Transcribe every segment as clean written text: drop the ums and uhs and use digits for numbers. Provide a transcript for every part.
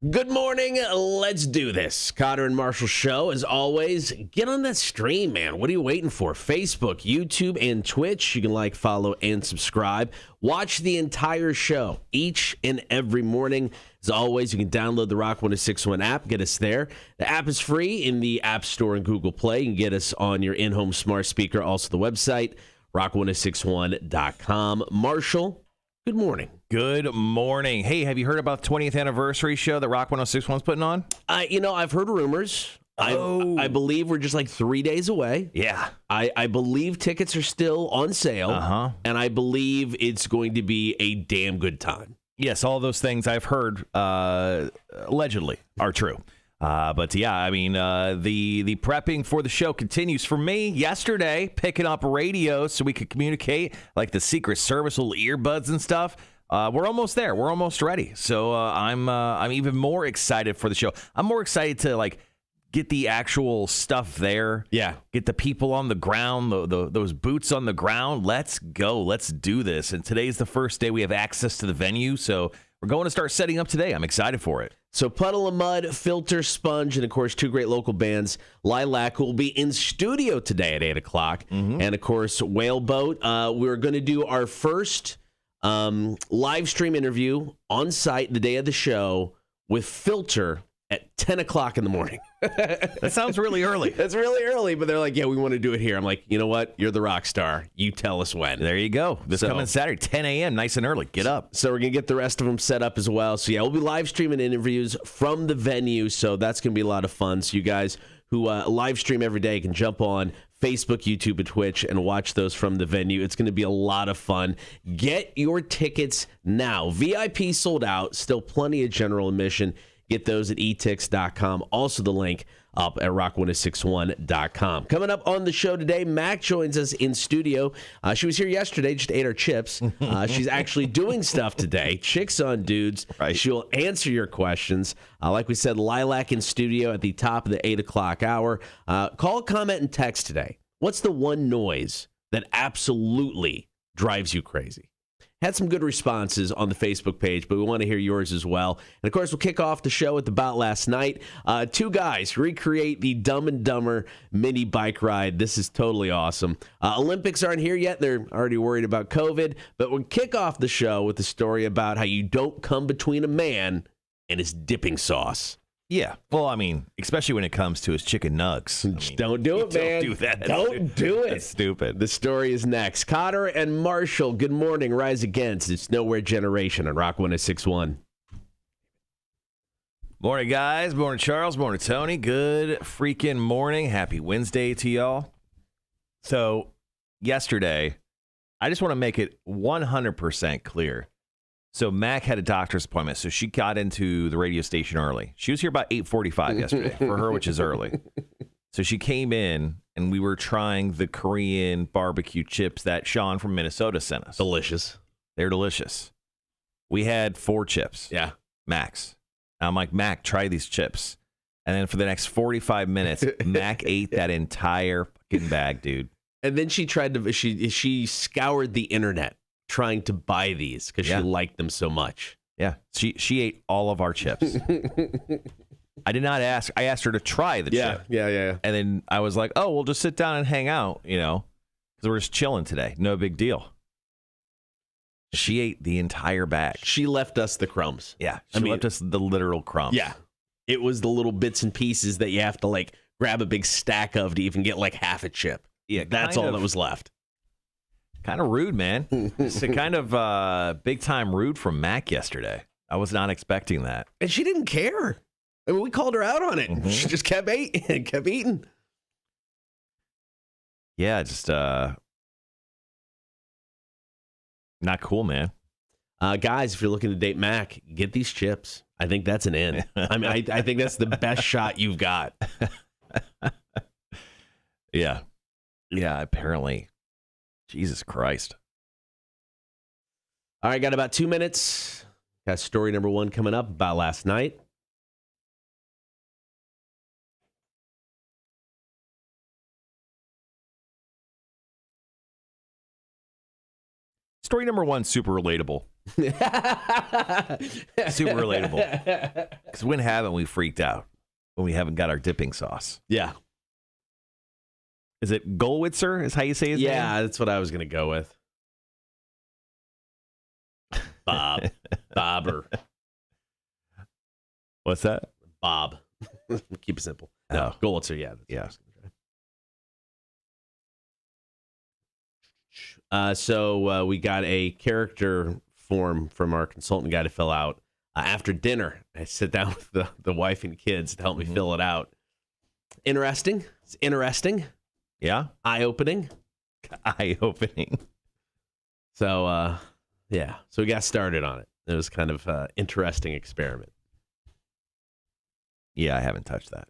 Good morning. Let's do this. Cotter and Marshall show. As always, get on that stream, man. What are you waiting for? Facebook, YouTube, and Twitch. You can like, follow, and subscribe. Watch the entire show each and every morning. As always, you can download the Rock 1061 app. Get us there. The app is free in the App Store and Google Play. You can get us on your in-home smart speaker. Also, the website, rock1061.com. Marshall, good morning. Good morning. Hey, have you heard about the 20th anniversary show that Rock 106.1's putting on? I've heard rumors. I believe we're just like 3 days away. Yeah. I believe tickets are still on sale. And I believe it's going to be a damn good time. Yes, all those things I've heard allegedly are true. But yeah, I mean, the prepping for the show continues. For me, yesterday, picking up radios so we could communicate, like the Secret Service little earbuds and stuff. We're almost there. We're almost ready. So I'm even more excited for the show. I'm more excited to get the actual stuff there. Yeah. Get the people on the ground, those boots on the ground. Let's go. Let's do this. And today's the first day we have access to the venue. So we're going to start setting up today. I'm excited for it. So Puddle of Mud, Filter, Sponge, and, of course, two great local bands. Lilakk, who will be in studio today at 8 o'clock. And, of course, Whaleboat. We're going to do our first live stream interview on site the day of the show with Filter at 10 o'clock in the morning. That sounds really early. That's really early, but they're like, yeah, we want to do it here. I'm like, you know what? You're the rock star. You tell us when. There you go. This coming Saturday, 10 a.m., nice and early. Get up. So we're going to get the rest of them set up as well. So, yeah, we'll be live streaming interviews from the venue, so that's going to be a lot of fun. So you guys who live stream every day can jump on Facebook, YouTube, and Twitch and watch those from the venue. It's going to be a lot of fun. Get your tickets now. VIP sold out. Still plenty of general admission. Get those at etix.com. Also the link up at rock1061.com. Coming up on the show today, Mac joins us in studio. She was here yesterday, just ate our chips. She's actually doing stuff today. Chicks on Dudes. Right. She'll answer your questions. Like we said, Lilakk in studio at the top of the 8 o'clock hour. Call, comment, and text today. What's the one noise that absolutely drives you crazy? Had some good responses on the Facebook page, but we want to hear yours as well. And, of course, we'll kick off the show with the Bout Last Night. Two guys recreate the Dumb and Dumber mini bike ride. This is totally awesome. Olympics aren't here yet. They're already worried about COVID. But we'll kick off the show with a story about how you don't come between a man and his dipping sauce. Yeah. Well, I mean, especially when it comes to his chicken nugs. Don't do it, man. Don't do that. Don't do it. That's stupid. The story is next. Cotter and Marshall, good morning. Rise Against. It's Nowhere Generation on Rock 1061. Morning, guys. Morning, Charles. Morning, Tony. Good freaking morning. Happy Wednesday to y'all. So, yesterday, I just want to make it 100% clear. So Mac had a doctor's appointment, so she got into the radio station early. She was here about 8:45 yesterday for her, which is early. So she came in, and we were trying the Korean barbecue chips that Sean from Minnesota sent us. Delicious. They're delicious. We had 4 chips. Yeah. Max. And I'm like, Mac, try these chips. And then for the next 45 minutes, Mac ate that entire fucking bag, dude. And then she tried to, she scoured the internet trying to buy these because she liked them so much. Yeah, she ate all of our chips. I did not ask. I asked her to try the chip. Yeah. And then I was like, oh, we'll just sit down and hang out, because we're just chilling today. No big deal. She ate the entire bag. She left us the crumbs. Yeah, she left us the literal crumbs. Yeah, it was the little bits and pieces that you have to grab a big stack of to even get half a chip. Yeah, that's all that was left. Kind of rude, man. It's a kind of big time rude from Mac yesterday. I was not expecting that. And she didn't care. I mean, we called her out on it. Mm-hmm. She just kept eating. Yeah, just not cool, man. Guys, if you're looking to date Mac, get these chips. I think that's an in. I mean, I think that's the best shot you've got. Yeah, apparently. Jesus Christ. All right, got about 2 minutes. Got story number 1 coming up about last night. Story number 1, super relatable. Super relatable. Because when haven't we freaked out when we haven't got our dipping sauce? Yeah. Is it Goldwitzer is how you say his name? Yeah, that's what I was going to go with. Bob. Bobber. What's that? Bob. Keep it simple. Oh. No, Goldwitzer, yeah. Yeah. So we got a character form from our consultant guy to fill out. After dinner, I sit down with the wife and kids to help me fill it out. Interesting. It's interesting. Yeah? Eye-opening. Eye-opening. So, yeah. So we got started on it. It was kind of an interesting experiment. Yeah, I haven't touched that.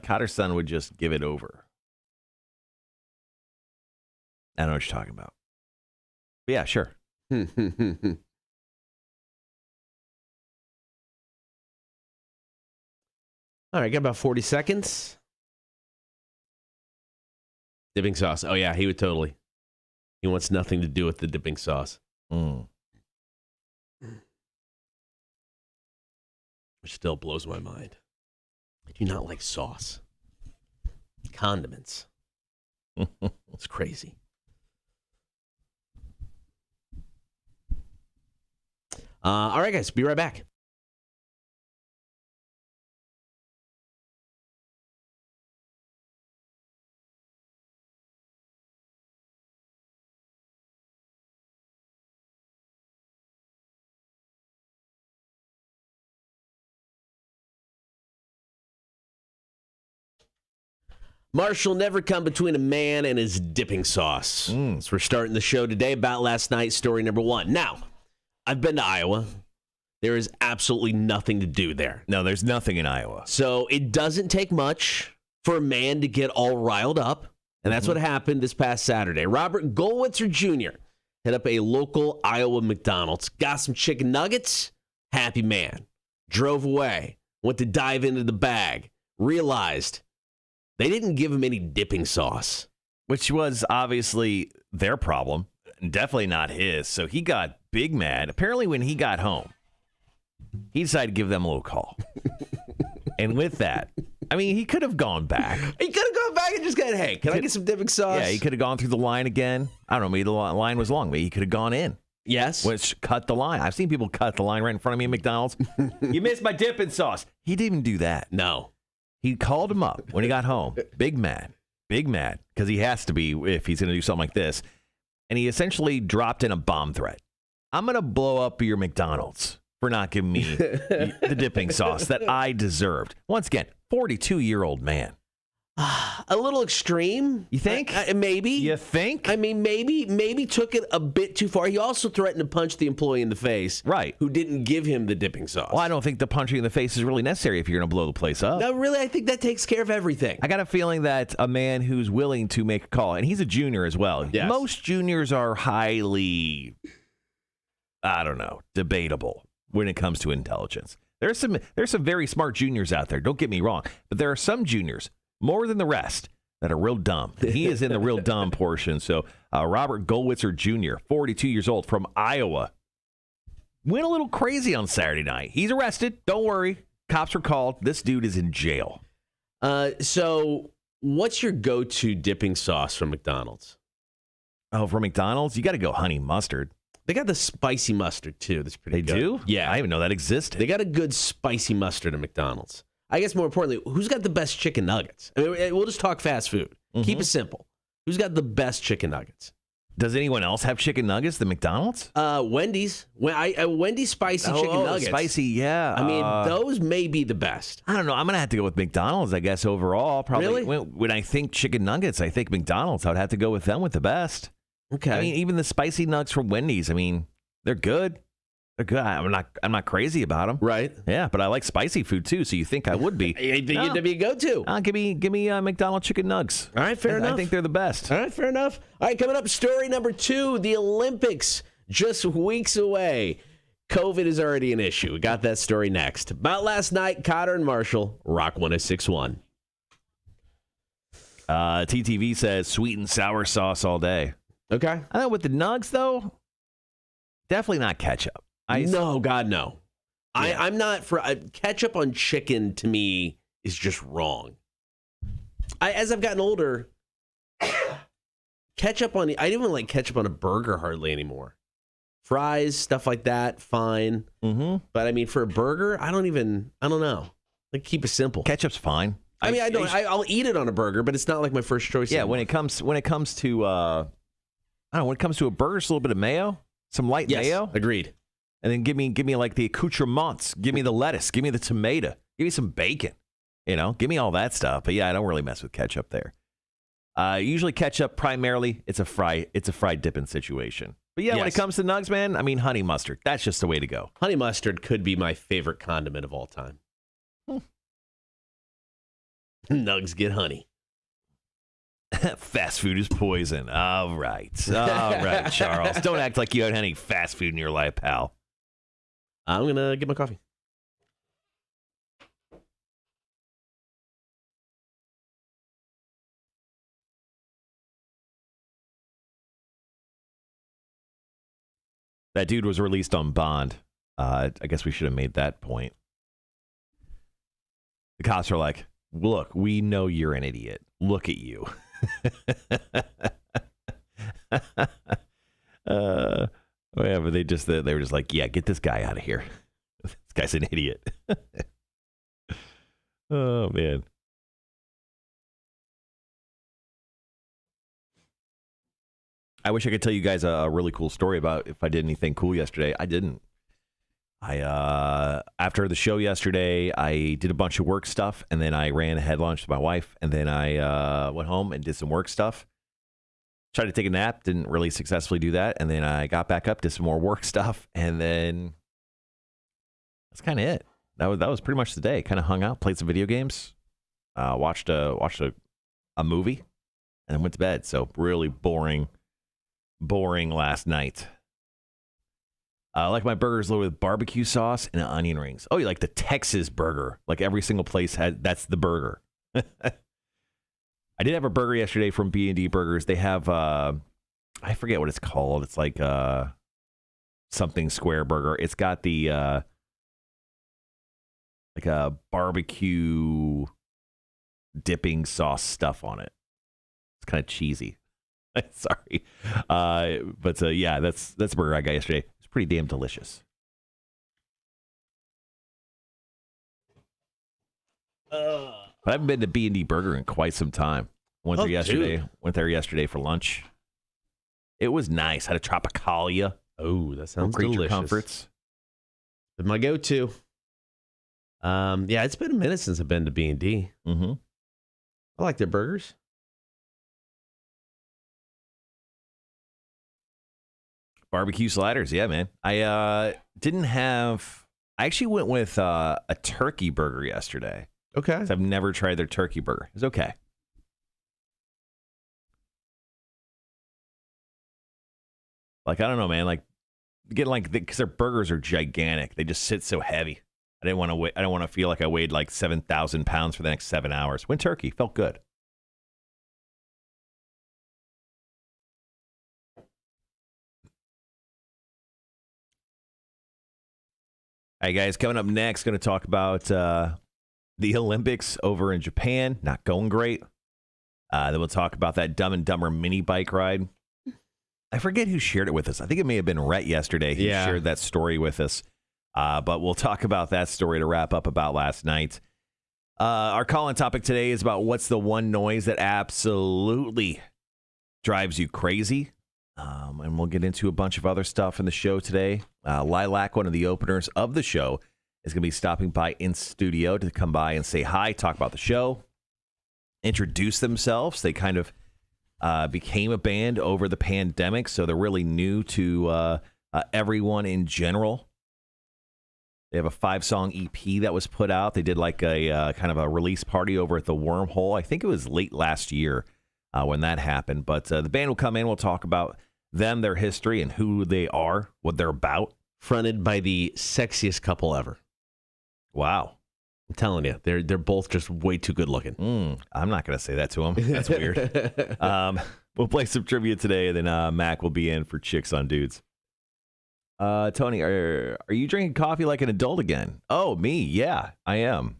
Cotter's son would just give it over. I don't know what you're talking about. But yeah, sure. All right, got about 40 seconds. Dipping sauce. Oh, yeah, he would totally. He wants nothing to do with the dipping sauce. Which still blows my mind. I do not like sauce. Condiments. It's crazy. All right, guys, be right back. Marshall never come between a man and his dipping sauce. So we're starting the show today about last night, story number 1. Now, I've been to Iowa. There is absolutely nothing to do there. No, there's nothing in Iowa. So it doesn't take much for a man to get all riled up. And that's what happened this past Saturday. Robert Goldwitzer Jr. hit up a local Iowa McDonald's, got some chicken nuggets, happy man. Drove away, went to dive into the bag, realized they didn't give him any dipping sauce. Which was obviously their problem, definitely not his. So he got big mad. Apparently when he got home, he decided to give them a little call. And with that, I mean, he could have gone back. He could have gone back and just got, hey, can I get some dipping sauce? Yeah, he could have gone through the line again. I don't know, maybe the line was long. Maybe he could have gone in. Yes. Which cut the line. I've seen people cut the line right in front of me at McDonald's. You missed my dipping sauce. He didn't even do that. No. He called him up when he got home. Big mad, because he has to be if he's going to do something like this. And he essentially dropped in a bomb threat. I'm going to blow up your McDonald's for not giving me the dipping sauce that I deserved. Once again, 42-year-old man. A little extreme. You think? Maybe. You think? I mean, maybe took it a bit too far. He also threatened to punch the employee in the face. Right. Who didn't give him the dipping sauce. Well, I don't think the punching in the face is really necessary if you're going to blow the place up. No, really, I think that takes care of everything. I got a feeling that a man who's willing to make a call, and he's a junior as well. Yes. Most juniors are highly, I don't know, debatable when it comes to intelligence. There's some very smart juniors out there, don't get me wrong, but there are some juniors, more than the rest, that are real dumb. He is in the real dumb portion. So Robert Goldwitzer Jr., 42 years old, from Iowa, went a little crazy on Saturday night. He's arrested. Don't worry. Cops are called. This dude is in jail. So what's your go-to dipping sauce from McDonald's? Oh, for McDonald's? You got to go honey mustard. They got the spicy mustard, too. That's pretty good. They do? Yeah. I didn't even know that existed. They got a good spicy mustard at McDonald's. I guess more importantly, who's got the best chicken nuggets? I mean, we'll just talk fast food. Keep it simple. Who's got the best chicken nuggets? Does anyone else have chicken nuggets than McDonald's? Wendy's. Wendy's spicy chicken nuggets. Spicy, yeah. I mean, those may be the best. I don't know. I'm going to have to go with McDonald's, I guess, overall. Probably. Really? When I think chicken nuggets, I think McDonald's. I would have to go with them with the best. Okay. I mean, even the spicy nuggets from Wendy's, I mean, they're good. They're good. I'm not crazy about them. Right. Yeah, but I like spicy food too, so you think I would be. I think you'd be a go-to. Give me McDonald's chicken nugs. All right, fair enough. I think they're the best. All right, fair enough. All right, coming up, story number 2, the Olympics just weeks away. COVID is already an issue. We got that story next. About last night, Cotter and Marshall, Rock 106.1. TTV says sweet and sour sauce all day. Okay. I know with the nugs, though, definitely not ketchup. No, God, no. Yeah. I'm not for ketchup on chicken. To me, is just wrong. As I've gotten older, ketchup on I don't even like ketchup on a burger hardly anymore. Fries, stuff like that, fine. Mm-hmm. But I mean, for a burger, I don't know. Like, keep it simple. Ketchup's fine. I'll eat it on a burger, but it's not like my first choice. Yeah, anymore. when it comes to I don't know, when it comes to a burger, it's a little bit of mayo, some light mayo. Agreed. And then give me like the accoutrements. Give me the lettuce. Give me the tomato. Give me some bacon. Give me all that stuff. But yeah, I don't really mess with ketchup there. Usually ketchup primarily it's a fried dipping situation. But yeah, when it comes to nugs, man, I mean honey mustard. That's just the way to go. Honey mustard could be my favorite condiment of all time. Nugs get honey. Fast food is poison. All right, Charles. Don't act like you had any fast food in your life, pal. I'm gonna get my coffee. That dude was released on bond. I guess we should have made that point. The cops are like, look, we know you're an idiot. Look at you. Yeah, but they were just like, yeah, get this guy out of here. This guy's an idiot. Oh, man. I wish I could tell you guys a really cool story about if I did anything cool yesterday. I didn't. After the show yesterday, I did a bunch of work stuff, and then I ran ahead lunch with my wife, and then I went home and did some work stuff. Tried to take a nap, didn't really successfully do that, and then I got back up, did some more work stuff, and then that's kind of it. That was pretty much the day. Kind of hung out, played some video games, watched a movie, and then went to bed. So really boring last night. I like my burgers loaded with barbecue sauce and onion rings. Oh, you like the Texas burger? Like every single place that's the burger. I did have a burger yesterday from B&D Burgers. They have I forget what it's called. It's like something square burger. It's got the like a barbecue dipping sauce stuff on it. It's kind of cheesy. Sorry. But yeah, that's the burger I got yesterday. It's pretty damn delicious. But I haven't been to B&D Burger in quite some time. Went there yesterday. Dude. Went there yesterday for lunch. It was nice. Had a Tropicalia. Oh, that sounds Creature delicious. Comforts. It's my go-to. Yeah, it's been a minute since I've been to B&D. Mm-hmm. I like their burgers. Barbecue sliders. Yeah, man. I actually went with a turkey burger yesterday. Okay. I've never tried their turkey burger. It's okay. Like, I don't know, man. Like, because their burgers are gigantic. They just sit so heavy. I didn't want to wait. I don't want to feel like I weighed like 7,000 pounds for the next 7 hours. Went turkey. Felt good. All right, guys. Coming up next, going to talk about the Olympics over in Japan. Not going great. Then we'll talk about that Dumb and Dumber mini bike ride. I forget who shared it with us. I think it may have been Rhett yesterday who shared that story with us. But we'll talk about that story to wrap up about last night. Our call-in topic today is about what's the one noise that absolutely drives you crazy. And we'll get into a bunch of other stuff in the show today. Lilakk, one of the openers of the show, is going to be stopping by in studio to come by and say hi, talk about the show, introduce themselves. They kind of became a band over the pandemic, so they're really new to everyone in general. They have a 5-song EP that was put out. They did like a kind of a release party over at the Wormhole. I think it was late last year when that happened. But the band will come in. We'll talk about them, their history, and who they are, what they're about. Fronted by the sexiest couple ever. Wow. I'm telling you, they're both just way too good looking. I'm not going to say that to him. That's weird. We'll play some trivia today, and then Mac will be in for Chicks on Dudes. Tony, are you drinking coffee like an adult again? Oh, me? Yeah, I am.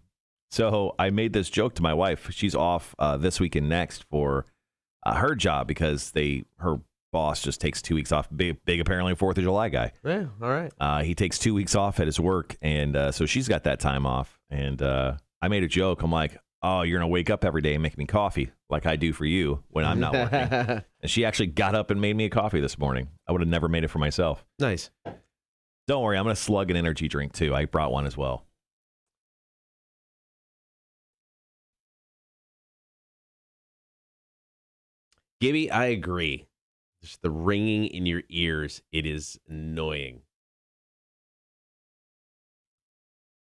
So I made this joke to my wife. She's off this week and next for her job because her boss just takes 2 weeks off. Big apparently 4th of July guy. Yeah, all right. He takes 2 weeks off at his work, and so she's got that time off. And I made a joke. I'm like, oh, you're going to wake up every day and make me coffee like I do for you when I'm not working. And she actually got up and made me a coffee this morning. I would have never made it for myself. Nice. Don't worry, I'm going to slug an energy drink too. I brought one as well. Gibby, I agree. Just the ringing in your ears, it is annoying.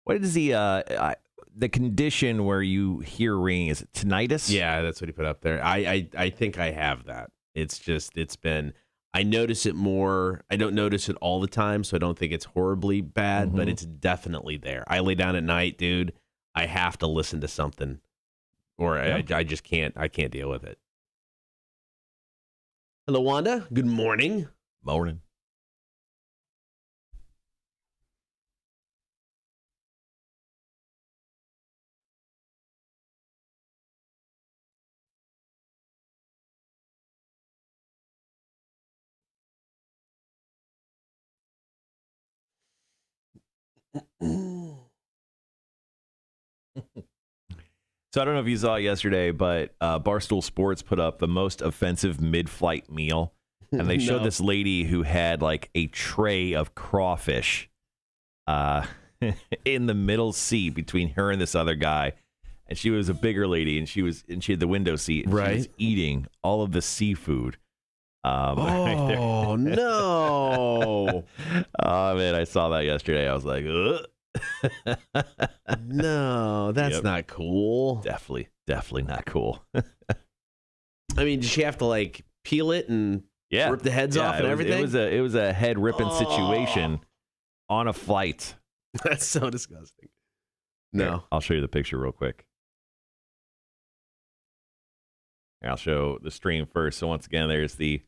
What is the condition where you hear ringing? Is it tinnitus? Yeah, that's what he put up there. I think I have that. It's been, I notice it more. I don't notice it all the time, so I don't think it's horribly bad, but it's definitely there. I lay down at night, dude. I have to listen to something, or I just can't. I can't deal with it. Hello, Wanda. Good morning. Morning. So I don't know if you saw it yesterday, but Barstool Sports put up the most offensive mid-flight meal, and they showed this lady who had like a tray of crawfish in the middle seat between her and this other guy, and she was a bigger lady, and she had the window seat, and she was eating all of the seafood. Oh no! Oh man, I saw that yesterday. I was like, ugh. No, that's not cool. Definitely not cool. I mean, did she have to like peel it and rip the heads off and everything? It was a head ripping situation on a flight. That's so disgusting. No. Here, I'll show you the picture real quick. Here, I'll show the stream first. So once again, there's the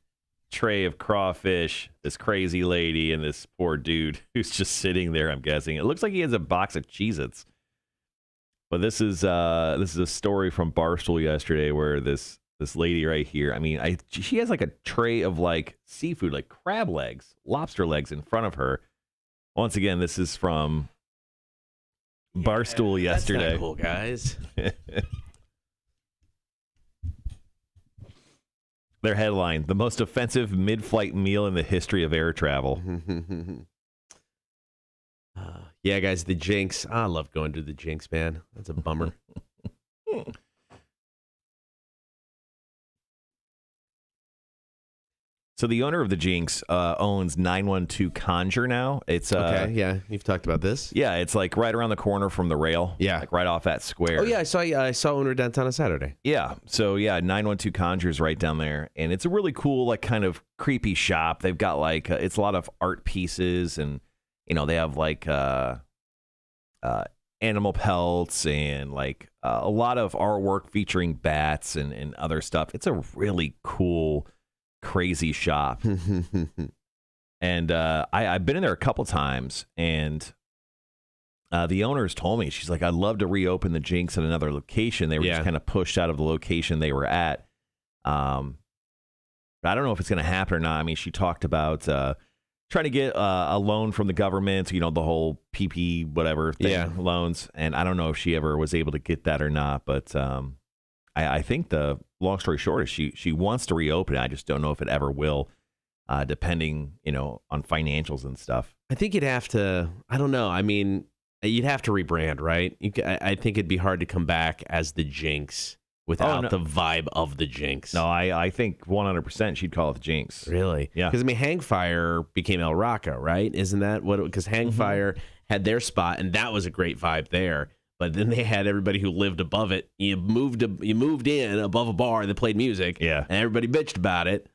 tray of crawfish, this crazy lady, and this poor dude who's just sitting there, I'm guessing. It looks like he has a box of Cheez-Its. But this is a story from Barstool yesterday where this lady right here, I mean, she has like a tray of like seafood, like crab legs, lobster legs in front of her. Once again, this is from Barstool yesterday. That's not cool, guys. Their headline, the most offensive mid-flight meal in the history of air travel. Yeah, guys, the Jinx. I love going to the Jinx, man. That's a bummer. So the owner of the Jinx owns 912 Conjure now. It's okay, yeah, you've talked about this. Yeah, it's like right around the corner from the rail. Yeah, like right off that square. Oh yeah, I saw owner downtown on Saturday. Yeah, so yeah, 912 Conjure is right down there, and it's a really cool, like kind of creepy shop. They've got like it's a lot of art pieces, and they have like animal pelts and like a lot of artwork featuring bats and other stuff. It's a really cool, crazy shop. And I've been in there a couple times, and the owners told me, she's like, I'd love to reopen the Jinx at another location. They were just kind of pushed out of the location they were at. But I don't know if it's going to happen or not. I mean, she talked about trying to get a loan from the government, the whole PP whatever thing, loans. And I don't know if she ever was able to get that or not. But I think the long story short is she wants to reopen it. I just don't know if it ever will, depending, on financials and stuff. I think you'd have to, I don't know. I mean, you'd have to rebrand, right? I think it'd be hard to come back as the Jinx without the vibe of the Jinx. No, I think 100% she'd call it the Jinx. Really? Yeah. Because, I mean, Hangfire became El Rocco, right? Isn't that what? Because Hangfire had their spot, and that was a great vibe there. But then they had everybody who lived above it. You moved in above a bar that played music, and everybody bitched about it.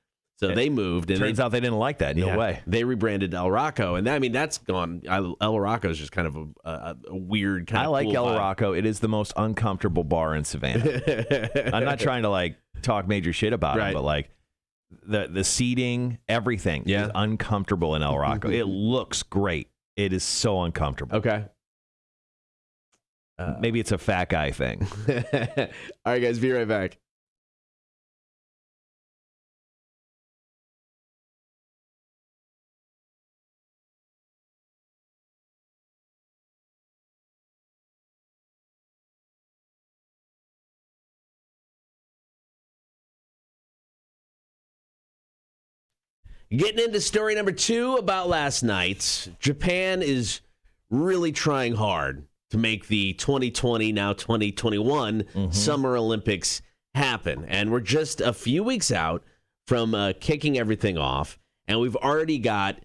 So they moved. And Turns out they didn't like that. No way. They rebranded El Rocco. And that's gone. El Rocco is just kind of a weird kind of I like cool El vibe. Rocco. It is the most uncomfortable bar in Savannah. I'm not trying to talk major shit about it, but the seating, everything is uncomfortable in El Rocco. It looks great. It is so uncomfortable. Okay. Maybe it's a fat guy thing. All right, guys, be right back. Getting into story number 2 about last night. Japan is really trying hard to make the 2020, now 2021 Summer Olympics happen. And we're just a few weeks out from kicking everything off. And we've already got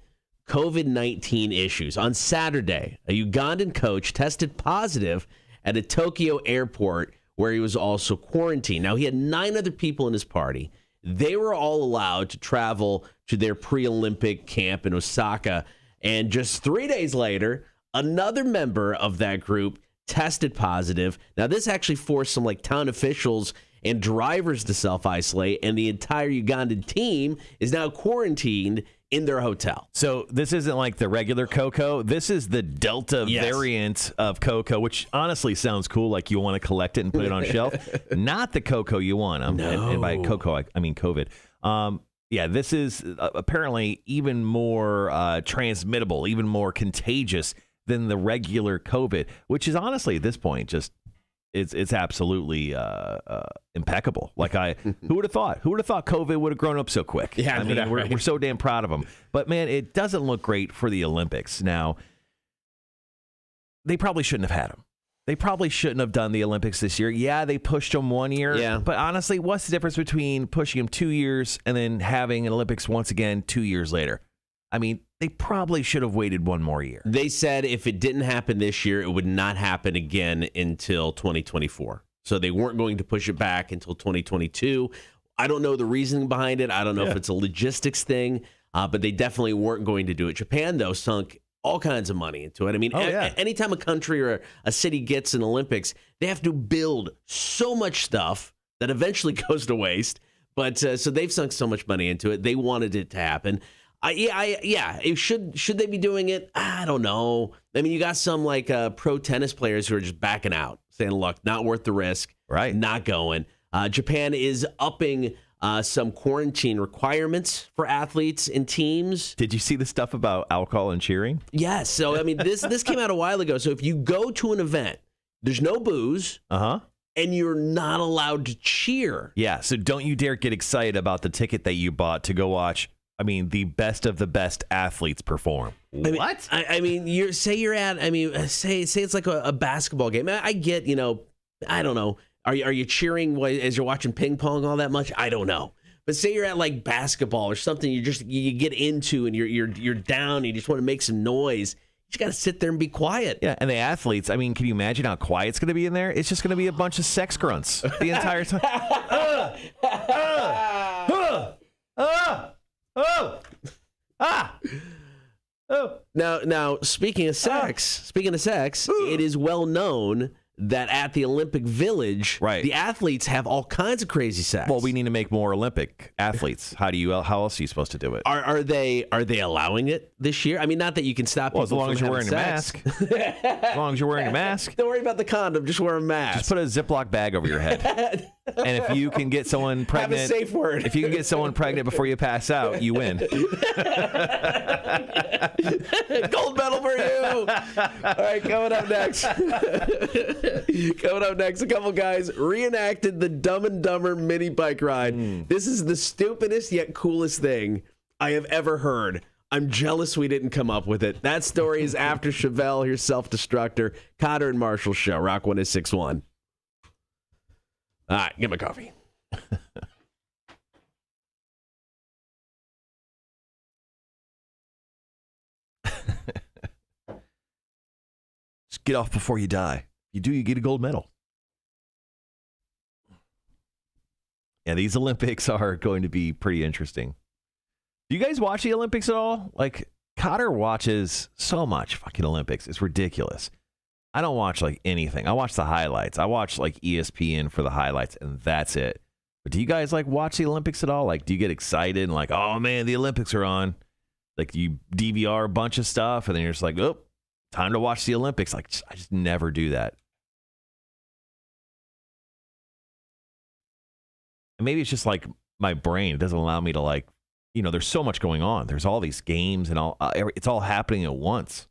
COVID-19 issues. On Saturday, a Ugandan coach tested positive at a Tokyo airport where he was also quarantined. Now, he had 9 other people in his party. They were all allowed to travel to their pre-Olympic camp in Osaka. And just 3 days later, another member of that group tested positive. Now, this actually forced some town officials and drivers to self-isolate, and the entire Ugandan team is now quarantined in their hotel. So this isn't like the regular cocoa. This is the Delta variant of cocoa, which honestly sounds cool. Like you want to collect it and put it on a shelf. Not the cocoa you want. And by cocoa, I mean COVID. This is apparently even more transmittable, even more contagious than the regular COVID, which is honestly at this point just it's absolutely impeccable. Who would have thought? Who would have thought COVID would have grown up so quick? Yeah, I mean, we're so damn proud of them. But man, it doesn't look great for the Olympics. Now, they probably shouldn't have had them. They probably shouldn't have done the Olympics this year. Yeah, they pushed them 1 year. Yeah. But honestly, what's the difference between pushing them 2 years and then having an Olympics once again 2 years later? I mean, they probably should have waited 1 more year. They said if it didn't happen this year, it would not happen again until 2024. So they weren't going to push it back until 2022. I don't know the reasoning behind it. I don't know if it's a logistics thing, but they definitely weren't going to do it. Japan, though, sunk all kinds of money into it. I mean, anytime a country or a city gets an Olympics, they have to build so much stuff that eventually goes to waste. But so they've sunk so much money into it. They wanted it to happen. Should they be doing it? I don't know. I mean, you got some pro tennis players who are just backing out, saying, look, not worth the risk. Right. Not going. Japan is upping some quarantine requirements for athletes and teams. Did you see the stuff about alcohol and cheering? Yes. So, I mean, this came out a while ago. So if you go to an event, there's no booze. And you're not allowed to cheer. Yeah. So don't you dare get excited about the ticket that you bought to go watch the best of the best athletes perform. What? I mean, say it's like a basketball game. I get, I don't know. Are you cheering as you're watching ping pong all that much? I don't know. But say you're at basketball or something, you get into and you're down. And you just want to make some noise. You just got to sit there and be quiet. Yeah, and the athletes, can you imagine how quiet it's going to be in there? It's just going to be a bunch of sex grunts the entire time. Now, speaking of sex, it is well known that at the Olympic Village, the athletes have all kinds of crazy sex. Well, we need to make more Olympic athletes. How else are you supposed to do it? Are they allowing it this year? I mean, not that you can stop people as long as you're wearing a mask. As long as you're wearing a mask. Don't worry about the condom. Just wear a mask. Just put a Ziploc bag over your head. And if you can get someone pregnant, have a safe word. If you can get someone pregnant before you pass out, you win. Gold medal for you. All right, coming up next, a couple guys reenacted the Dumb and Dumber mini bike ride. This is the stupidest yet coolest thing I have ever heard. I'm jealous we didn't come up with it. That story is after Chevelle, here's Self-Destructor, Cotter and Marshall Show, Rock 106.1. All right, get my coffee. Just get off before you die. You do, you get a gold medal. Yeah, these Olympics are going to be pretty interesting. Do you guys watch the Olympics at all? Like, Cotter watches so much fucking Olympics. It's ridiculous. I don't watch like anything. I watch the highlights. I watch like ESPN for the highlights, and that's it. But do you guys like watch the Olympics at all? Like, do you get excited and like, oh man, the Olympics are on? Like, you DVR a bunch of stuff, and then you're just like, oh, time to watch the Olympics. Like, I just never do that. And maybe it's just like my brain. It doesn't allow me to like, there's so much going on. There's all these games and all. It's all happening at once.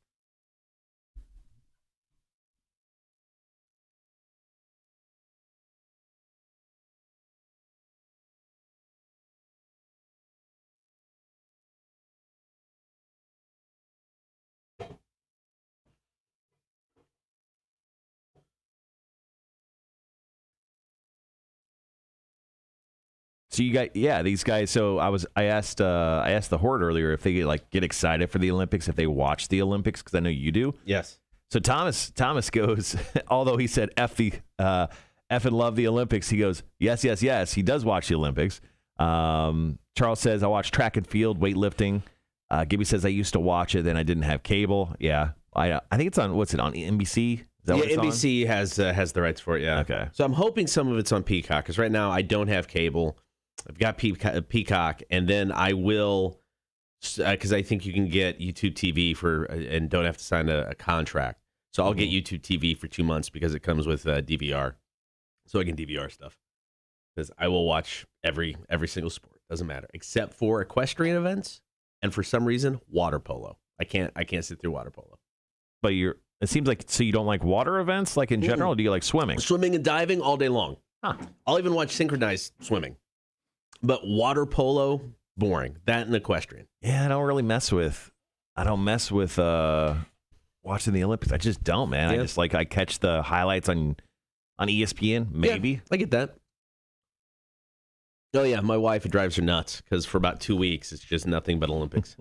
So you got these guys. So I asked the Horde earlier if they get excited for the Olympics, if they watch the Olympics, because I know you do. Yes. So Thomas goes, although he said F and love the Olympics, he goes yes. He does watch the Olympics. Charles says I watch track and field, weightlifting. Gibby says I used to watch it, then I didn't have cable. Yeah, I think it's on. What's it on NBC? Is that what it's NBC has the rights for it. Yeah. Okay. So I'm hoping some of it's on Peacock because right now I don't have cable. I've got Peacock, and then I will, because I think you can get YouTube TV and don't have to sign a contract. So I'll get YouTube TV for 2 months because it comes with DVR, so I can DVR stuff. Because I will watch every single sport, doesn't matter, except for equestrian events, and for some reason water polo. I can't sit through water polo. But it seems like, so you don't like water events, like in general, or do you like swimming? Swimming and diving all day long. Huh. I'll even watch synchronized swimming. But water polo, boring. That and equestrian. Yeah, I don't mess with watching the Olympics. I just don't, man. Yeah. I just I catch the highlights on ESPN, maybe. Yeah, I get that. Oh yeah, my wife, it drives her nuts because for about 2 weeks it's just nothing but Olympics.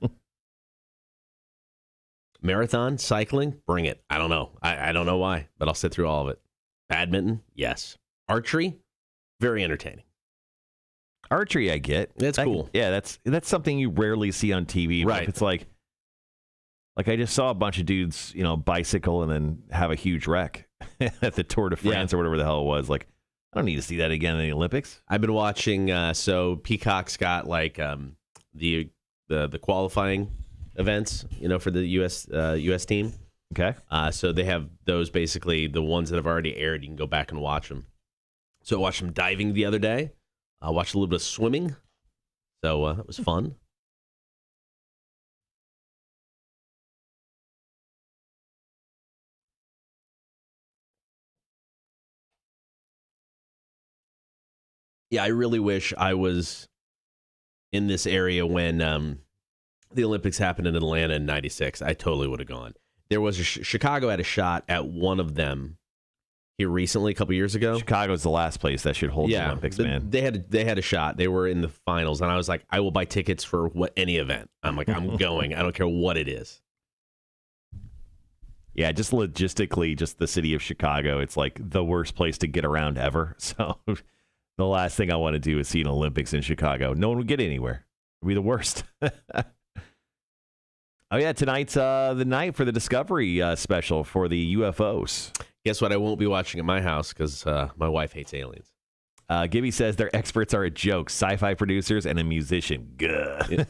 Marathon, cycling, bring it. I don't know. I don't know why, but I'll sit through all of it. Badminton, yes. Archery, very entertaining. Archery, I get. That's cool. Yeah, that's something you rarely see on TV. Right. It's like I just saw a bunch of dudes, bicycle and then have a huge wreck at the Tour de France or whatever the hell it was. Like, I don't need to see that again in the Olympics. I've been watching. So Peacock's got the qualifying events, for the U.S. team. Okay. So they have those, basically the ones that have already aired. You can go back and watch them. So I watched some diving the other day. I watched a little bit of swimming. So it was fun. Yeah, I really wish I was in this area when the Olympics happened in Atlanta in '96. I totally would have gone. There was Chicago had a shot at one of them here recently, a couple years ago. Chicago's the last place that should hold the Olympics, man. They had a shot. They were in the finals, and I was like, I will buy tickets for any event. I'm like, I'm going. I don't care what it is. Yeah, just logistically, just the city of Chicago, it's like the worst place to get around ever. So the last thing I want to do is see an Olympics in Chicago. No one would get anywhere. It'd be the worst. Oh, yeah, tonight's the night for the Discovery special for the UFOs. Guess what? I won't be watching at my house because my wife hates aliens. Gibby says their experts are at jokes, sci-fi producers, and a musician. Good.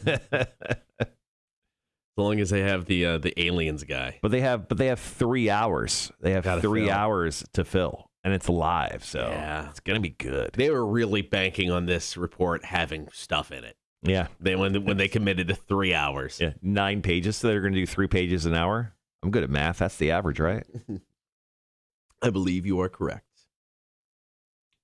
As long as they have the aliens guy. But they have 3 hours. They have 3 hours to fill, and it's live, so it's gonna be good. They were really banking on this report having stuff in it. Yeah. When they committed to 3 hours. Yeah, 9 pages, so they're gonna do 3 pages an hour. I'm good at math. That's the average, right? I believe you are correct.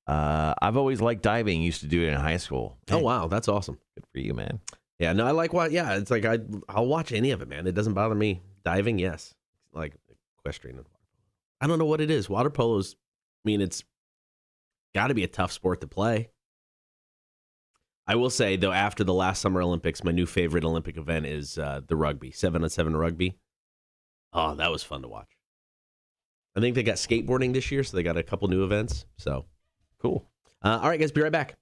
I've always liked diving. Used to do it in high school. Oh, wow. That's awesome. Good for you, man. Yeah, no, I like it's like I'll watch any of it, man. It doesn't bother me. Diving, yes. Like equestrian. I don't know what it is. Water polo's, it's got to be a tough sport to play. I will say, though, after the last Summer Olympics, my new favorite Olympic event is the rugby, 7-on-7 rugby. Oh, that was fun to watch. I think they got skateboarding this year, so they got a couple new events. So, cool. All right, guys, be right back.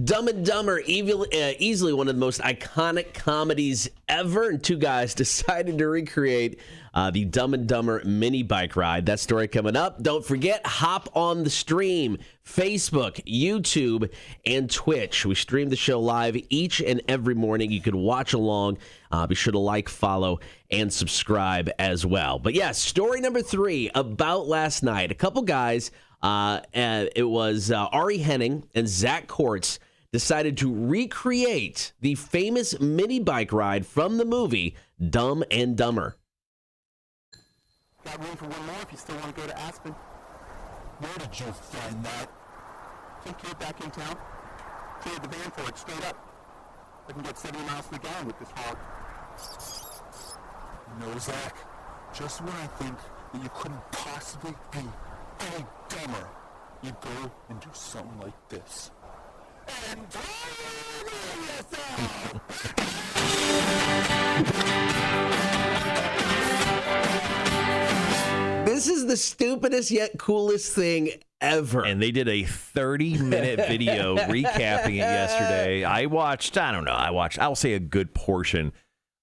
Dumb and Dumber, easily one of the most iconic comedies ever. And two guys decided to recreate the Dumb and Dumber mini bike ride. That story coming up. Don't forget, hop on the stream. Facebook, YouTube, and Twitch. We stream the show live each and every morning. You could watch along. Be sure to like, follow, and subscribe as well. But yeah, story number 3 about last night. A couple guys, it was Ari Henning and Zach Kortz, decided to recreate the famous mini bike ride from the movie Dumb and Dumber. Got room for one more if you still want to go to Aspen. Where did you find that? Some kid back in town. Traded the van for it straight up. I can get 70 miles to the gallon with this hog. No, Zach. Just when I think that you couldn't possibly be any dumber, you go and do something like this. And This is the stupidest yet coolest thing ever. And they did a 30-minute video recapping it yesterday. I'll say a good portion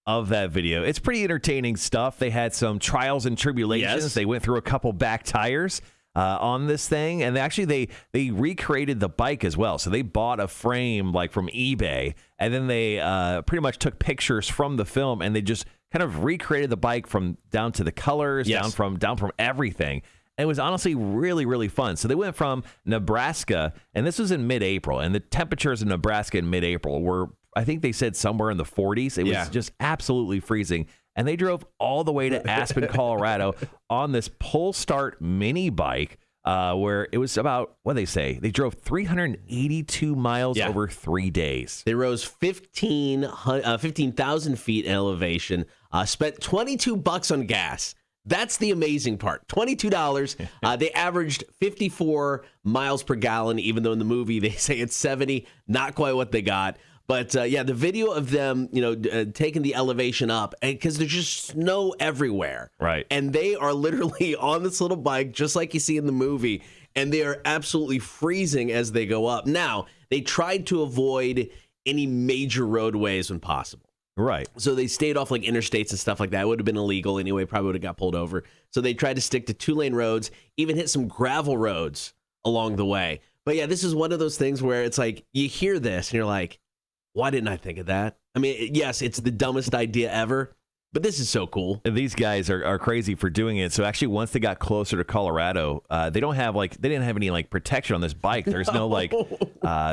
of that video. It's pretty entertaining stuff. They had some trials and tribulations. Yes. They went through a couple back tires on this thing, and they recreated the bike as well. So they bought a frame like from eBay, and then they pretty much took pictures from the film, and they just kind of recreated the bike from down to the colors, Yes. down from everything. And it was honestly really, really fun. So they went from Nebraska, and this was in mid-April, and the temperatures in Nebraska in mid-April were, I think they said somewhere in the 40s. It was just absolutely freezing. And they drove all the way to Aspen, Colorado on this pull start mini bike where it was about, what they say, they drove 382 miles over 3 days. They rose 15,000 feet in elevation, spent $22 on gas. That's the amazing part. $22. They averaged 54 miles per gallon, even though in the movie they say it's 70. Not quite what they got. But the video of them, taking the elevation up, because there's just snow everywhere. Right. And they are literally on this little bike, just like you see in the movie, and they are absolutely freezing as they go up. Now, they tried to avoid any major roadways when possible. Right. So they stayed off like interstates and stuff like that. It would have been illegal anyway, probably would have got pulled over. So they tried to stick to 2-lane roads, even hit some gravel roads along the way. But yeah, this is one of those things where it's like, you hear this and you're like, why didn't I think of that? I mean, yes, it's the dumbest idea ever, but this is so cool. And these guys are crazy for doing it. So actually, once they got closer to Colorado, they didn't have any protection on this bike. There's no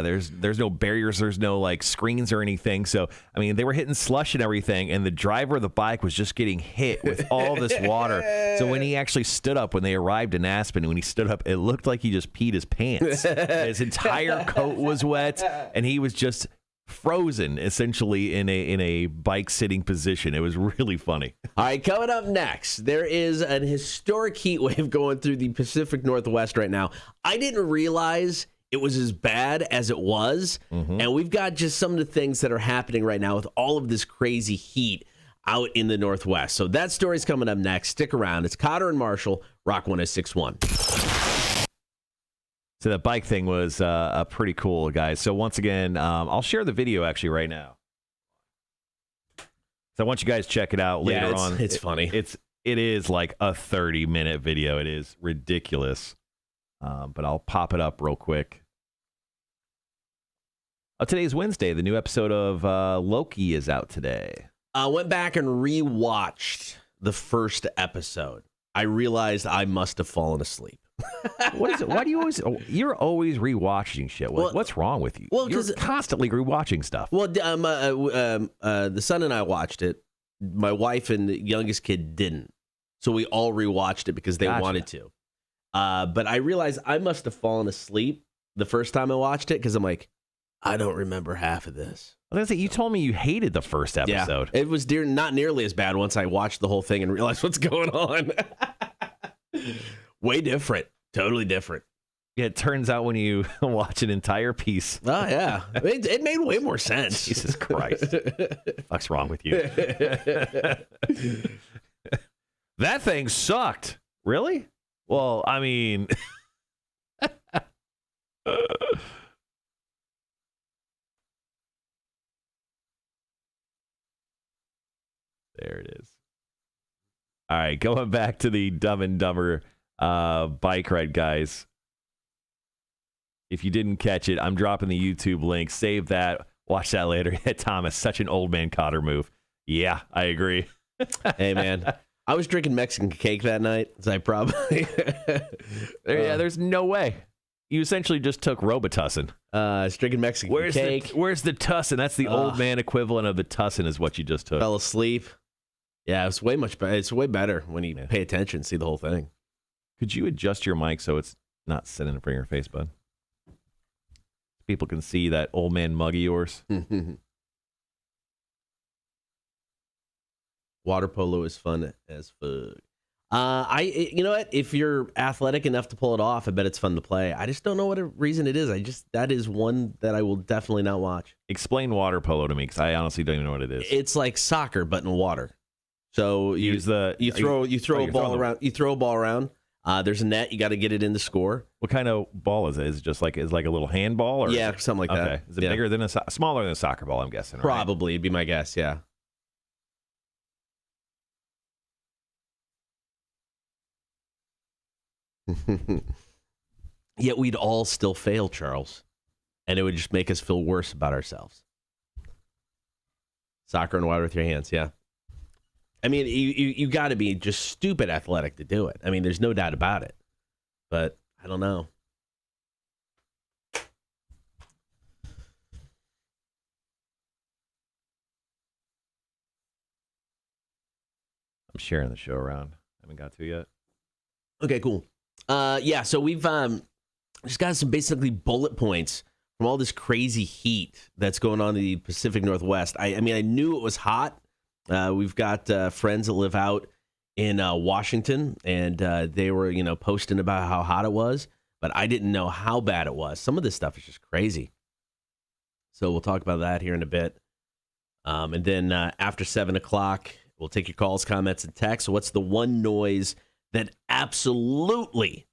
there's no barriers, there's no screens or anything. So I mean, they were hitting slush and everything, and the driver of the bike was just getting hit with all this water. So when he actually stood up, when they arrived in Aspen, when he stood up, it looked like he just peed his pants. His entire coat was wet, and he was just frozen essentially in a bike sitting position. It was really funny. All right, coming up next, there is an historic heat wave going through the Pacific Northwest right now. I didn't realize it was as bad as it was. And we've got just some of the things that are happening right now with all of this crazy heat out in the Northwest. So that story's coming up next. Stick around. It's Cotter and Marshall, Rock 106.1. So that bike thing was pretty cool, guys. So once again, I'll share the video actually right now. So I want you guys to check it out later on. It's funny. It is like a 30-minute video. It is ridiculous. But I'll pop it up real quick. Today's Wednesday. The new episode of Loki is out today. I went back and rewatched the first episode. I realized I must have fallen asleep. What is it? Why do you always? You're always rewatching shit. What's wrong with you? Well, you're constantly rewatching stuff. Well, the son and I watched it. My wife and the youngest kid didn't, so we all rewatched it because they wanted to. But I realized I must have fallen asleep the first time I watched it because I'm like, I don't remember half of this. I was gonna say, you told me you hated the first episode. Yeah, it was not nearly as bad once I watched the whole thing and realized what's going on. Way different. Totally different. Yeah, it turns out when you watch an entire piece. Oh, yeah. It made way more sense. Jesus Christ. What's wrong with you? That thing sucked. Really? Well, I mean... There it is. All right, going back to the Dumb and Dumber bike ride, guys. If you didn't catch it, I'm dropping the YouTube link. Save that. Watch that later. Thomas, such an old man Cotter move. Yeah, I agree. Hey, man. I was drinking Mexican cake that night, so I probably... There's no way. You essentially just took Robitussin. I was drinking Mexican cake. Where's the tussin? That's the old man equivalent of the tussin is what you just took. Fell asleep. Yeah, it's way much better. It's way better when you pay attention, see the whole thing. Could you adjust your mic so it's not sitting in front of your face, bud? People can see that old man mug of yours. Water polo is fun as fuck. You know what? If you're athletic enough to pull it off, I bet it's fun to play. I just don't know what reason it is. That is one that I will definitely not watch. Explain water polo to me, because I honestly don't even know what it is. It's like soccer, but in water. So you throw a ball around. You throw a ball around. There's a net. You got to get it in to score. What kind of ball is it? Is it just like a little handball? Or yeah, something like that. Okay. Is it bigger than smaller than a soccer ball? I'm guessing. Right? Probably, it'd be my guess. Yeah. Yet we'd all still fail, Charles, and it would just make us feel worse about ourselves. Soccer and water with your hands, yeah. I mean, you got to be just stupid athletic to do it. I mean, there's no doubt about it. But I don't know. I'm sharing the show around. I haven't got to yet. Okay, cool. Yeah, so we've just got some basically bullet points from all this crazy heat that's going on in the Pacific Northwest. I mean, I knew it was hot. We've got friends that live out in Washington, and they were, posting about how hot it was, but I didn't know how bad it was. Some of this stuff is just crazy. So we'll talk about that here in a bit. And then after 7 o'clock, we'll take your calls, comments, and texts. So what's the one noise that absolutely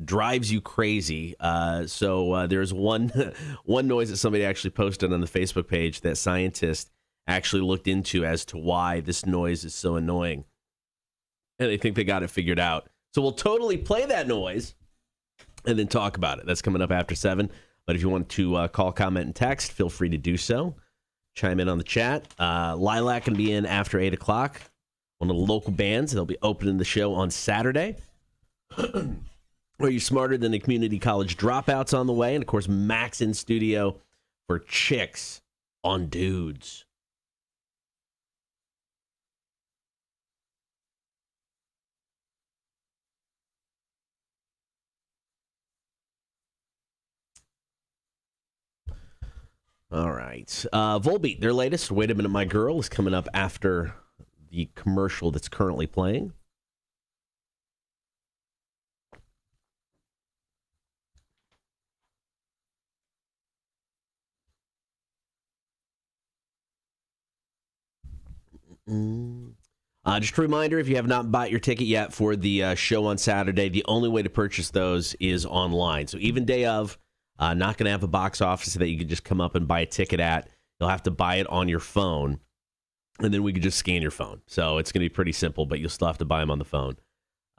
drives you crazy? So there's one noise that somebody actually posted on the Facebook page that scientists actually looked into as to why this noise is so annoying. And they think they got it figured out. So we'll totally play that noise and then talk about it. That's coming up after 7. But if you want to call, comment, and text, feel free to do so. Chime in on the chat. Lilakk can be in after 8 o'clock. One of the local bands. They'll be opening the show on Saturday. Are you smarter than the community college dropouts on the way? And, of course, Max in studio for Chicks on Dudes. All right. Volbeat, their latest, Wait a Minute, My Girl, is coming up after the commercial that's currently playing. Just a reminder, if you have not bought your ticket yet for the show on Saturday, the only way to purchase those is online. So even day of, not going to have a box office that you can just come up and buy a ticket at. You'll have to buy it on your phone, and then we could just scan your phone. So it's going to be pretty simple, but you'll still have to buy them on the phone.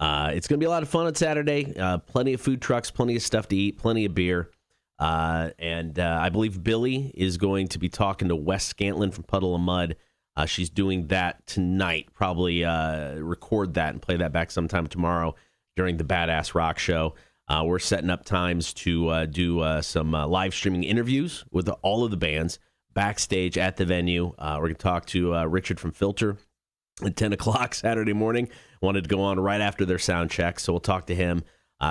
It's going to be a lot of fun on Saturday. Plenty of food trucks, plenty of stuff to eat, plenty of beer. And I believe Billy is going to be talking to Wes Scantlin from Puddle of Mud. She's doing that tonight. Probably record that and play that back sometime tomorrow during the Badass Rock Show. We're setting up times to do some live streaming interviews with all of the bands backstage at the venue. We're going to talk to Richard from Filter at 10 o'clock Saturday morning. Wanted to go on right after their sound check, so we'll talk to him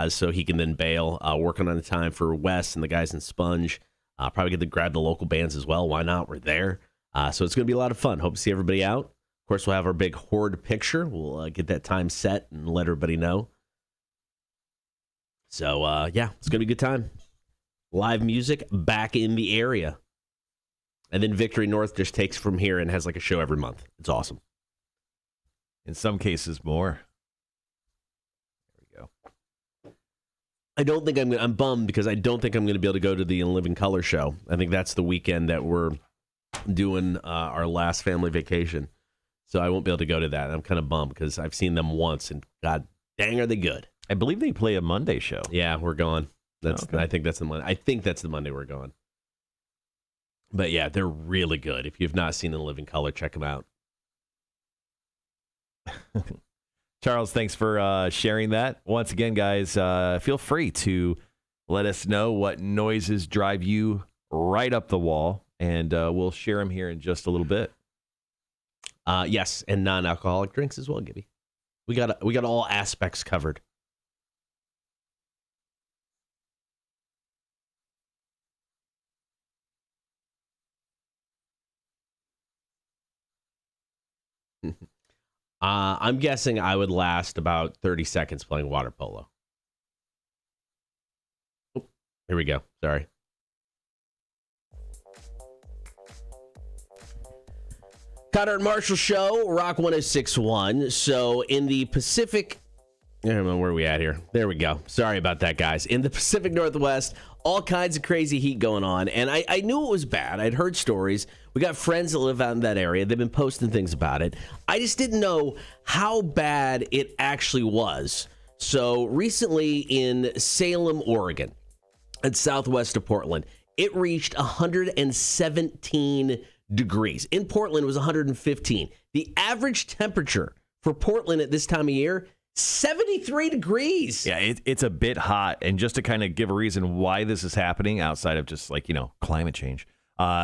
so he can then bail. Working on the time for Wes and the guys in Sponge. Probably get to grab the local bands as well. Why not? We're there. So it's going to be a lot of fun. Hope to see everybody out. Of course, we'll have our big horde picture. We'll get that time set and let everybody know. So, yeah, it's going to be a good time. Live music back in the area. And then Victory North just takes from here and has like a show every month. It's awesome. In some cases, more. There we go. I don't think I'm bummed because I don't think I'm going to be able to go to the In Living Color show. I think that's the weekend that we're doing our last family vacation. So I won't be able to go to that. I'm kind of bummed because I've seen them once, and god dang, are they good. I believe they play a Monday show. Yeah, we're going. Okay. I think that's the Monday. I think that's the Monday we're going. But yeah, they're really good. If you've not seen In Living Color, check them out. Charles, thanks for sharing that. Once again, guys, feel free to let us know what noises drive you right up the wall, and we'll share them here in just a little bit. Yes, and non-alcoholic drinks as well, Gibby. We got all aspects covered. I'm guessing I would last about 30 seconds playing water polo. Oh, here we go. Sorry. Connor and Marshall Show, Rock 106.1. So in the Pacific, I don't know where we at here. There we go. Sorry about that, guys. In the Pacific Northwest, all kinds of crazy heat going on. And I knew it was bad. I'd heard stories. We got friends that live out in that area. They've been posting things about it. I just didn't know how bad it actually was. So recently in Salem, Oregon, at southwest of Portland, it reached 117 degrees. In Portland, it was 115. The average temperature for Portland at this time of year, 73 degrees. Yeah, it's a bit hot. And just to kind of give a reason why this is happening outside of just climate change,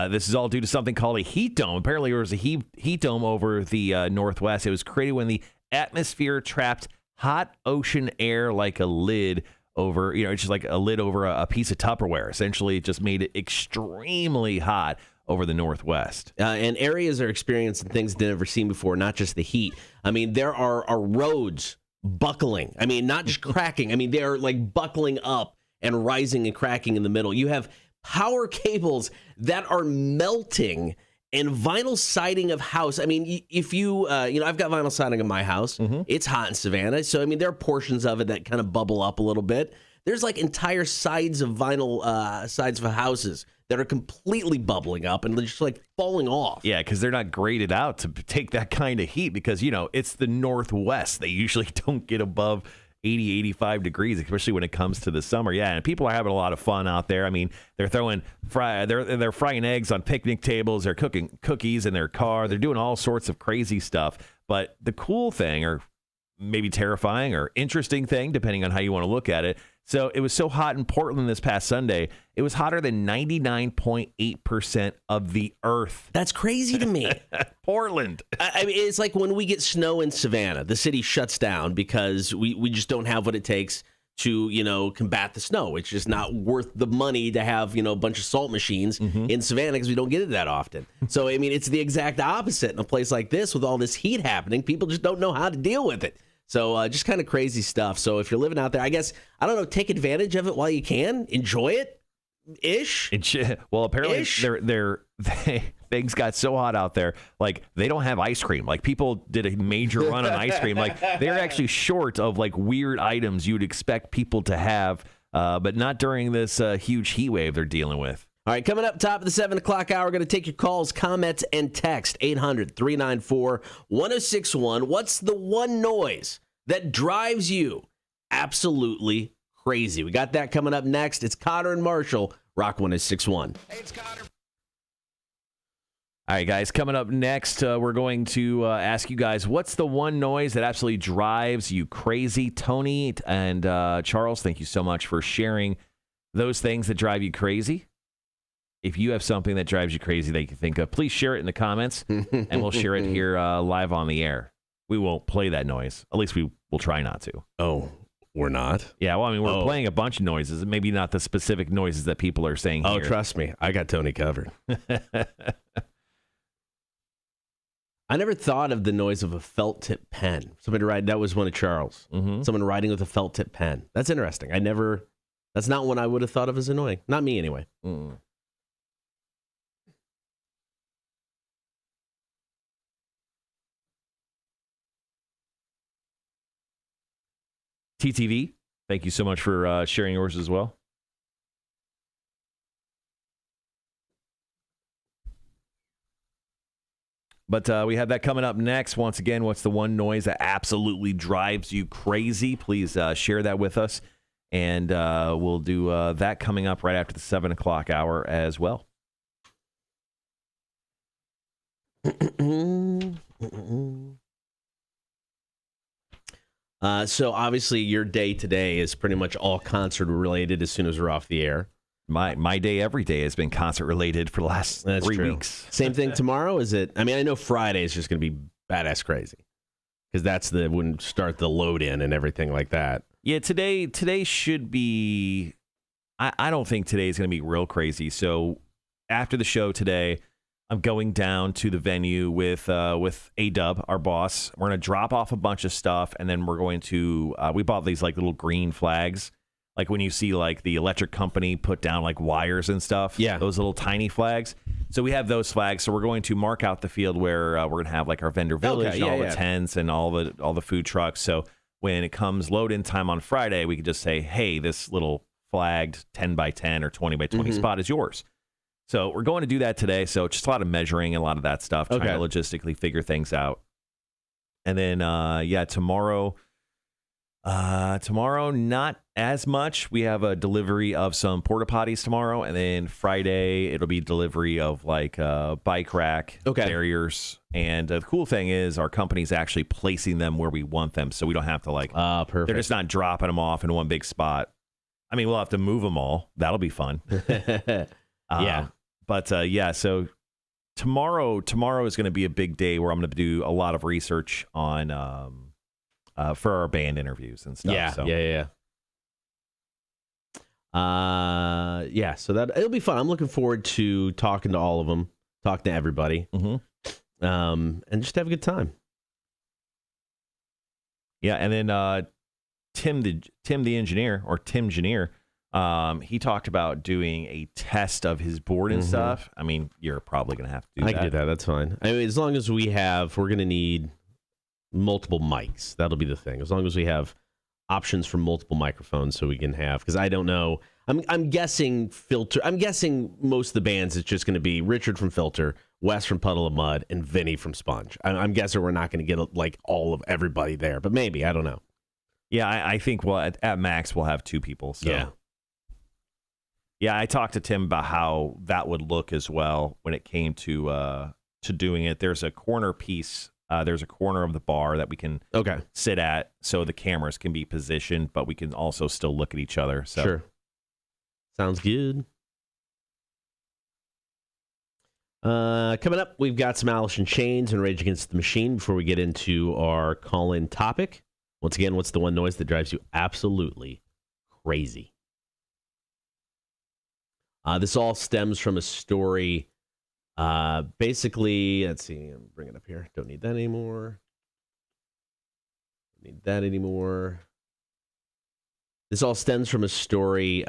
this is all due to something called a heat dome. Apparently, there was a heat dome over the Northwest. It was created when the atmosphere trapped hot ocean air like a lid over, it's just like a lid over a piece of Tupperware. Essentially, it just made it extremely hot over the Northwest. And areas are experiencing things they've never seen before, not just the heat. I mean, there are roads buckling. I mean, not just cracking. I mean, they're like buckling up and rising and cracking in the middle. You have power cables that are melting and vinyl siding of house. I mean, if you, I've got vinyl siding in my house. Mm-hmm. It's hot in Savannah. So, I mean, there are portions of it that kind of bubble up a little bit. There's like entire sides of vinyl sides of houses that are completely bubbling up and just like falling off. Yeah, because they're not graded out to take that kind of heat because, it's the Northwest. They usually don't get above 80, 85 degrees, especially when it comes to the summer. Yeah, and people are having a lot of fun out there. I mean, they're they're frying eggs on picnic tables. They're cooking cookies in their car. They're doing all sorts of crazy stuff. But the cool thing, or maybe terrifying or interesting thing, depending on how you want to look at it. So it was so hot in Portland this past Sunday, it was hotter than 99.8% of the earth. That's crazy to me. Portland. I mean, it's like when we get snow in Savannah, the city shuts down because we just don't have what it takes to, combat the snow. It's just not worth the money to have, a bunch of salt machines in Savannah because we don't get it that often. So, I mean, it's the exact opposite in a place like this with all this heat happening. People just don't know how to deal with it. So just kind of crazy stuff. So if you're living out there, I guess, I don't know, take advantage of it while you can. Enjoy it. Ish. Well, apparently things got so hot out there, like they don't have ice cream. Like people did a major run on ice cream. Like they're actually short of like weird items you'd expect people to have, but not during this huge heat wave they're dealing with. All right, coming up top of the 7 o'clock hour, we're going to take your calls, comments, and text. 800-394-1061. What's the one noise that drives you absolutely crazy? We got that coming up next. It's Connor and Marshall, Rock 106.1. Hey, it's Connor. All right, guys, coming up next, we're going to ask you guys, what's the one noise that absolutely drives you crazy? Tony and Charles, thank you so much for sharing those things that drive you crazy. If you have something that drives you crazy that you can think of, please share it in the comments, and we'll share it here live on the air. We won't play that noise. At least we will try not to. Oh, we're not? Yeah, well, I mean, we're playing a bunch of noises. Maybe not the specific noises that people are saying here. Oh, trust me. I got Tony covered. I never thought of the noise of a felt tip pen. Somebody write, that was one of Charles. Mm-hmm. Someone writing with a felt tip pen. That's interesting. That's not one I would have thought of as annoying. Not me, anyway. Mm. TTV, thank you so much for sharing yours as well. But we have that coming up next. Once again, what's the one noise that absolutely drives you crazy? Please share that with us. And we'll do that coming up right after the 7 o'clock hour as well. So obviously your day today is pretty much all concert related as soon as we're off the air. My day every day has been concert related for the last 3 weeks. Same thing tomorrow, is it? I mean, I know Friday is just going to be badass crazy because that's when we start the load in and everything like that. Yeah, today should be. I don't think today is going to be real crazy. So after the show today, I'm going down to the venue with A-Dub, our boss. We're going to drop off a bunch of stuff, and then we're going to. We bought these like little green flags, like when you see like the electric company put down like wires and stuff. Yeah, those little tiny flags. So we have those flags. So we're going to mark out the field where we're going to have like our vendor village, and all the tents, and all the food trucks. So when it comes load-in time on Friday, we can just say, hey, this little flagged 10 by 10 or 20 by 20 spot is yours. So we're going to do that today. So just a lot of measuring and a lot of that stuff, trying to logistically figure things out. And then, tomorrow, not as much. We have a delivery of some porta potties tomorrow. And then Friday, it'll be delivery of like bike rack barriers. And the cool thing is our company's actually placing them where we want them. So we don't have to like, perfect. They're just not dropping them off in one big spot. I mean, we'll have to move them all. That'll be fun. So tomorrow is going to be a big day where I'm going to do a lot of research on for our band interviews and stuff. So that it'll be fun. I'm looking forward to talking to all of them, talking to everybody, and just have a good time. Yeah, and then Tim the engineer, or Tim Engineer, he talked about doing a test of his board and stuff. I mean, you're probably going to have to do that. I can do that. That's fine. I mean, as long as we're going to need multiple mics. That'll be the thing. As long as we have options for multiple microphones, so we can have, because I don't know. I'm guessing Filter. I'm guessing most of the bands it's just going to be Richard from Filter, Wes from Puddle of Mud, and Vinny from Sponge. I'm guessing we're not going to get like all of everybody there, but maybe, I don't know. Yeah, I think at max we'll have 2 people. So. Yeah, I talked to Tim about how that would look as well when it came to doing it. There's a corner piece. There's a corner of the bar that we can sit at, so the cameras can be positioned, but we can also still look at each other. So. Sure. Sounds good. Coming up, we've got some Alice in Chains and Rage Against the Machine before we get into our call-in topic. Once again, what's the one noise that drives you absolutely crazy? This all stems from a story. Basically, let's see. I'm bringing it up here. Don't need that anymore. Don't need that anymore. This all stems from a story.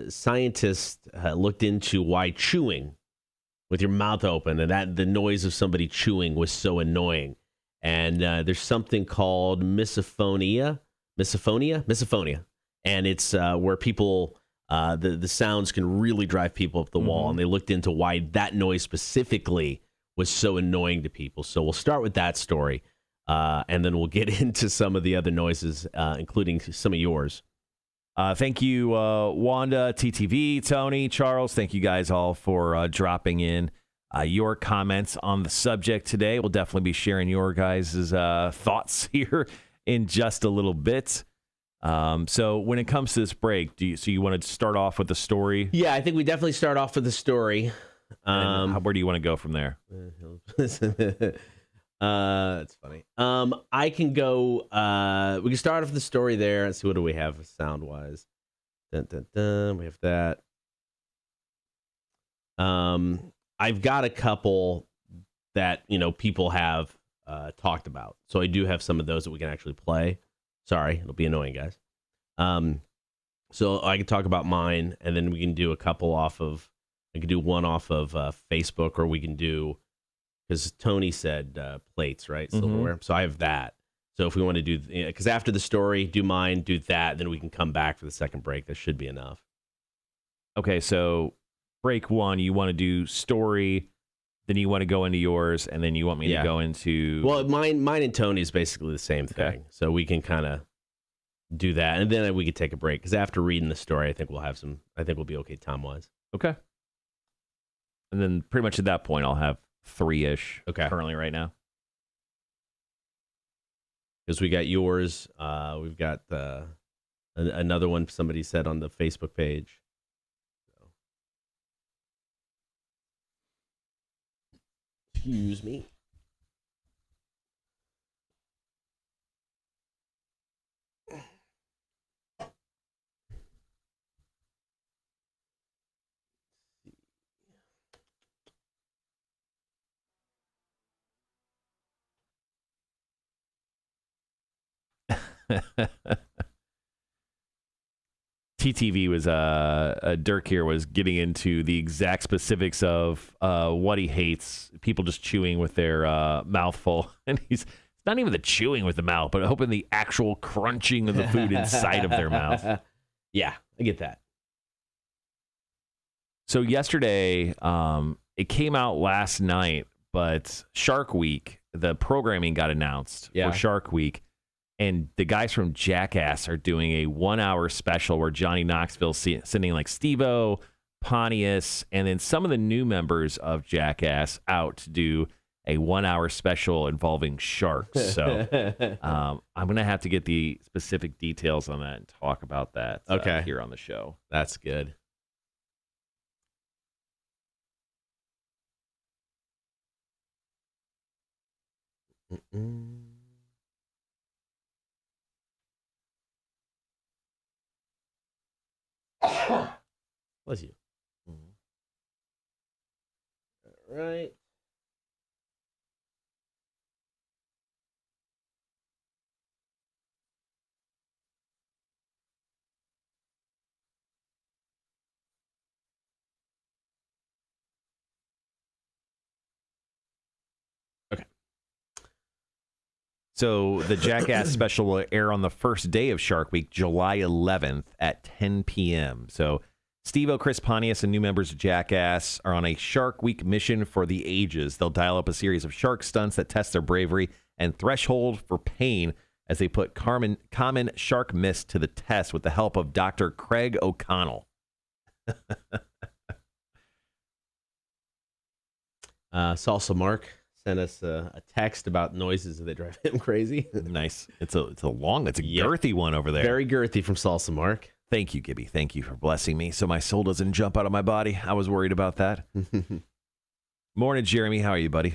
Scientists looked into why chewing with your mouth open and that the noise of somebody chewing was so annoying. And there's something called misophonia. And it's where people... the sounds can really drive people up the wall, and they looked into why that noise specifically was so annoying to people. So we'll start with that story, and then we'll get into some of the other noises, including some of yours. Thank you, Wanda, TTV, Tony, Charles. Thank you guys all for dropping in your comments on the subject today. We'll definitely be sharing your guys' thoughts here in just a little bit. So when it comes to this break, you want to start off with the story? Yeah, I think we definitely start off with the story. Where do you want to go from there? That's funny. I can go. We can start off with the story there. Let's see, what do we have sound wise? Dun, dun, dun. We have that. I've got a couple that people have talked about, so I do have some of those that we can actually play. Sorry, it'll be annoying, guys. So I can talk about mine, and then we can do a couple off of. I can do one off of Facebook, or we can do, because Tony said plates, right? Silverware. So I have that. So if we want to do, because after the story, do mine, do that, then we can come back for the second break. That should be enough. Okay, so break one, you want to do story, Then you want to go into yours, and then you want me to go into... Well, mine and Tony's basically the same thing. Okay. So we can kind of do that, and then we could take a break, because after reading the story, I think we'll be okay time-wise. Okay. And then pretty much at that point, I'll have 3-ish currently right now. Because we got yours. We've got another one somebody said on the Facebook page. Excuse me. TTV was Dirk here was getting into the exact specifics of what he hates. People just chewing with their mouth full, and it's not even the chewing with the mouth, but hoping the actual crunching of the food inside of their mouth. Yeah, I get that. So yesterday, it came out last night, but Shark Week, the programming got announced for Shark Week. And the guys from Jackass are doing a 1-hour special where Johnny Knoxville's sending like Steve-O, Pontius, and then some of the new members of Jackass out to do a 1-hour special involving sharks. So I'm going to have to get the specific details on that and talk about that here on the show. That's good. Bless you. All right. Okay. So the Jackass special will air on the first day of Shark Week, July 11th at 10 p.m. So Steve-O, Chris Pontius, and new members of Jackass are on a Shark Week mission for the ages. They'll dial up a series of shark stunts that test their bravery and threshold for pain as they put common shark myths to the test with the help of Dr. Craig O'Connell. Salsa Mark sent us a text about noises that drive him crazy. Nice. It's a girthy one over there. Very girthy from Salsa Mark. Thank you, Gibby. Thank you for blessing me so my soul doesn't jump out of my body. I was worried about that. Morning, Jeremy. How are you, buddy?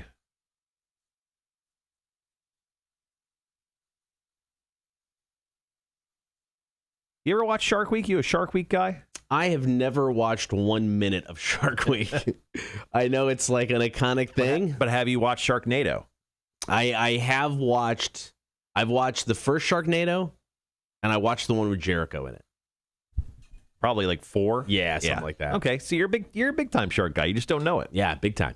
You ever watch Shark Week? You a Shark Week guy? I have never watched 1 minute of Shark Week. I know it's like an iconic thing. But have you watched Sharknado? I have watched. I've watched the first Sharknado, and I watched the one with Jericho in it. Probably like 4? Yeah, something like that. Okay, so you're a big time shark guy. You just don't know it. Yeah, big time.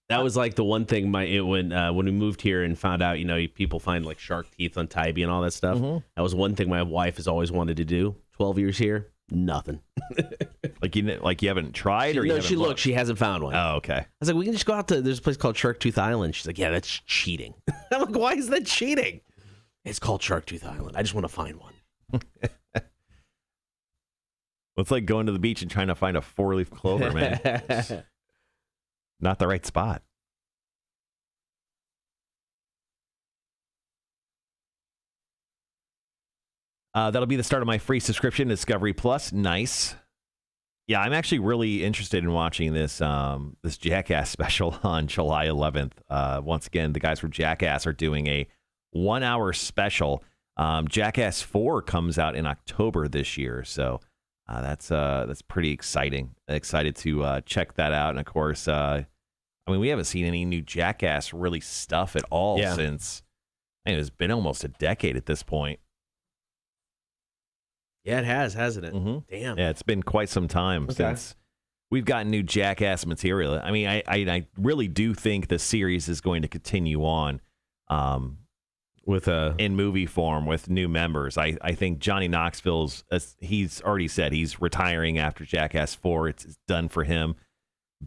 That was like the one thing when we moved here and found out, people find like shark teeth on Tybee and all that stuff. Mm-hmm. That was one thing my wife has always wanted to do. 12 years here, nothing. like you haven't tried, or you haven't looked? She hasn't found one. Oh, okay. I was like, we can just go out to. There's a place called Shark Tooth Island. She's like, yeah, that's cheating. I'm like, why is that cheating? It's called Shark Tooth Island. I just want to find one. It's like going to the beach and trying to find a 4-leaf clover, man. It's not the right spot. That'll be the start of my free subscription to Discovery Plus. Nice. Yeah, I'm actually really interested in watching this Jackass special on July 11th. Once again, the guys from Jackass are doing a 1-hour special. Jackass 4 comes out in October this year, so that's pretty exciting. Excited to check that out. And of course, we haven't seen any new Jackass really stuff at all since it's been almost a decade at this point. Yeah, it has, hasn't it? Mm-hmm. Damn. Yeah, it's been quite some time since we've gotten new Jackass material. I mean, I really do think the series is going to continue on in movie form with new members. I think Johnny Knoxville's, he's already said he's retiring after Jackass 4. It's done for him.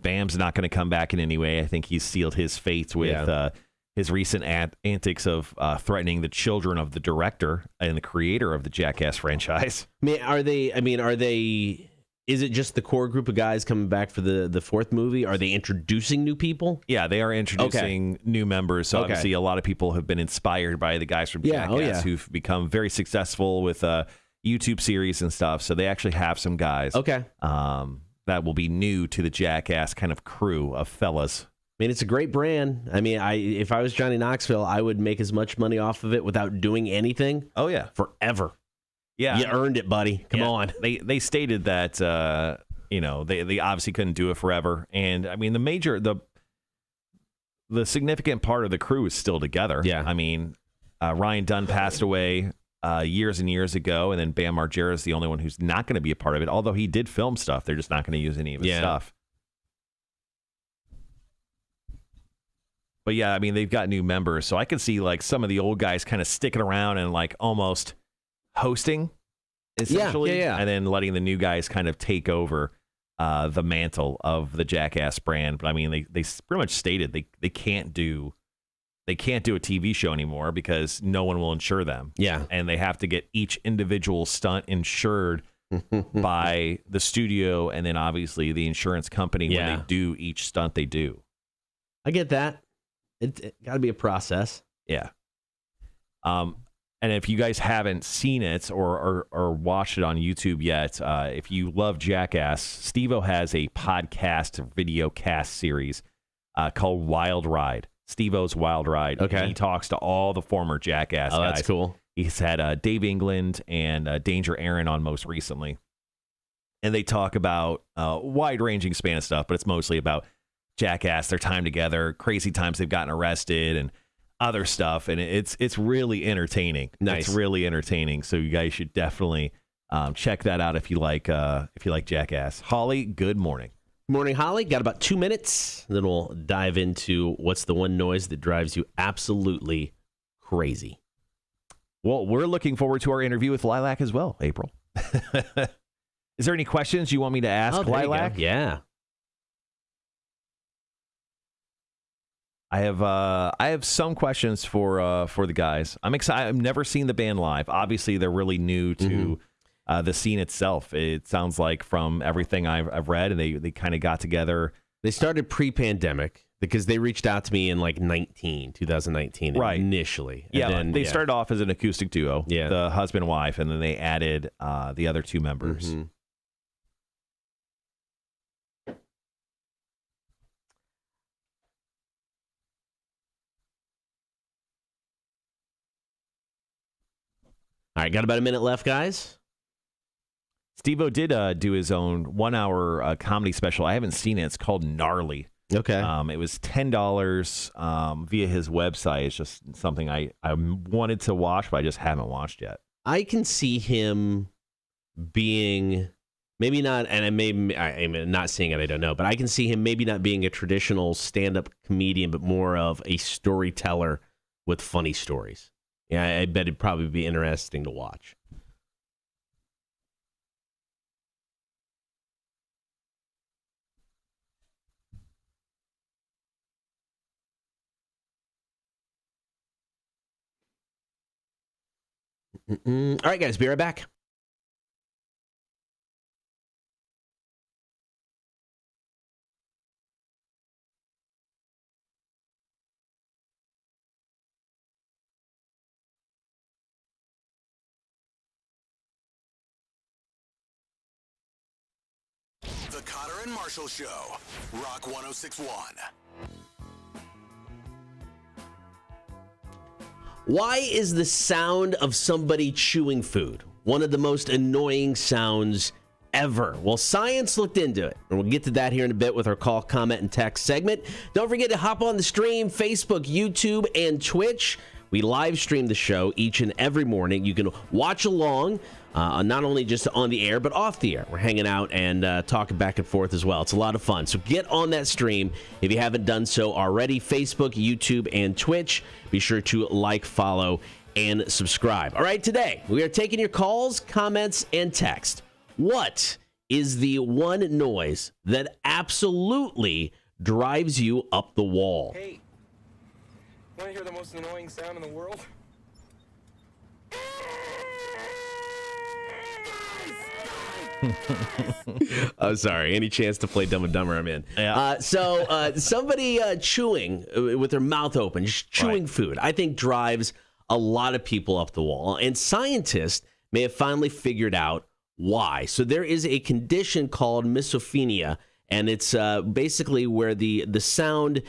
Bam's not going to come back in any way. I think he's sealed his fate with his recent antics of threatening the children of the director and the creator of the Jackass franchise. Are they? Is it just the core group of guys coming back for the fourth movie? Are they introducing new people? Yeah, they are introducing new members. So obviously, a lot of people have been inspired by the guys from Jackass who've become very successful with YouTube series and stuff. So they actually have some guys that will be new to the Jackass kind of crew of fellas. I mean, it's a great brand. I mean, if I was Johnny Knoxville, I would make as much money off of it without doing anything. Oh, yeah. Forever. Yeah. You earned it, buddy. Come on. They stated that, they obviously couldn't do it forever. And, I mean, the significant part of the crew is still together. Yeah. I mean, Ryan Dunn passed away years and years ago, and then Bam Margera is the only one who's not going to be a part of it, although he did film stuff. They're just not going to use any of his stuff. But yeah, I mean, they've got new members, so I can see like some of the old guys kind of sticking around and like almost hosting, essentially, and then letting the new guys kind of take over the mantle of the Jackass brand. But I mean, they pretty much stated they can't do a TV show anymore because no one will insure them. Yeah, and they have to get each individual stunt insured by the studio, and then obviously the insurance company when they do each stunt they do. I get that. It got to be a process. Yeah. And if you guys haven't seen it or watched it on YouTube yet, if you love Jackass, Steve-O has a podcast video cast series called Wild Ride. Steve-O's Wild Ride. Okay. And he talks to all the former Jackass guys. That's cool. He's had Dave England and Danger Aaron on most recently. And they talk about wide-ranging span of stuff, but it's mostly about Jackass, their time together, crazy times they've gotten arrested, and other stuff. And it's really entertaining. Nice. It's really entertaining. So you guys should definitely check that out if you like Jackass. Holly, good morning. Morning, Holly. Got about 2 minutes. Then we'll dive into what's the one noise that drives you absolutely crazy. Well, we're looking forward to our interview with Lilakk as well, April. Is there any questions you want me to ask Lilakk? Yeah. I have some questions for the guys. I'm excited. I've never seen the band live. Obviously, they're really new to the scene itself. It sounds like from everything I've read, and they kind of got together. They started pre-pandemic because they reached out to me in like 2019, right, initially. And then, they started off as an acoustic duo, the husband and wife, and then they added the other two members. Mm-hmm. All right, got about a minute left, guys. Steve-O did do his own 1 hour comedy special. I haven't seen it. It's called Gnarly. Okay. It was $10 via his website. It's just something I wanted to watch, but I just haven't watched yet. I can see him being maybe not, and I'm not seeing it, I don't know, but I can see him maybe not being a traditional stand-up comedian, but more of a storyteller with funny stories. Yeah, I bet it'd probably be interesting to watch. All right, guys, be right back. The Cotter and Marshall Show, Rock 106.1. Why is the sound of somebody chewing food one of the most annoying sounds ever? Well, science looked into it, and we'll get to that here in a bit with our call, comment, and text segment. Don't forget to hop on the stream, Facebook, YouTube, and Twitch. We live stream the show each and every morning. You can watch along, not only just on the air, but off the air. We're hanging out and talking back and forth as well. It's a lot of fun. So get on that stream if you haven't done so already. Facebook, YouTube, and Twitch. Be sure to like, follow, and subscribe. All right, today we are taking your calls, comments, and text. What is the one noise that absolutely drives you up the wall? Hey, want to hear the most annoying sound in the world? Oh, sorry. Any chance to play Dumb and Dumber, I'm in. Yeah. Somebody chewing with their mouth open, just chewing food, I think drives a lot of people up the wall. And scientists may have finally figured out why. So there is a condition called misophonia, and it's basically where the sound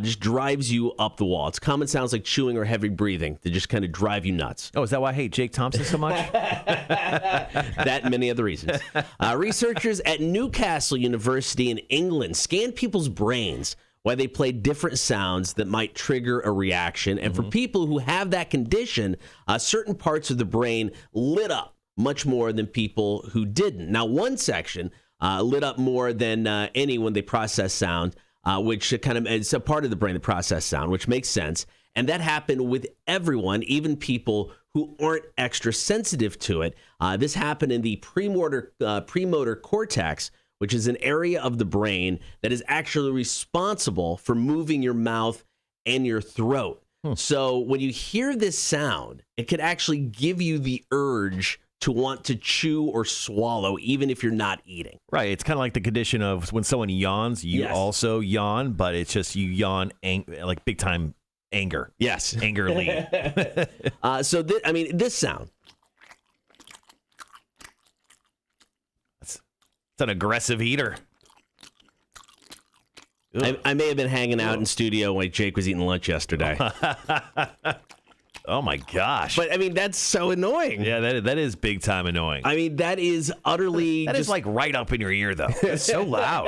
just drives you up the wall. It's common sounds like chewing or heavy breathing that just kind of drive you nuts. Oh, is that why I hate Jake Thompson so much? That and many other reasons. Researchers at Newcastle University in England scanned people's brains while they play different sounds that might trigger a reaction. And for people who have that condition, certain parts of the brain lit up much more than people who didn't. Now, one section lit up more than any when they process sound, which kind of is a part of the brain that process sound, which makes sense. And that happened with everyone, even people who aren't extra sensitive to it. This happened in the premotor cortex, which is an area of the brain that is actually responsible for moving your mouth and your throat. So when you hear this sound, it could actually give you the urge to want to chew or swallow, even if you're not eating. Right. It's kind of like the condition of when someone yawns, you also yawn, but it's just you yawn like big time anger. Yes. Angerly. This sound. It's an aggressive eater. I may have been hanging out in studio when Jake was eating lunch yesterday. Oh, my gosh. But, I mean, that's so annoying. Yeah, that is big time annoying. I mean, that is utterly... That is like right up in your ear, though. It's so loud.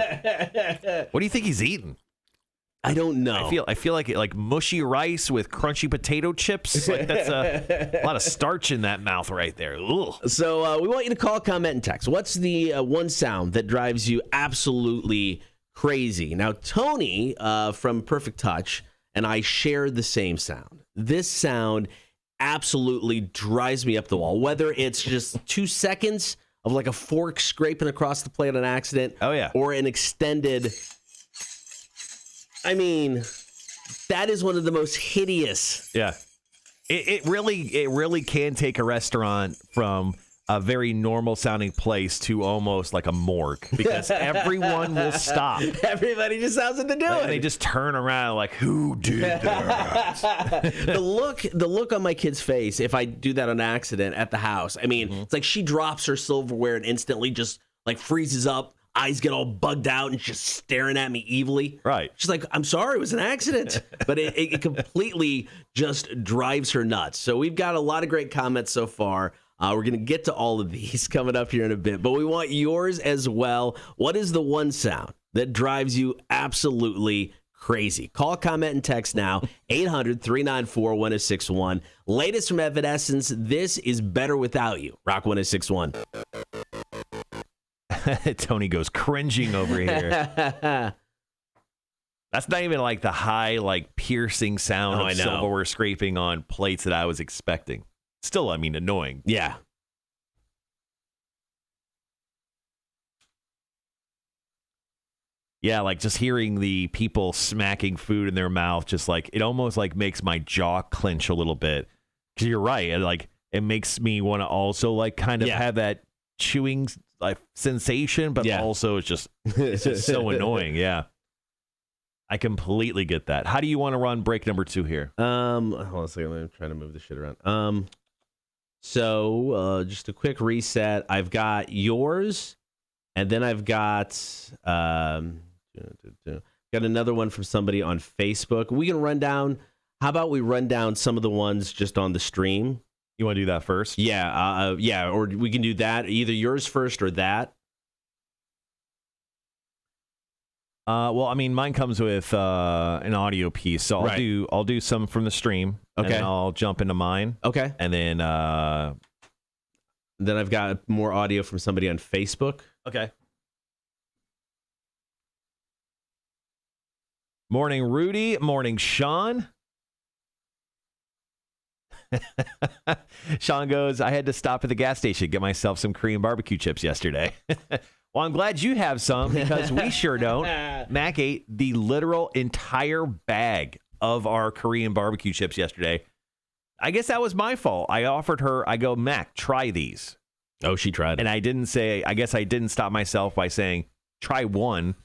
What do you think he's eating? I don't know. I feel like mushy rice with crunchy potato chips. Like that's a lot of starch in that mouth right there. Ugh. So we want you to call, comment, and text. What's the one sound that drives you absolutely crazy? Now, Tony from Perfect Touch and I share the same sound. This sound absolutely drives me up the wall, whether it's just 2 seconds of like a fork scraping across the plate on accident. Oh, yeah. Or an extended... I mean, that is one of the most hideous. Yeah. It really can take a restaurant from a very normal sounding place to almost like a morgue because everyone will stop. Everybody just sounds like they're doing. And they just turn around like, who did that? The look on my kid's face if I do that on accident at the house. I mean, it's like she drops her silverware and instantly just like freezes up. Eyes get all bugged out and just staring at me evilly. Right. She's like, I'm sorry, it was an accident. But it completely just drives her nuts. So we've got a lot of great comments so far. We're going to get to all of these coming up here in a bit. But we want yours as well. What is the one sound that drives you absolutely crazy? Call, comment, and text now. 800-394-1061. Latest from Evanescence. This is Better Without You. Rock 1061. Tony goes cringing over here. That's not even like the high, like piercing sound of silverware scraping on plates that I was expecting. Still, I mean, annoying. Yeah. Yeah, like just hearing the people smacking food in their mouth, just like it almost like makes my jaw clench a little bit. Because you're right, it makes me want to also like kind of have that chewing like sensation, but also it's just so annoying. Yeah, I completely get that. How do you want to run break number 2 here? Hold on a second. I'm trying to move this shit around. So just a quick reset. I've got yours, and then I've got another one from somebody on Facebook. We can run down. How about we run down some of the ones just on the stream? You want to do that first? Yeah, or we can do that. Either yours first or that. Well, I mean, mine comes with an audio piece, so I'll do some from the stream. Okay, and then I'll jump into mine. Okay, and then I've got more audio from somebody on Facebook. Okay. Morning, Rudy. Morning, Sean. Sean goes, I had to stop at the gas station, get myself some Korean barbecue chips yesterday. Well, I'm glad you have some because we sure don't. Mac ate the literal entire bag of our Korean barbecue chips yesterday. I guess that was my fault. I offered her, I go, Mac, try these. Oh, she tried it. And I didn't stop myself by saying, try one.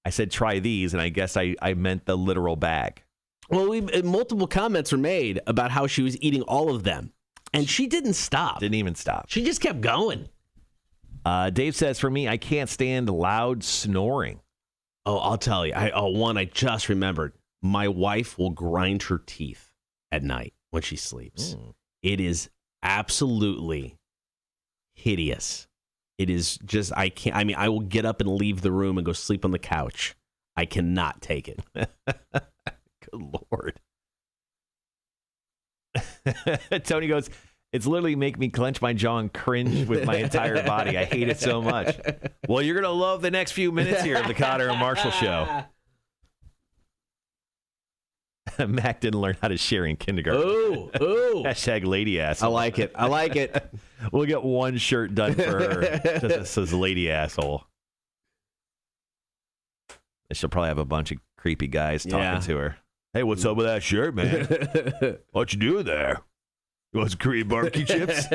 I said, try these. And I guess I meant the literal bag. Well, multiple comments were made about how she was eating all of them. And she didn't stop. Didn't even stop. She just kept going. Dave says, for me, I can't stand loud snoring. Oh, I'll tell you. I just remembered. My wife will grind her teeth at night when she sleeps. It is absolutely hideous. It is just, I will get up and leave the room and go sleep on the couch. I cannot take it. Good Lord. Tony goes, it's literally make me clench my jaw and cringe with my entire body. I hate it so much. Well, you're going to love the next few minutes here of the Cotter and Marshall Show. Mac didn't learn how to share in kindergarten. Ooh. Hashtag lady asshole. I like it. We'll get one shirt done for her. Just says lady asshole. She'll probably have a bunch of creepy guys talking to her. Hey, what's up with that shirt, man? What you doing there? You want some Korean barbecue chips?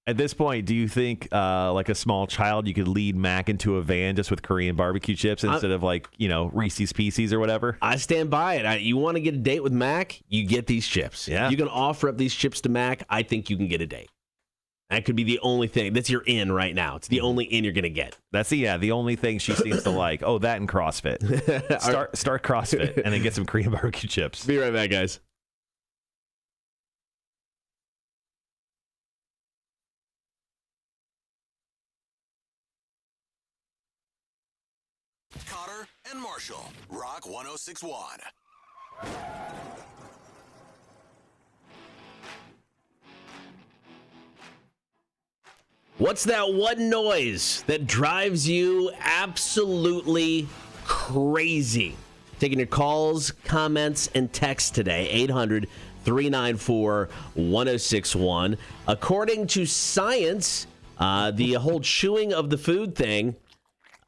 At this point, do you think, like a small child, you could lead Mac into a van just with Korean barbecue chips instead of Reese's Pieces or whatever? I stand by it. You want to get a date with Mac, you get these chips. Yeah. You can offer up these chips to Mac, I think you can get a date. That could be the only thing. That's your in right now. It's the only in you're going to get. That's the only thing she seems to like. Oh, that and CrossFit. Start CrossFit and then get some Korean barbecue chips. Be right back, guys. Cotter and Marshall, Rock 106.1. What's that one noise that drives you absolutely crazy? Taking your calls, comments, and texts today, 800-394-1061. According to science, the whole chewing of the food thing,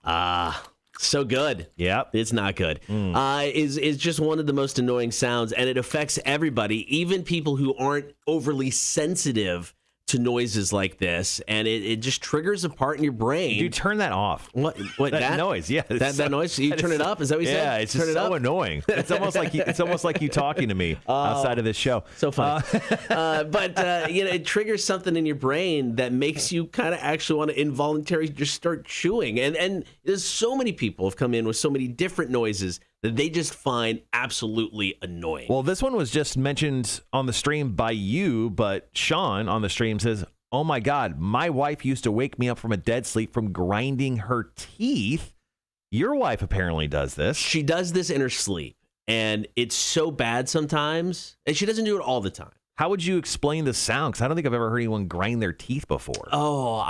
so good. Yep. It's not good. Is just one of the most annoying sounds, and it affects everybody, even people who aren't overly sensitive to noises like this, and it just triggers a part in your brain. Dude, turn that off. What that noise? Yeah, that noise. You turn it up. Is that what you said? Yeah, it's just so annoying. It's almost like you talking to me outside of this show. So funny. But it triggers something in your brain that makes you kind of actually want to involuntarily just start chewing. And there's so many people have come in with so many different noises that they just find absolutely annoying. Well, this one was just mentioned on the stream by you, but Sean on the stream says, oh my God, my wife used to wake me up from a dead sleep from grinding her teeth. Your wife apparently does this. She does this in her sleep, and it's so bad sometimes, and she doesn't do it all the time. How would you explain the sound? Because I don't think I've ever heard anyone grind their teeth before. Oh,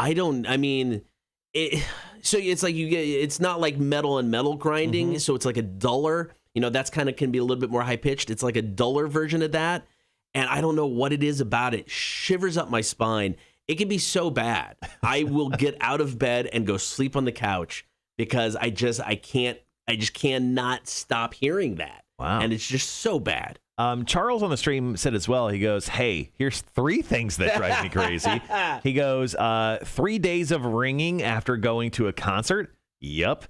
so it's like it's not like metal and metal grinding, so it's like a duller, that's kind of can be a little bit more high pitched. It's like a duller version of that. And I don't know what it is about it. Shivers up my spine. It can be so bad. I will get out of bed and go sleep on the couch because I just cannot stop hearing that. Wow. And it's just so bad. Charles on the stream said as well, he goes, hey, here's 3 things that drive me crazy. He goes, 3 days of ringing after going to a concert. Yep.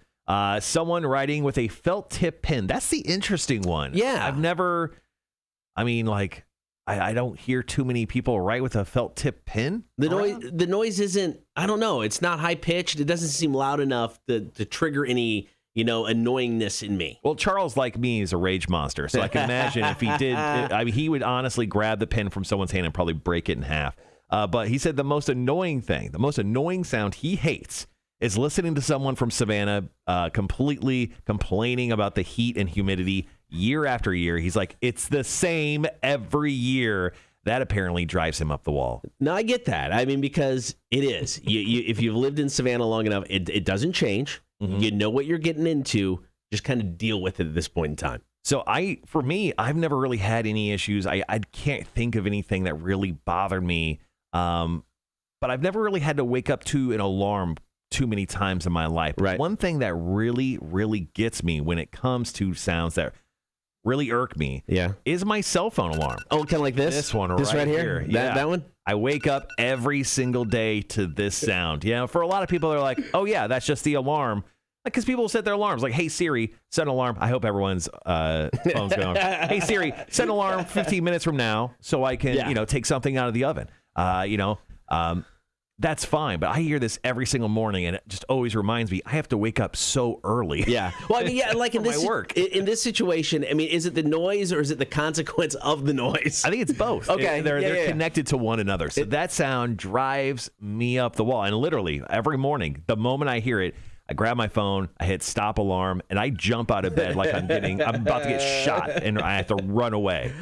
Someone writing with a felt tip pen. That's the interesting one. Yeah. I don't hear too many people write with a felt tip pen. The noise isn't, I don't know, it's not high pitched. It doesn't seem loud enough to trigger any annoyingness in me. Well, Charles, like me, is a rage monster. So I can imagine if he did, he would honestly grab the pen from someone's hand and probably break it in half. But he said the most annoying sound he hates is listening to someone from Savannah completely complaining about the heat and humidity year after year. He's like, it's the same every year. That apparently drives him up the wall. No, I get that. Because it is. If you've lived in Savannah long enough, it doesn't change. Mm-hmm. You know what you're getting into. Just kind of deal with it at this point in time. So for me, I've never really had any issues. I can't think of anything that really bothered me. but I've never really had to wake up to an alarm too many times in my life. Right. One thing that really, really gets me when it comes to sounds that really irk me is my cell phone alarm. Oh, kind of like this? This one This right here? Yeah. That one? I wake up every single day to this sound. For a lot of people, they're like, oh, yeah, that's just the alarm. Because people set their alarms like, hey, Siri, set an alarm. I hope everyone's phone's going. Hey, Siri, set an alarm 15 minutes from now so I can, take something out of the oven. That's fine. But I hear this every single morning, and it just always reminds me I have to wake up so early. Yeah. Well, I mean, like in this work. In this situation, I mean, is it the noise or is it the consequence of the noise? I think it's both. Okay. They're connected to one another. So that sound drives me up the wall. And literally every morning, the moment I hear it, I grab my phone, I hit stop alarm, and I jump out of bed like I'm about to get shot, and I have to run away.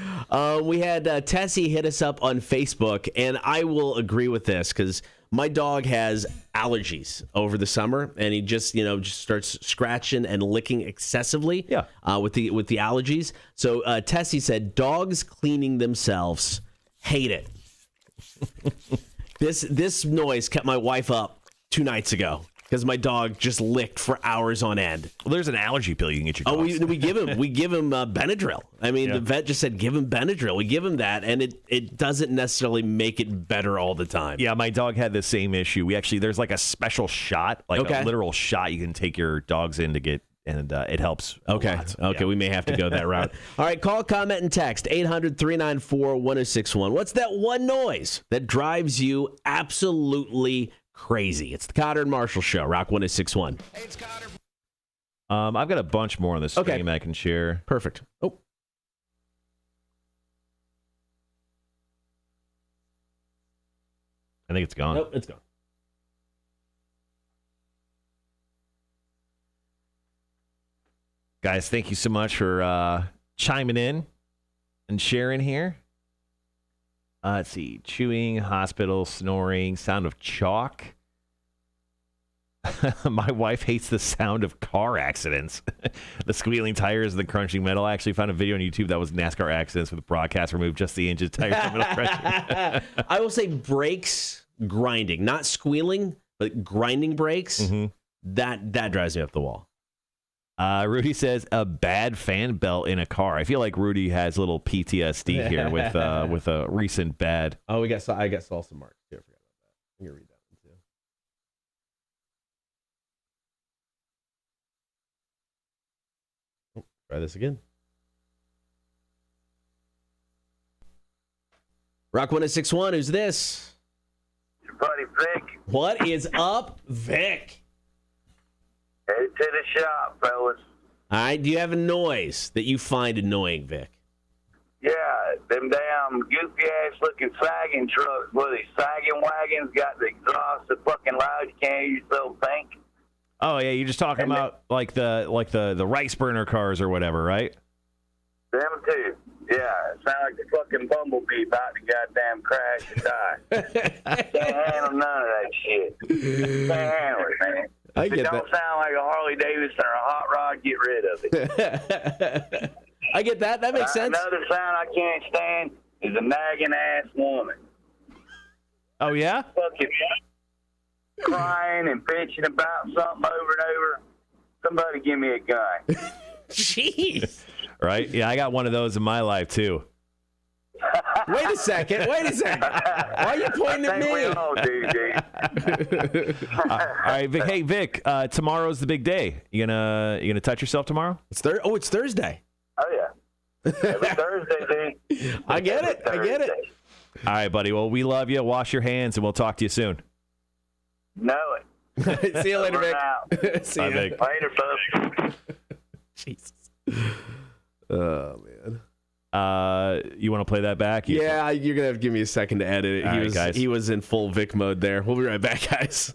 We had Tessie hit us up on Facebook, and I will agree with this because my dog has allergies over the summer, and he just starts scratching and licking excessively. With the allergies. So Tessie said, dogs cleaning themselves, hate it. This noise kept my wife up 2 nights ago. Because my dog just licked for hours on end. Well, there's an allergy pill you can get your dog. Oh, we give him Benadryl. I mean, the vet just said give him Benadryl. We give him that, and it doesn't necessarily make it better all the time. Yeah, my dog had the same issue. There's like a special shot, like a literal shot you can take your dogs in to get, and it helps. Okay, we may have to go that route. All right, call, comment, and text 800-394-1061. What's that one noise that drives you absolutely crazy? It's the Cotter and Marshall Show, Rock 1061. Hey, it's Cotter. I've got a bunch more on the stream I can share. Perfect. Oh. I think it's gone. Nope, it's gone. Guys, thank you so much for chiming in and sharing here. Let's see. Chewing, hospital, snoring, sound of chalk. My wife hates the sound of car accidents. The squealing tires and the crunching metal. I actually found a video on YouTube that was NASCAR accidents with the broadcast removed just the engine tires and metal crunching. I will say brakes grinding, not squealing, but grinding brakes. Mm-hmm. That drives me up the wall. Rudy says a bad fan belt in a car. I feel like Rudy has a little PTSD here with a recent bad. Oh, I got salsa marks too. I forgot about that. I'm gonna read that one too. Oh, try this again. Rock 1061. Who's this? Your buddy Vic. What is up, Vic? Headed to the shop, fellas. All right. Do you have a noise that you find annoying, Vic? Yeah, them damn goofy-ass looking sagging trucks with these sagging wagons got the exhaust so fucking loud you can't hear yourself think. Oh, yeah, you're just talking about like the rice burner cars or whatever, right? Them too. Yeah, it sounds like the fucking bumblebee about to goddamn crash and die. Can't handle none of that shit. Can't handle it, man. If it don't sound like a Harley Davidson or a hot rod, get rid of it. I get that. That makes sense. Another sound I can't stand is a nagging ass woman. Oh yeah? Fucking crying and bitching about something over and over. Somebody give me a gun. Jeez. Right? Yeah, I got one of those in my life too. Wait a second. Why are you pointing at me? We all do, dude. All right, Vic. Hey, Vic. Tomorrow's the big day. You gonna touch yourself tomorrow? It's Thursday. Oh yeah. Every Thursday, dude. I get it. All right, buddy. Well, we love you. Wash your hands, and we'll talk to you soon. Know it. See you later, Vic. See you Vic. Later, bub. Jesus. Oh man. You want to play that back? Yeah, you're gonna have to give me a second to edit it. He was in full Vic mode there. We'll be right back, guys.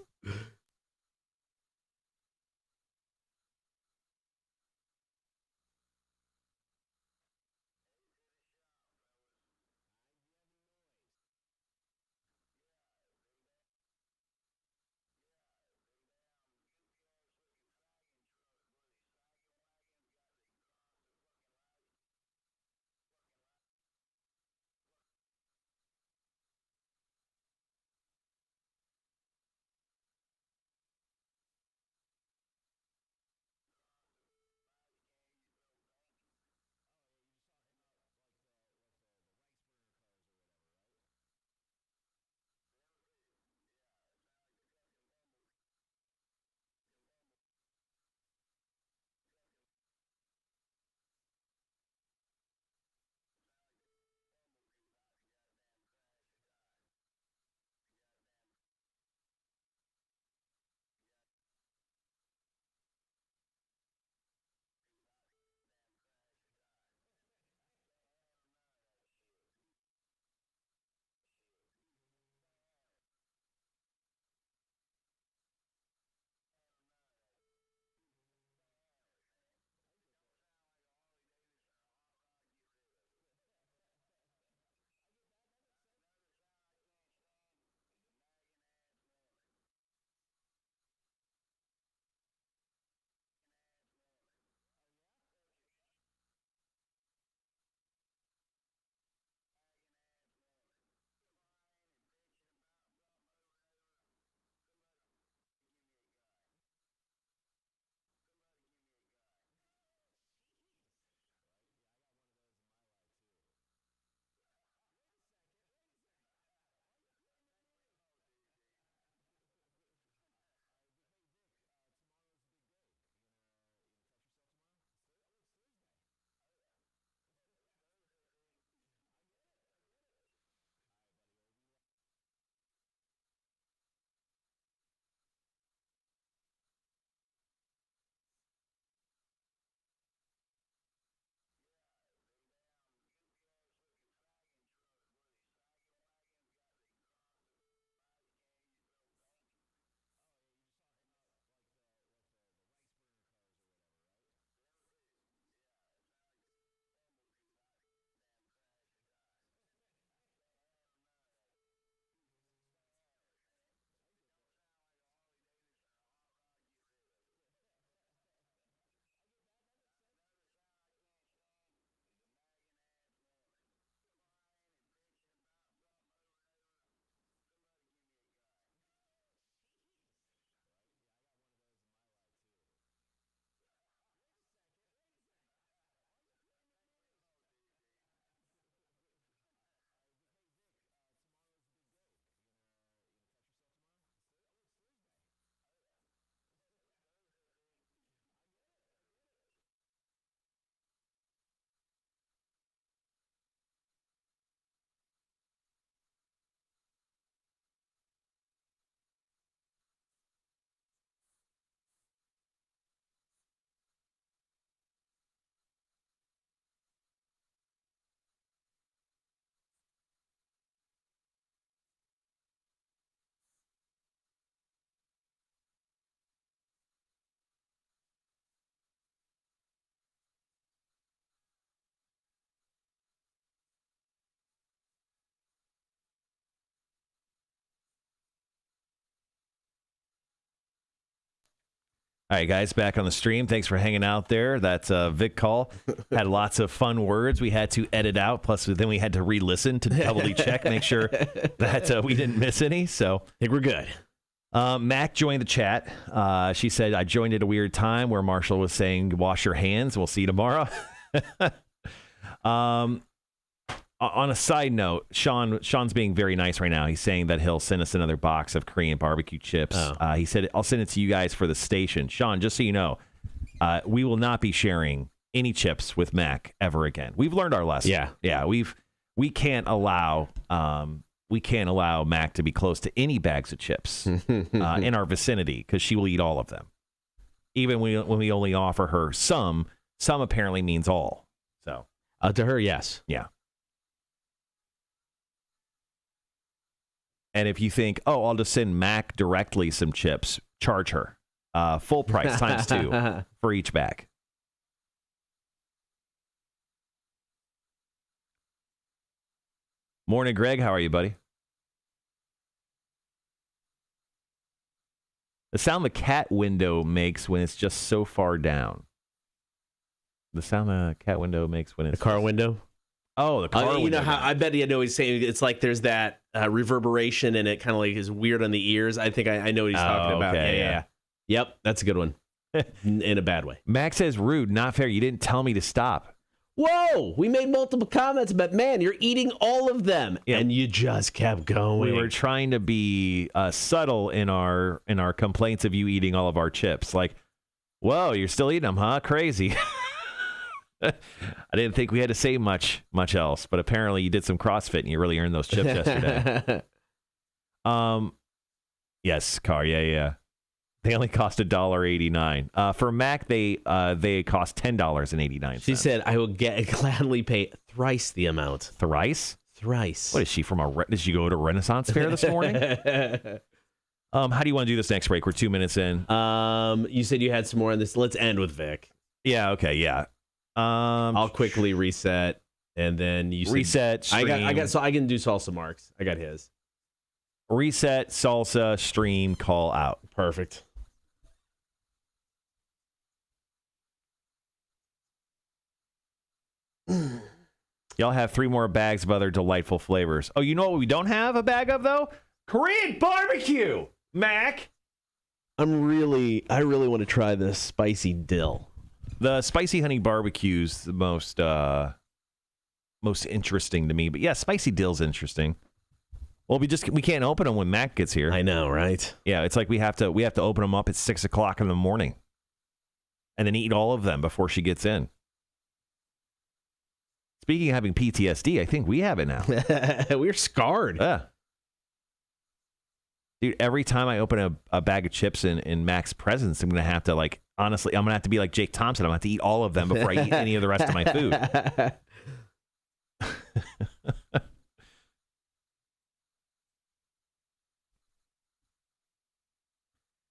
All right, guys, back on the stream. Thanks for hanging out there. That's Vic Call. Had lots of fun words we had to edit out. Plus, then we had to re-listen to doubly check, make sure that we didn't miss any. So I think we're good. Mac joined the chat. She said, I joined at a weird time where Marshall was saying, wash your hands. We'll see you tomorrow. On a side note, Sean's being very nice right now. He's saying that he'll send us another box of Korean barbecue chips. Oh. He said, I'll send it to you guys for the station. Sean, just so you know, we will not be sharing any chips with Mac ever again. We've learned our lesson. Yeah. We can't allow Mac to be close to any bags of chips in our vicinity because she will eat all of them. Even when we only offer her some apparently means all. So to her, yes. Yeah. And if you think, oh, I'll just send Mac directly some chips, charge her. Full price times 2 for each bag. Morning, Greg. How are you, buddy? The sound the cat window makes when it's just so far down. The sound the cat window makes when it's... The car window? Oh, the car window. You know how I bet you know what he's saying. It's like there's that reverberation and it kind of like is weird on the ears. I think I know what he's talking about. Okay, Yeah. Yep, that's a good one. In a bad way. Max says, rude, not fair. You didn't tell me to stop. Whoa, we made multiple comments, but man, you're eating all of them. Yep. And you just kept going. We were trying to be subtle in our complaints of you eating all of our chips. Like, whoa, you're still eating them, huh? Crazy. I didn't think we had to say much else, but apparently you did some CrossFit and you really earned those chips yesterday. Yes, Car, yeah. They only cost $1.89. For Mac, they cost $10.89. She said, "I will gladly pay thrice the amount." Thrice? Thrice. What is she from? Did she go to a Renaissance fair this morning? How do you want to do this next break? We're 2 minutes in. You said you had some more on this. Let's end with Vic. Yeah. Okay. Yeah. I'll quickly reset, and then you said, reset. Stream. I got. So I can do salsa marks. I got his. Reset, salsa, stream, call out. Perfect. Y'all have 3 more bags of other delightful flavors. Oh, you know what we don't have a bag of, though? Korean barbecue, Mac. I really want to try the spicy dill. The spicy honey barbecue's the most interesting to me. But yeah, spicy dill's interesting. Well, we can't open them when Mac gets here. I know, right? Yeah, it's like we have to open them up at 6 o'clock in the morning, and then eat all of them before she gets in. Speaking of having PTSD, I think we have it now. We're scarred. Yeah. Dude, every time I open a bag of chips in Mac's presence, I'm going to have to, like, honestly, I'm going to have to be like Jake Thompson. I'm going to have to eat all of them before I eat any of the rest of my food.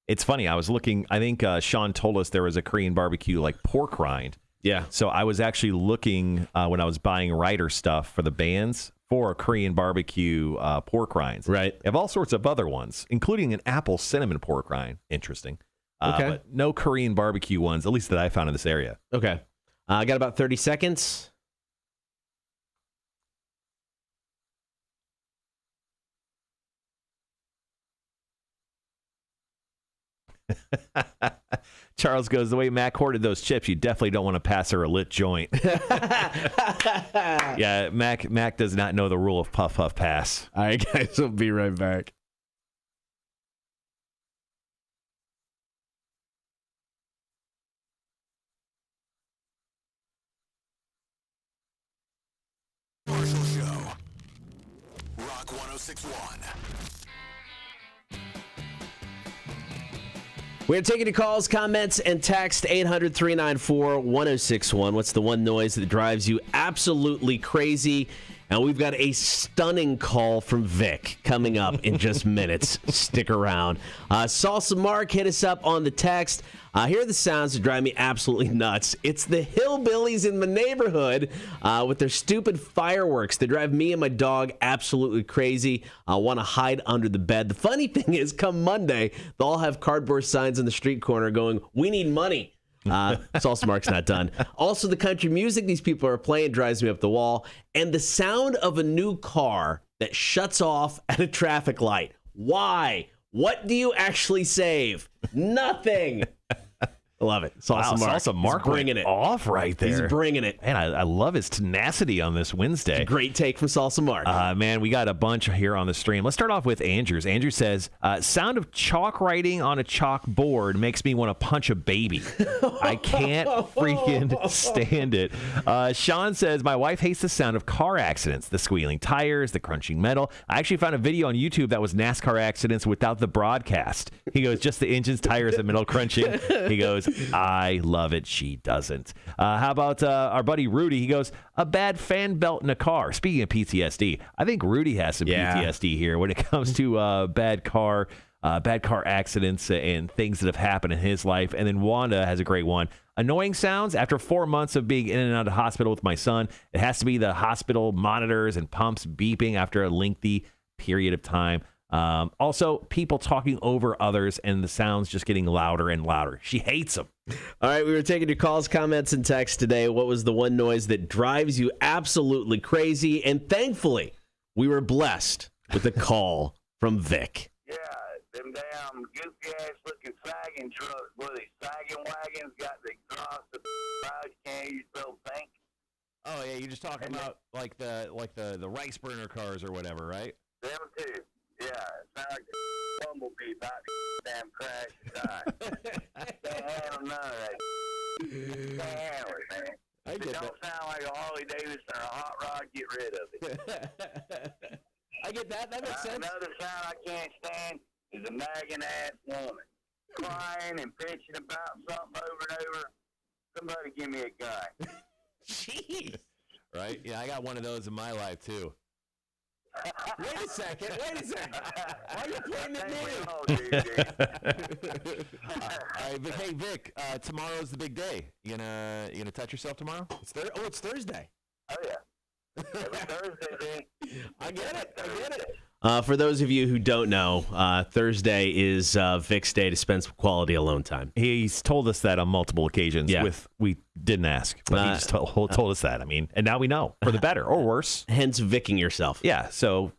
It's funny. I was looking, I think Sean told us there was a Korean barbecue, like pork rind. Yeah. So I was actually looking when I was buying rider stuff for the bands for a Korean barbecue pork rinds. Right. They have all sorts of other ones, including an apple cinnamon pork rind. Interesting. Okay. But no Korean barbecue ones, at least that I found in this area. Okay. I got about 30 seconds. Charles goes, the way Mac hoarded those chips, you definitely don't want to pass her a lit joint. Yeah, Mac does not know the rule of puff, puff, pass. All right, guys, we'll be right back. Marshall Show. Rock 106.1. We're taking your calls, comments, and text 800-394-1061. What's the one noise that drives you absolutely crazy? And we've got a stunning call from Vic coming up in just minutes. Stick around. Salsa Mark hit us up on the text. Here are the sounds that drive me absolutely nuts. It's the hillbillies in my neighborhood with their stupid fireworks. They drive me and my dog absolutely crazy. I want to hide under the bed. The funny thing is, come Monday, they'll all have cardboard signs on the street corner going, "We need money." Salsa Mark's not done. Also, the country music these people are playing drives me up the wall. And the sound of a new car that shuts off at a traffic light. Why? What do you actually save? Nothing. I love it. Salsa Mark bringing it off right there. He's bringing it. Man, I love his tenacity on this Wednesday. Great take from Salsa Mark. Man, we got a bunch here on the stream. Let's start off with Andrews. Andrew says, sound of chalk writing on a chalkboard makes me want to punch a baby. I can't freaking stand it. Sean says, my wife hates the sound of car accidents, the squealing tires, the crunching metal. I actually found a video on YouTube that was NASCAR accidents without the broadcast. He goes, just the engines, tires, and metal crunching. He goes, I love it. She doesn't. How about our buddy Rudy? He goes, a bad fan belt in a car. Speaking of PTSD, I think Rudy has some PTSD here when it comes to bad car accidents and things that have happened in his life. And then Wanda has a great one. Annoying sounds. After 4 months of being in and out of the hospital with my son, it has to be the hospital monitors and pumps beeping after a lengthy period of time. Also, people talking over others and the sounds just getting louder and louder. She hates them. All right, we were taking your calls, comments, and texts today. What was the one noise that drives you absolutely crazy? And thankfully, we were blessed with a call from Vic. Yeah, them damn goofy-ass looking sagging trucks with these sagging wagons got the exhaust, the you can't use those things. Oh yeah, you're just talking about like the rice burner cars or whatever, right? Them too. Yeah, it sounds like the bumblebee about to damn crash and die. Can't handle none of that. Can't handle it, man. If it don't sound like a Harley Davidson or a hot rod, get rid of it. I get that. That makes sense. Another sound I can't stand is a nagging ass woman crying and bitching about something over and over. Somebody give me a gun. Jeez. Right? Yeah, I got one of those in my life too. Wait a second. Why are you playing at me? All right, hey Vic, tomorrow's the big day. You gonna touch yourself tomorrow? It's Thursday. Oh yeah. Every Thursday, dude. I get it. For those of you who don't know, Thursday is Vic's day to spend some quality alone time. He's told us that on multiple occasions. Yeah. We didn't ask, but he just told us that. I mean, and now we know, for the better or worse. Hence, Vicking yourself. Yeah, so,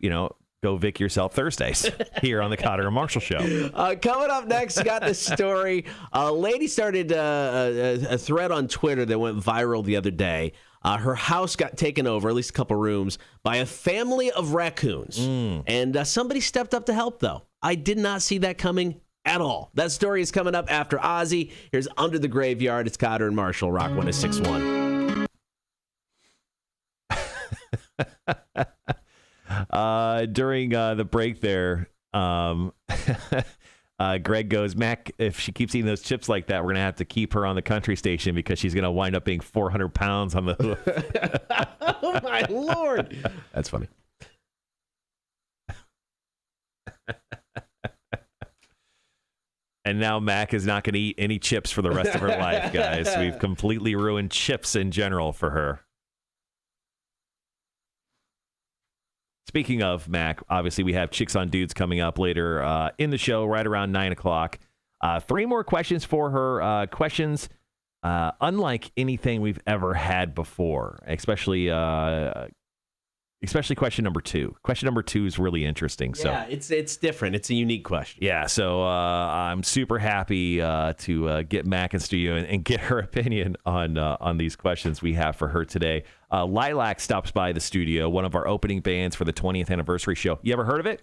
go Vic yourself Thursdays here on the Cotter and Marshall Show. Coming up next, we got this story. A lady started a thread on Twitter that went viral the other day. Her house got taken over, at least a couple rooms, by a family of raccoons. And somebody stepped up to help, though. I did not see that coming at all. That story is coming up after Ozzy. Here's Under the Graveyard. It's Cotter and Marshall, Rock 106.1. During the break there, Greg goes, Mac, if she keeps eating those chips like that, we're going to have to keep her on the country station because she's going to wind up being 400 pounds on the hoof. Oh, my Lord. That's funny. And now Mac is not going to eat any chips for the rest of her life, guys. We've completely ruined chips in general for her. Speaking of Mac, obviously we have Chicks on Dudes coming up later in the show, right around 9 o'clock. 3 more questions for her. Questions unlike anything we've ever had before, especially question number 2. Question number 2 is really interesting. Yeah, it's different. It's a unique question. Yeah, so I'm super happy to get Mac in studio and get her opinion on these questions we have for her today. Lilakk stops by the studio, one of our opening bands for the 20th anniversary show. You ever heard of it?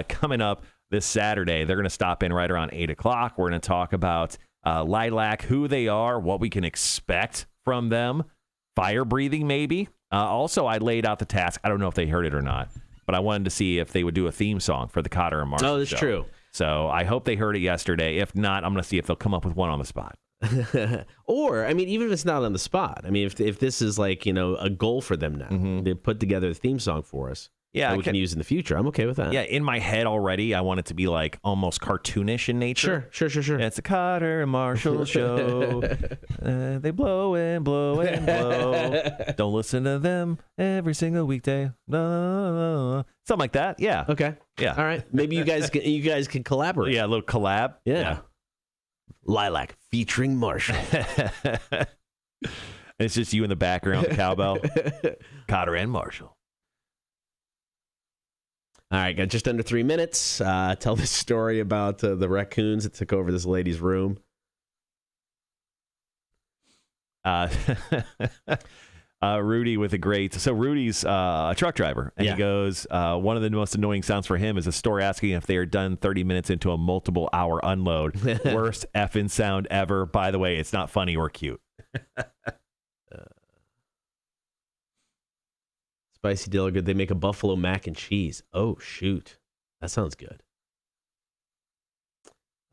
Coming up this Saturday, they're going to stop in right around 8 o'clock. We're going to talk about Lilakk, who they are, what we can expect from them, fire breathing maybe. Also, I laid out the task. I don't know if they heard it or not, but I wanted to see if they would do a theme song for the Cotter and Marshall show. True. So I hope they heard it yesterday. If not, I'm going to see if they'll come up with one on the spot. Or, I mean, even if it's not on the spot, I mean, if this is like, a goal for them now, they put together a theme song for us. Yeah, that we can use in the future. I'm okay with that. Yeah, in my head already, I want it to be like almost cartoonish in nature. Sure. Yeah, it's a Cotter and Marshall show. They blow and blow and blow. Don't listen to them every single weekday. Something like that. Yeah. Okay. Yeah. All right. Maybe you guys can collaborate. Yeah, a little collab. Yeah. Lilakk featuring Marshall. It's just you in the background, the cowbell. Cotter and Marshall. All right, got just under 3 minutes. Tell this story about the raccoons that took over this lady's room. Rudy with a great... So Rudy's a truck driver, and he goes, one of the most annoying sounds for him is a store asking if they are done 30 minutes into a multiple-hour unload. Worst effing sound ever. By the way, it's not funny or cute. Spicy dill are good. They make a buffalo mac and cheese. Oh, shoot. That sounds good.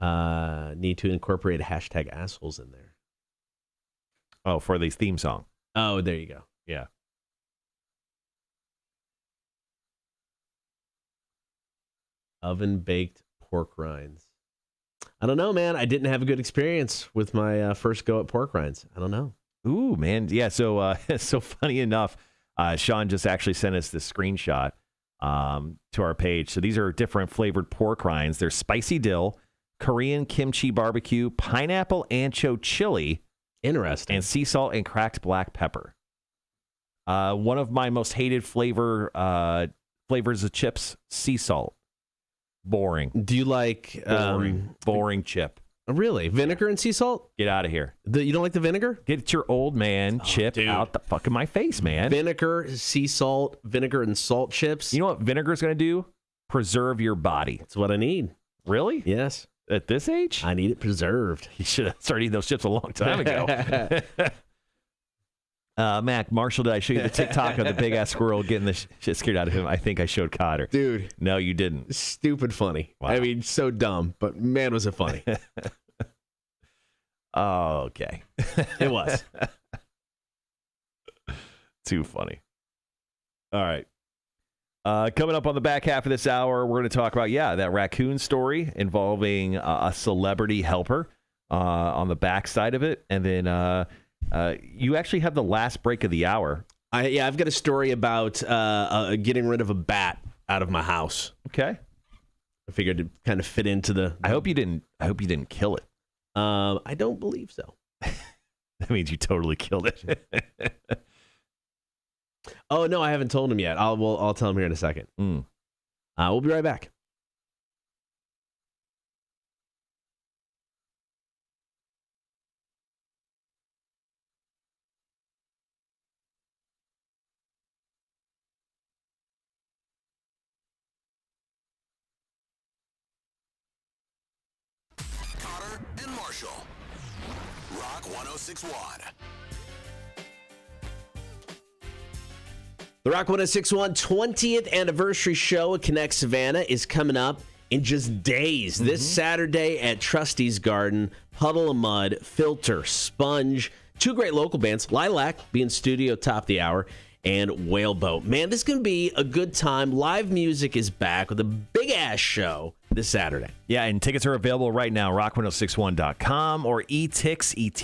Need to incorporate hashtag assholes in there. Oh, for the theme song. Oh, there you go. Yeah. Oven-baked pork rinds. I don't know, man. I didn't have a good experience with my first go at pork rinds. I don't know. Ooh, man. Yeah, so so funny enough, Sean just actually sent us this screenshot to our page. So these are different flavored pork rinds. There's spicy dill, Korean kimchi barbecue, pineapple ancho chili. Interesting. And sea salt and cracked black pepper. One of my most hated flavors of chips, sea salt. Boring. Do you like... Boring chip. Really? Vinegar and sea salt? Get out of here. You don't like the vinegar? Get your old man chip out the fuck of my face, man. Vinegar, sea salt, vinegar and salt chips. You know what vinegar's going to do? Preserve your body. That's what I need. Really? Yes. At this age? I need it preserved. You should have started eating those chips a long time ago. Mac, Marshall, did I show you the TikTok of the big-ass squirrel getting the shit scared out of him? I think I showed Cotter. Dude. No, you didn't. Stupid funny. Wow. I mean, so dumb, but man, was it funny. Oh, okay. It was. Too funny. All right. Coming up on the back half of this hour, we're going to talk about, that raccoon story involving a celebrity helper on the backside of it. And then you actually have the last break of the hour. I've got a story about getting rid of a bat out of my house. Okay. I figured to kind of fit into the... I hope you didn't kill it. I don't believe so. That means you totally killed it. Oh, no, I haven't told him yet. I'll tell him here in a second. We'll be right back. Cotter and Marshall. Rock 106.1. The Rock 106.1 20th anniversary show at Connect Savannah is coming up in just days. This Saturday at Trustee's Garden, Puddle of Mud, Filter, Sponge, two great local bands, Lilakk being studio top of the hour, and Whaleboat. Man, this is going to be a good time. Live music is back with a big-ass show this Saturday. Yeah, and tickets are available right now, rock1061.com or etix.com.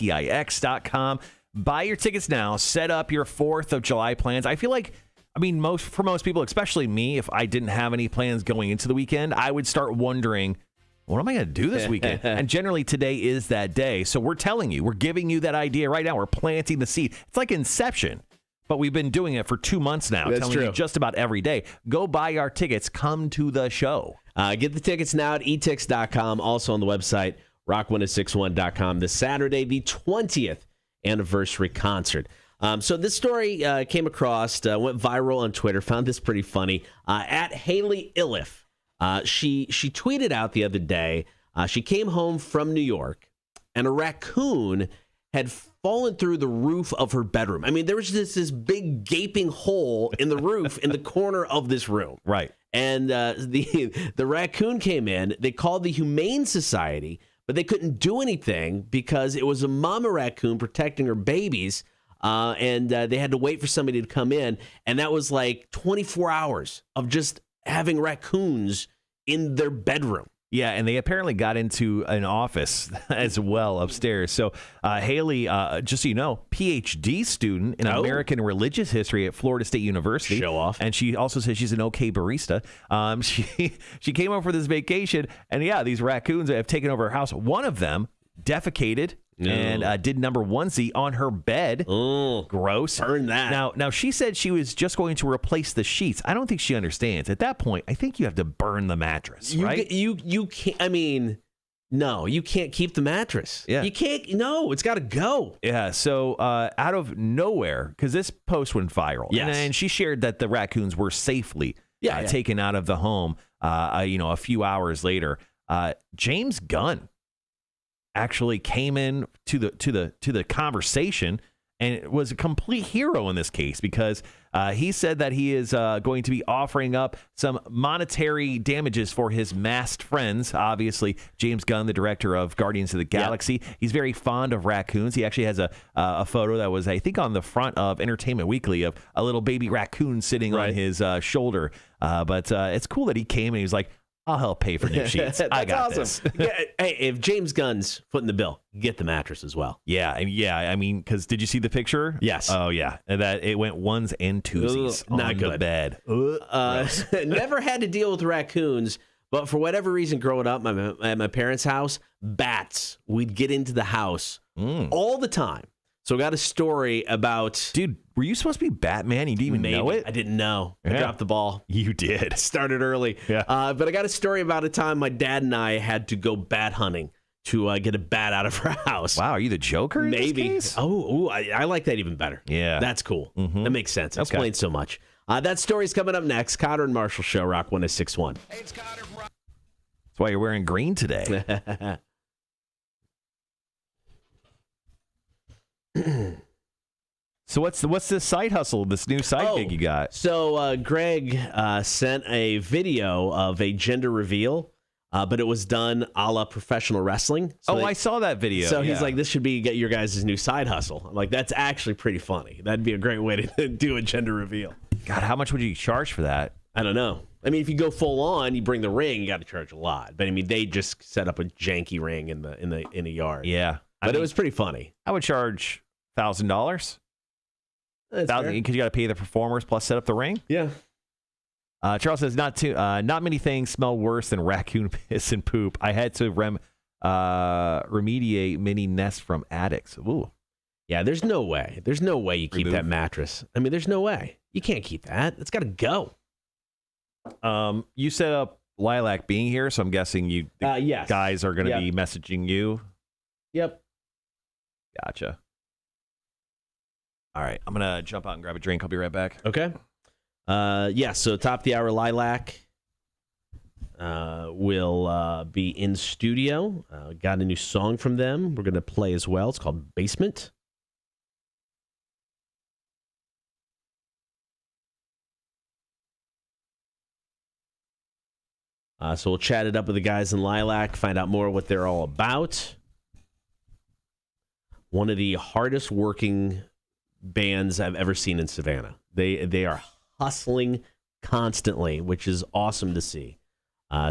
Buy your tickets now. Set up your 4th of July plans. I feel like, for most people, especially me, if I didn't have any plans going into the weekend, I would start wondering, what am I going to do this weekend? And generally today is that day. So we're telling you, we're giving you that idea right now. We're planting the seed. It's like Inception, but we've been doing it for 2 months now. That's telling true. you just about every day. Go buy our tickets. Come to the show. Get the tickets now at etix.com. Also on the website, rock1061.com. This Saturday, the 20th anniversary concert. So this story came across, went viral on Twitter, found this pretty funny. At Haley Iliff, she tweeted out the other day, she came home from New York, and a raccoon had fallen through the roof of her bedroom. I mean, there was this big gaping hole in the roof in the corner of this room. Right. And the raccoon came in. They called the Humane Society, but they couldn't do anything because it was a mama raccoon protecting her babies, and they had to wait for somebody to come in, and that was like 24 hours of just having raccoons in their bedroom. Yeah, and they apparently got into an office as well upstairs. So Haley, just so you know, PhD student in American religious history at Florida State University. Show off. And she also says she's an okay barista. She came over for this vacation, and yeah, these raccoons have taken over her house. One of them defecated and did number onesie on her bed. Oh, gross. Burn that. Now she said she was just going to replace the sheets. I don't think she understands. At that point, I think you have to burn the mattress, right? You can't. I mean, no, you can't keep the mattress. Yeah, you can't. No, it's got to go. Yeah. So out of nowhere, because this post went viral, and she shared that the raccoons were safely taken out of the home. A few hours later, James Gunn actually came in to the conversation and was a complete hero in this case because he said that he is going to be offering up some monetary damages for his masked friends. Obviously, James Gunn, the director of Guardians of the Galaxy, he's very fond of raccoons. He actually has a photo that was, I think, on the front of Entertainment Weekly of a little baby raccoon sitting on his shoulder. But it's cool that he came and he was like, I'll help pay for new sheets. I got awesome. This. Hey, if James Gunn's footing the bill, get the mattress as well. Yeah. I mean, because did you see the picture? Yes. Oh, yeah. And that it went ones and twosies on not good. the bed. Never had to deal with raccoons, but for whatever reason, growing up at my parents' house, bats would get into the house all the time. So I got a story about... Dude, were you supposed to be Batman? You didn't even know it? I didn't know. I dropped the ball. You did. Started early. Yeah. But I got a story about a time my dad and I had to go bat hunting to get a bat out of our house. Wow, are you the Joker in Maybe. this case? I like that even better. Yeah. That's cool. That makes sense. Explains so much. That story's coming up next. Cotter and Marshall Show, Rock 106.1. Hey, it's Cotter. That's why you're wearing green today. So what's this side hustle, this new side gig you got? So Greg sent a video of a gender reveal, but it was done a la professional wrestling. So I saw that video. So he's like, this should be your guys' new side hustle. I'm like, that's actually pretty funny. That'd be a great way to do a gender reveal. God, how much would you charge for that? I don't know. I mean, if you go full on, you bring the ring, you got to charge a lot. But I mean, they just set up a janky ring in the yard. Yeah, but it was pretty funny. I would charge $1,000. Because you got to pay the performers plus set up the ring. Yeah. Charles says not many things smell worse than raccoon piss and poop. I had to remediate many nests from attics. Ooh. Yeah, there's no way. There's no way you keep that mattress. I mean, there's no way. You can't keep that. It's got to go. You set up Lilakk being here, so I'm guessing yes. guys are going to be messaging you. Yep. Gotcha. All right, I'm going to jump out and grab a drink. I'll be right back. Okay. So top of the hour, Lilakk will be in studio. Got a new song from them. We're going to play as well. It's called Basement. So we'll chat it up with the guys in Lilakk, find out more what they're all about. One of the hardest working bands I've ever seen in Savannah. They are hustling constantly, which is awesome to see.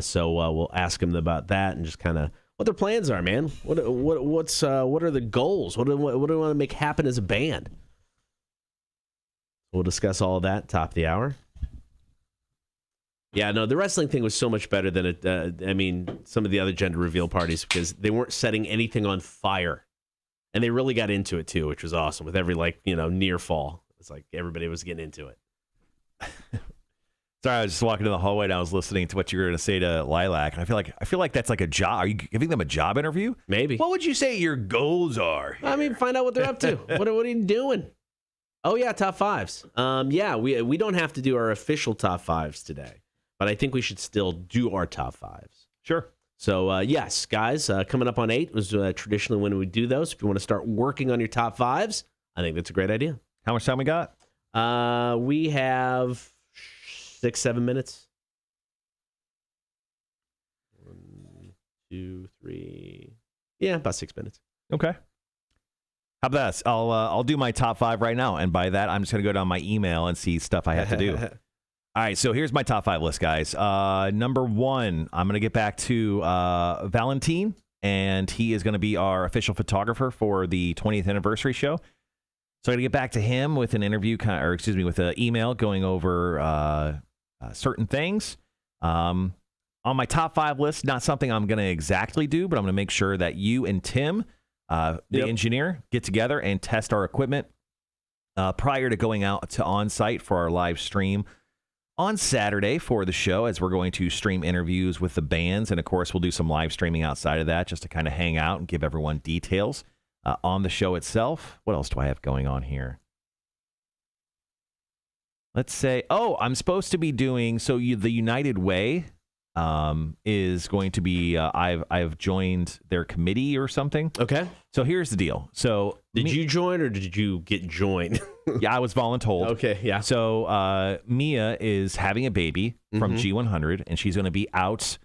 So we'll ask them about that and just kind of what their plans are, man. What are the goals? What do we want to make happen as a band? We'll discuss all of that top of the hour. Yeah, no, the wrestling thing was so much better than some of the other gender reveal parties because they weren't setting anything on fire. And they really got into it, too, which was awesome. With every, near fall. It's like everybody was getting into it. Sorry, I was just walking in the hallway and I was listening to what you were going to say to Lilakk. And I feel like that's like a job. Are you giving them a job interview? Maybe. What would you say your goals are here? I mean, find out what they're up to. What are you doing? Oh, yeah, top fives. We don't have to do our official top fives today. But I think we should still do our top fives. Sure. So, yes, guys, coming up on 8 was traditionally when we do those. If you want to start working on your top fives, I think that's a great idea. How much time we got? We have 6-7 minutes. 1, 2, 3, Yeah, about 6 minutes. Okay. How about this? I'll do my top 5 right now, and by that, I'm just going to go down my email and see stuff I have to do. All right, so here's my top 5 list, guys. Number 1, I'm going to get back to Valentin, and he is going to be our official photographer for the 20th anniversary show. So I'm going to get back to him with an interview, with an email going over certain things. On my top 5 list, not something I'm going to exactly do, but I'm going to make sure that you and Tim, the engineer, get together and test our equipment prior to going out to on-site for our live stream on Saturday for the show, as we're going to stream interviews with the bands. And, of course, we'll do some live streaming outside of that just to kind of hang out and give everyone details on the show itself. What else do I have going on here? Let's say, I'm supposed to be doing, the United Way is going to be, I've joined their committee or something. Okay. So here's the deal. So did you join or did you get joined? Yeah, I was voluntold. Okay, yeah. So Mia is having a baby from G100, and she's going to be out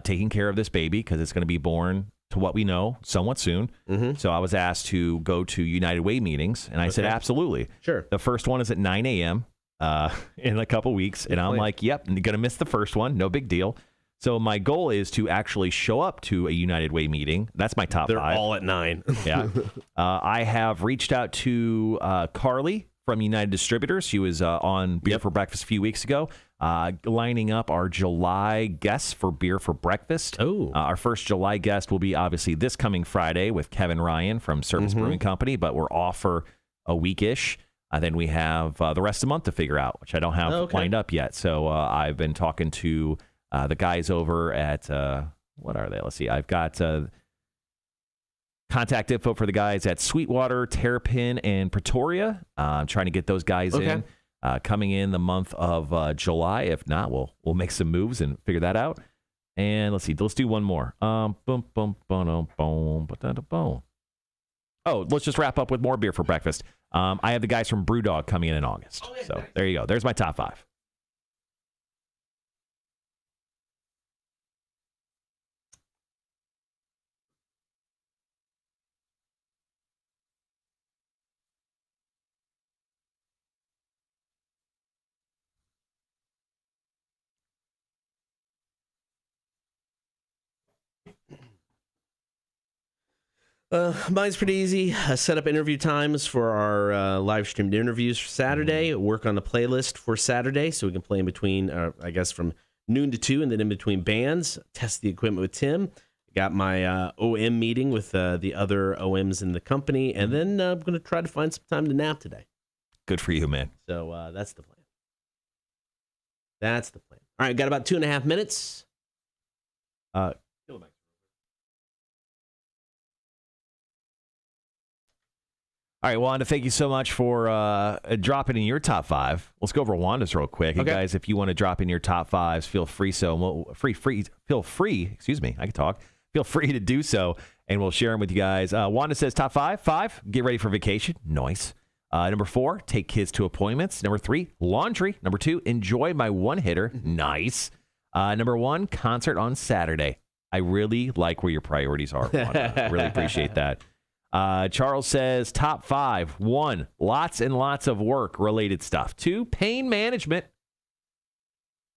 taking care of this baby because it's going to be born, to what we know, somewhat soon. So I was asked to go to United Way meetings, and I said, absolutely. Sure. The first one is at 9 a.m. In a couple weeks, and I'm like, yep, I'm going to miss the first one. No big deal. So my goal is to actually show up to a United Way meeting. That's my top 5. They're all at 9. Yeah. I have reached out to Carly from United Distributors. She was on Beer for Breakfast a few weeks ago, lining up our July guests for Beer for Breakfast. Our first July guest will be obviously this coming Friday with Kevin Ryan from Service Brewing Company, but we're off for a week-ish. Then we have the rest of the month to figure out, which I don't have lined up yet. So I've been talking to the guys over at, what are they? Let's see. I've got contact info for the guys at Sweetwater, Terrapin, and Pretoria. I'm trying to get those guys in, coming in the month of July. If not, we'll make some moves and figure that out. And let's see. Let's do one more. Let's just wrap up with more Beer for Breakfast. I have the guys from Brewdog coming in August. So there you go. There's my top 5. Mine's pretty easy. Set up interview times for our live streamed interviews for Saturday. Work on the playlist for Saturday so we can play in between, I guess, from noon to 2 and then in between bands. Test the equipment with Tim. Got my OM meeting with the other OMs in the company. And then I'm going to try to find some time to nap today. Good for you, man. So that's the plan. That's the plan. All right, got about 2.5 minutes. All right, Wanda, thank you so much for dropping in your top 5. Let's go over Wanda's real quick. And guys, if you want to drop in your top 5s, feel free. I can talk. Feel free to do so, and we'll share them with you guys. Wanda says top 5. Get ready for vacation. Nice. Number 4, take kids to appointments. Number 3, laundry. Number 2, enjoy my one-hitter. Nice. Number 1, concert on Saturday. I really like where your priorities are, Wanda. Really appreciate that. Charles says top 5. 1, lots and lots of work-related stuff. 2, pain management.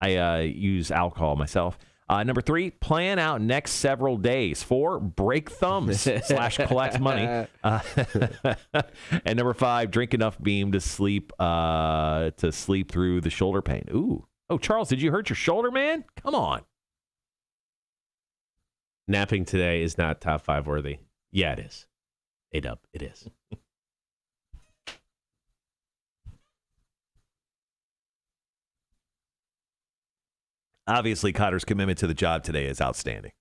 I use alcohol myself. Number 3, plan out next several days. 4, break thumbs / collect money. And number 5, drink enough Beam to sleep through the shoulder pain. Ooh. Oh, Charles, did you hurt your shoulder, man? Come on. Napping today is not top 5 worthy. Yeah, it is. A-dub, it is. Obviously, Cotter's commitment to the job today is outstanding.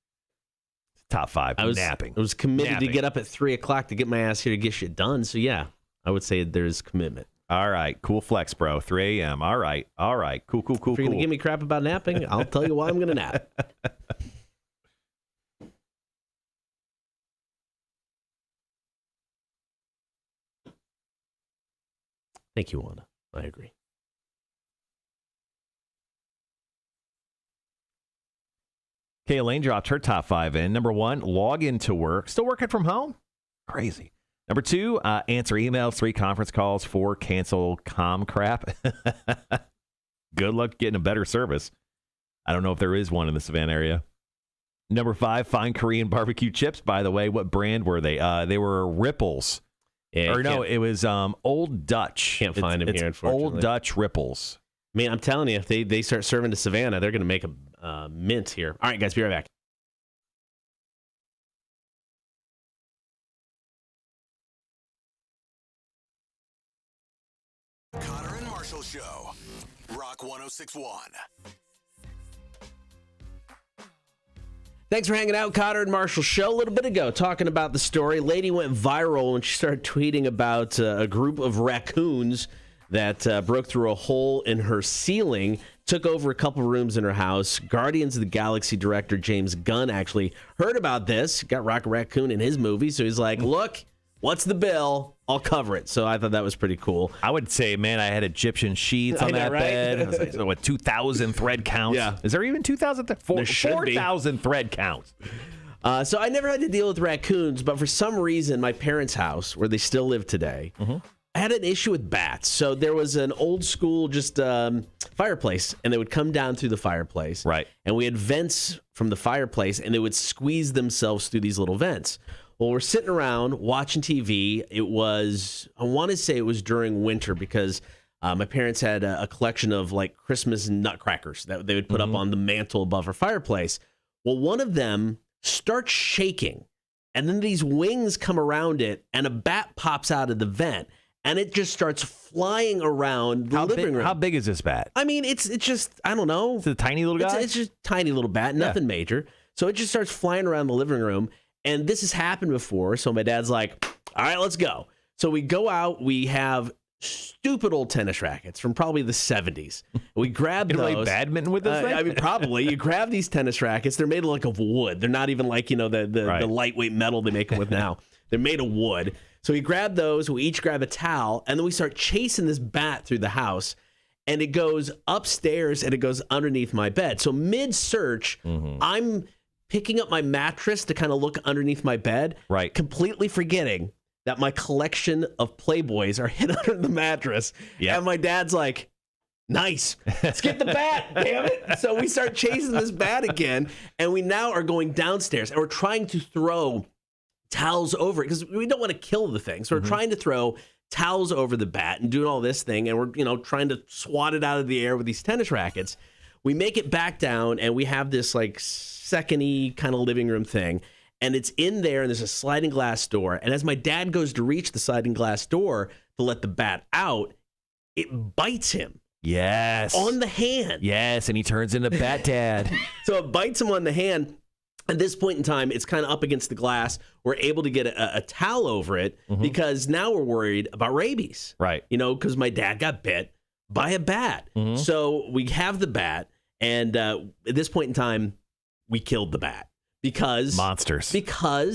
Top 5, napping. I was committed to get up at 3 o'clock to get my ass here to get shit done. So, yeah, I would say there's commitment. All right. Cool flex, bro. 3 a.m. All right. Cool. If you're going to give me crap about napping, I'll tell you why I'm going to nap. Thank you, Wanda. I agree. Okay, Elaine dropped her top 5 in. Number 1, log into work. Still working from home? Crazy. Number 2, answer emails. 3, conference calls. 4, cancel comm crap. Good luck getting a better service. I don't know if there is one in the Savannah area. Number 5, find Korean barbecue chips. By the way, what brand were they? They were Ripples. Yeah, it was Old Dutch. Can't find them here, unfortunately. Old Dutch Ripples. Man, I'm telling you, if they start serving to Savannah, they're going to make a mint here. All right, guys, be right back. Connor and Marshall Show. Rock 106.1. Thanks for hanging out, Cotter and Marshall Show. A little bit ago, talking about the story. Lady went viral when she started tweeting about a group of raccoons that broke through a hole in her ceiling, took over a couple rooms in her house. Guardians of the Galaxy director James Gunn actually heard about this, got Rocket Raccoon in his movie, so he's like, look, what's the bill? I'll cover it. So I thought that was pretty cool. I would say, man, I had Egyptian sheets on that bed. I was like, so what, 2,000 thread counts? Yeah. Is there even 2,000? 4,000 thread counts. So I never had to deal with raccoons, but for some reason, my parents' house, where they still live today, I had an issue with bats. So there was an old school fireplace, and they would come down through the fireplace. Right. And we had vents from the fireplace, and they would squeeze themselves through these little vents. Well, we're sitting around watching TV. I want to say it was during winter because my parents had a collection of like Christmas nutcrackers that they would put up on the mantle above our fireplace. Well, one of them starts shaking, and then these wings come around it, and a bat pops out of the vent, and it just starts flying around the living room. How big is this bat? I mean, it's just, I don't know. It's a tiny little guy? It's just a tiny little bat, nothing major. So it just starts flying around the living room. And this has happened before, so my dad's like, all right, let's go. So we go out. We have stupid old tennis rackets from probably the 70s. We grab those. You play badminton with this thing? I mean, probably. You grab these tennis rackets. They're made of wood. They're not even like, the lightweight metal they make them with now. They're made of wood. So we grab those. We each grab a towel, and then we start chasing this bat through the house. And it goes upstairs, and it goes underneath my bed. So mid-search, I'm picking up my mattress to kind of look underneath my bed, right? Completely forgetting that my collection of Playboys are hid under the mattress. Yeah. And my dad's like, nice, let's get the bat, damn it. So we start chasing this bat again, and we now are going downstairs, and we're trying to throw towels over it because we don't want to kill the thing. So we're trying to throw towels over the bat and doing all this thing, and we're trying to swat it out of the air with these tennis rackets. We make it back down, and we have this second-y kind of living room thing, and it's in there, and there's a sliding glass door. And as my dad goes to reach the sliding glass door to let the bat out, it bites him. Yes. On the hand. Yes, and he turns into Bat Dad. So it bites him on the hand. At this point in time, it's kind of up against the glass. We're able to get a towel over it because now we're worried about rabies. Right. Because my dad got bit by a bat. So we have the bat, and at this point in time, we killed the bat because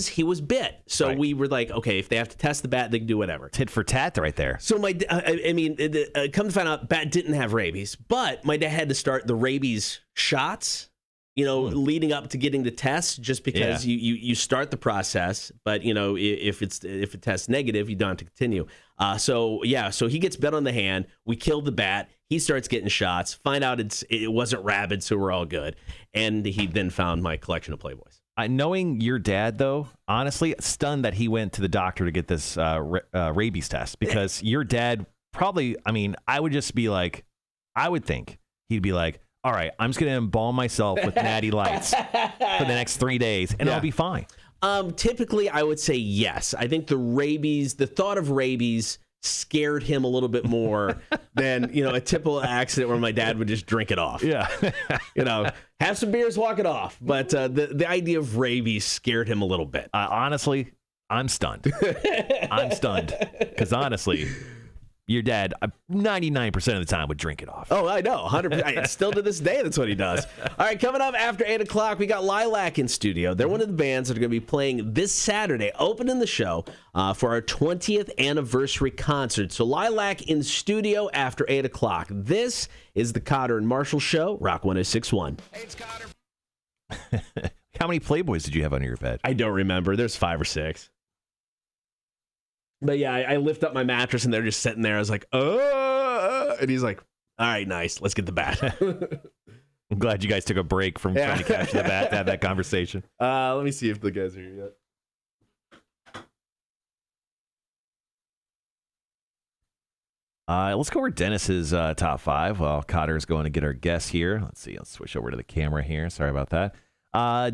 he was bit. So we were like, okay, if they have to test the bat, they can do whatever. Tit for tat right there. So come to find out, bat didn't have rabies, but my dad had to start the rabies shots, leading up to getting the test, just because you start the process, but if it tests negative, you don't have to continue. So he gets bit on the hand. We killed the bat. He starts getting shots. Find out it wasn't rabid, so we're all good. And he then found my collection of Playboys. Knowing your dad, though, honestly, stunned that he went to the doctor to get this rabies test, because your dad probably, I would just be like, I would think he'd be like, all right, I'm just going to embalm myself with natty lights for the next 3 days, and I'll be fine. Typically, I would say yes. I think the thought of rabies scared him a little bit more than, a typical accident where my dad would just drink it off. Yeah. Have some beers, walk it off. But the idea of rabies scared him a little bit. Honestly, I'm stunned. I'm stunned. Because honestly, your dad, 99% of the time, would drink it off. Oh, I know. 100%. Still to this day, that's what he does. All right, coming up after 8 o'clock, we got Lilakk in studio. They're one of the bands that are going to be playing this Saturday, opening the show for our 20th anniversary concert. So Lilakk in studio after 8 o'clock. This is the Cotter and Marshall Show, Rock 106.1. Hey, it's Cotter. How many Playboys did you have under your bed? I don't remember. There's 5 or 6. But yeah, I lift up my mattress and they're just sitting there. I was like, and he's like, all right, nice. Let's get the bat. I'm glad you guys took a break from trying to catch the bat to have that conversation. Let me see if the guys are here yet. Let's go over Dennis's top 5 while Cotter's going to get our guests here. Let's see. Let's switch over to the camera here. Sorry about that.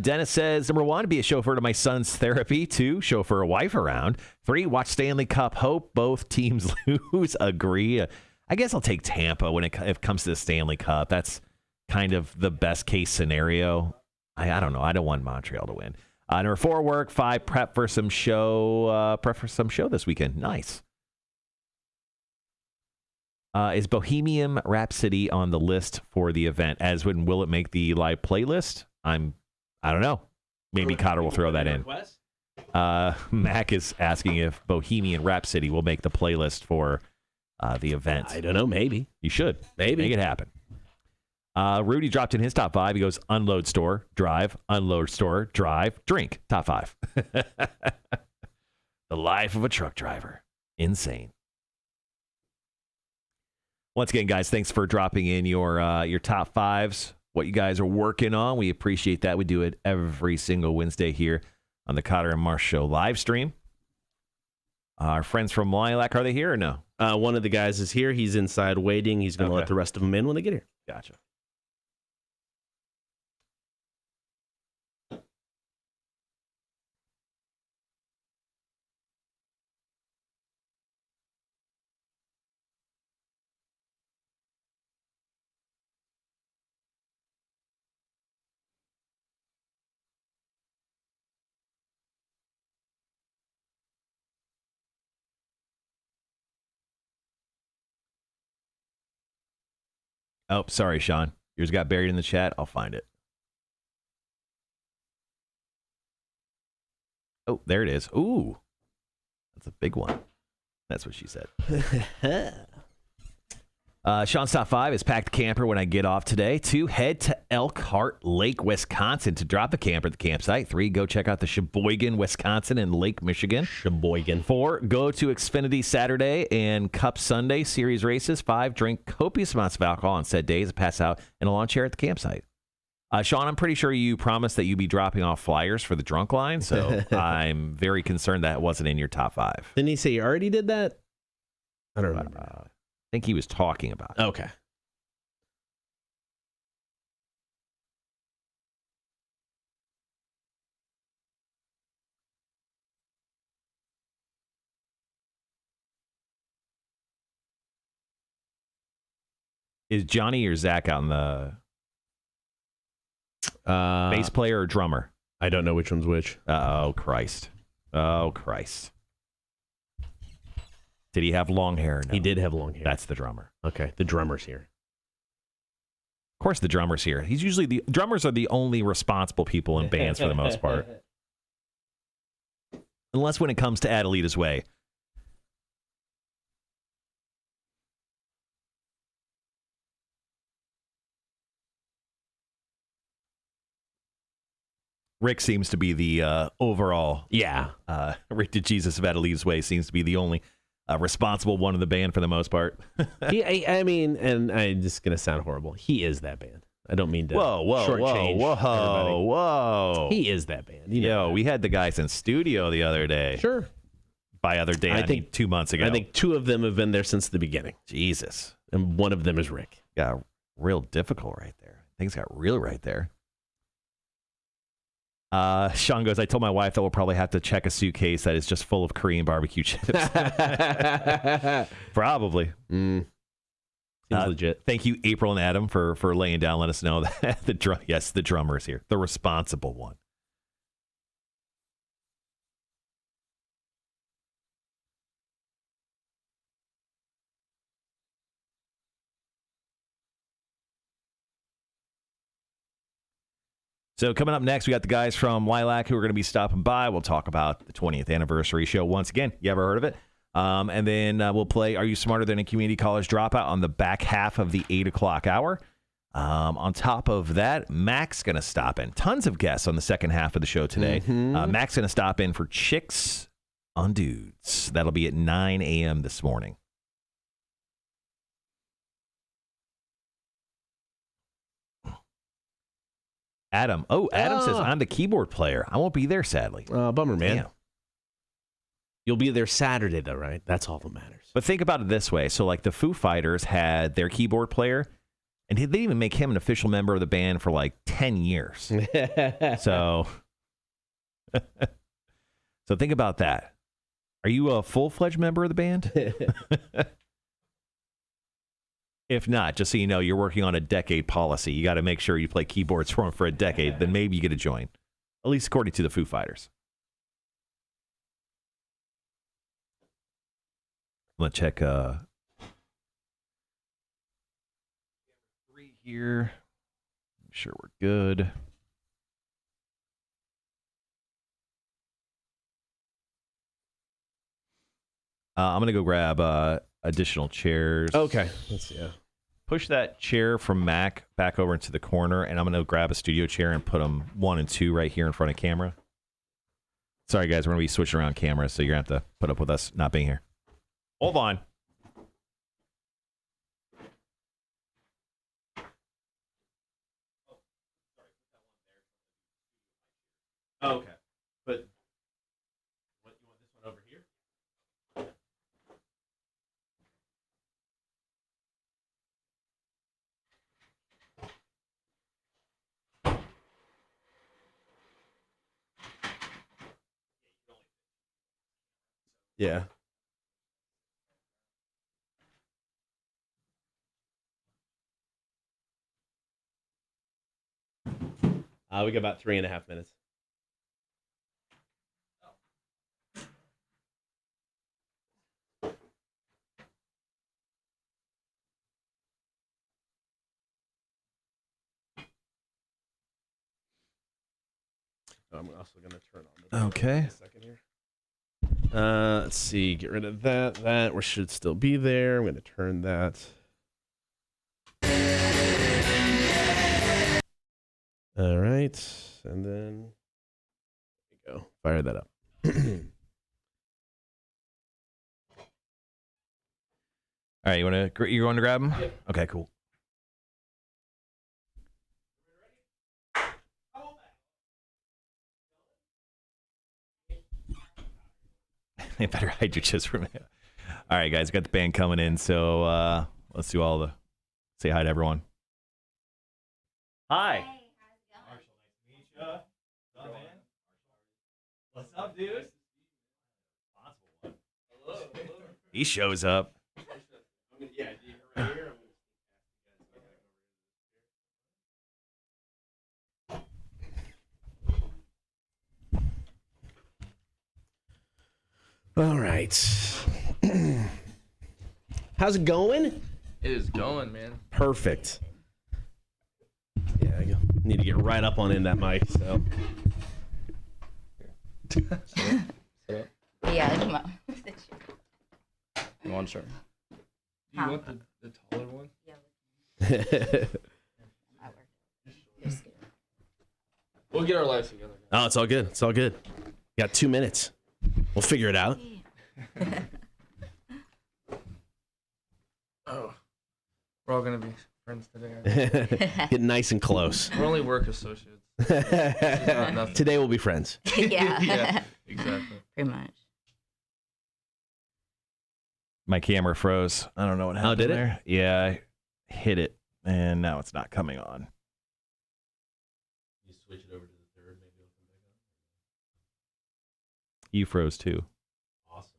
Dennis says, number 1, be a chauffeur to my son's therapy. 2, chauffeur a wife around. 3, watch Stanley Cup. Hope both teams lose. Agree. I guess I'll take Tampa when it comes to the Stanley Cup. That's kind of the best case scenario. I don't know. I don't want Montreal to win. Number 4, work. 5, prep for some show. This weekend. Nice. Is Bohemian Rhapsody on the list for the event? As when will it make the live playlist? I don't know. Maybe Cotter will throw that in. Mac is asking if Bohemian Rhapsody will make the playlist for the event. I don't know. Maybe. You should. Maybe. Make it happen. Rudy dropped in his top 5. He goes, unload store, drive, unload store, drive, drink. Top 5. The life of a truck driver. Insane. Once again, guys, thanks for dropping in your top 5s, what you guys are working on. We appreciate that. We do it every single Wednesday here on the Cotter and Marsh Show live stream. Our friends from Lilakk, are they here or no? One of the guys is here. He's inside waiting. He's going to let the rest of them in when they get here. Gotcha. Oh, sorry, Sean. Yours got buried in the chat. I'll find it. Oh, there it is. Ooh. That's a big one. That's what she said. Sean's top 5 is pack the camper when I get off today. 2, head to Elkhart Lake, Wisconsin to drop the camper at the campsite. 3, go check out the Sheboygan, Wisconsin and Lake Michigan. Sheboygan. 4, go to Xfinity Saturday and Cup Sunday series races. 5, drink copious amounts of alcohol on said days and pass out in a lawn chair at the campsite. Sean, I'm pretty sure you promised that you'd be dropping off flyers for the drunk line, so I'm very concerned that wasn't in your top 5. Didn't he say you already did that? I don't remember. I think he was talking about it. Okay. Is Johnny or Zach out in the bass player or drummer? I don't know which one's which. Oh, Christ. Oh, Christ. Did he have long hair? No. He did have long hair. That's the drummer. Okay, the drummer's here. Of course the drummer's here. He's usually the drummers are the only responsible people in bands for the most part. Unless when it comes to Adelita's Way. Rick seems to be the overall. Yeah. Rick DeJesus of Adelita's Way seems to be the only responsible one in the band for the most part. I mean, and I'm just going to sound horrible. He is that band. I don't mean to shortchange everybody. Whoa. He is that band. We had the guys in studio the other day. Sure. By other day, I think 2 months ago. I think 2 of them have been there since the beginning. Jesus. And one of them is Rick. Got real difficult right there. Things got real right there. Sean goes, I told my wife that we'll probably have to check a suitcase that is just full of Korean barbecue chips. Probably. Seems legit. Thank you, April and Adam, for laying down. Let us know that the drummer is here. The responsible one. So coming up next, we got the guys from Lilakk who are going to be stopping by. We'll talk about the 20th anniversary show once again. You ever heard of it? And then we'll play Are You Smarter Than a Community College Dropout on the back half of the 8 o'clock hour. On top of that, Mac's going to stop in. Tons of guests on the second half of the show today. Mac's going to stop in for Chicks on Dudes. That'll be at 9 a.m. this morning. Adam. Oh, Adam says, I'm the keyboard player. I won't be there, sadly. Bummer, man. Damn. You'll be there Saturday, though, right? That's all that matters. But think about it this way. So, like, the Foo Fighters had their keyboard player, and they didn't even make him an official member of the band for, like, 10 years. So think about that. Are you a full-fledged member of the band? If not, just so you know, you're working on a decade policy. You got to make sure you play keyboards for them for a decade. Then maybe you get to join, at least according to the Foo Fighters. I'm going to check 3 here. Make sure we're good. I'm going to go grab additional chairs. Okay. Let's see. Push that chair from Mac back over into the corner, and I'm going to grab a studio chair and put them 1 and 2 right here in front of camera. Sorry, guys. We're going to be switching around cameras, so you're going to have to put up with us not being here. Hold on. Oh, okay. But what, you want this one over here? Yeah. We got about 3.5 minutes. I'm also going to turn on the Okay. in a second here. Let's see. Get rid of that. That should still be there. I'm going to turn that. All right. And then there we go. Fire that up. All right, you want to grab them? Yep. Okay, cool. You better hide your chips from me. All right, guys, got the band coming in, so let's do all the say hi to everyone. Hi. Hey, how's it going? Marshall, nice to meet you. What's up, man? What's up, dude? Hello. He shows up. Yeah, right here. All right. How's it going? It is going, man. Perfect. Yeah, I need to get right up on in that mic. So. Yeah, come on. You want to start? Do you want the taller one? Yeah. We'll get our lives together. Oh, it's all good. It's all good. You got 2 minutes. We'll figure it out. Oh, we're all gonna be friends today. Getting nice and close. We're only work associates. Not nothing. Today we'll be friends. Yeah. Yeah, exactly. Pretty much. My camera froze. I don't know what happened did it? there. Yeah, I hit it, and now it's not coming on. You switch it over to the third, maybe it'll come back on. You froze too. Awesome.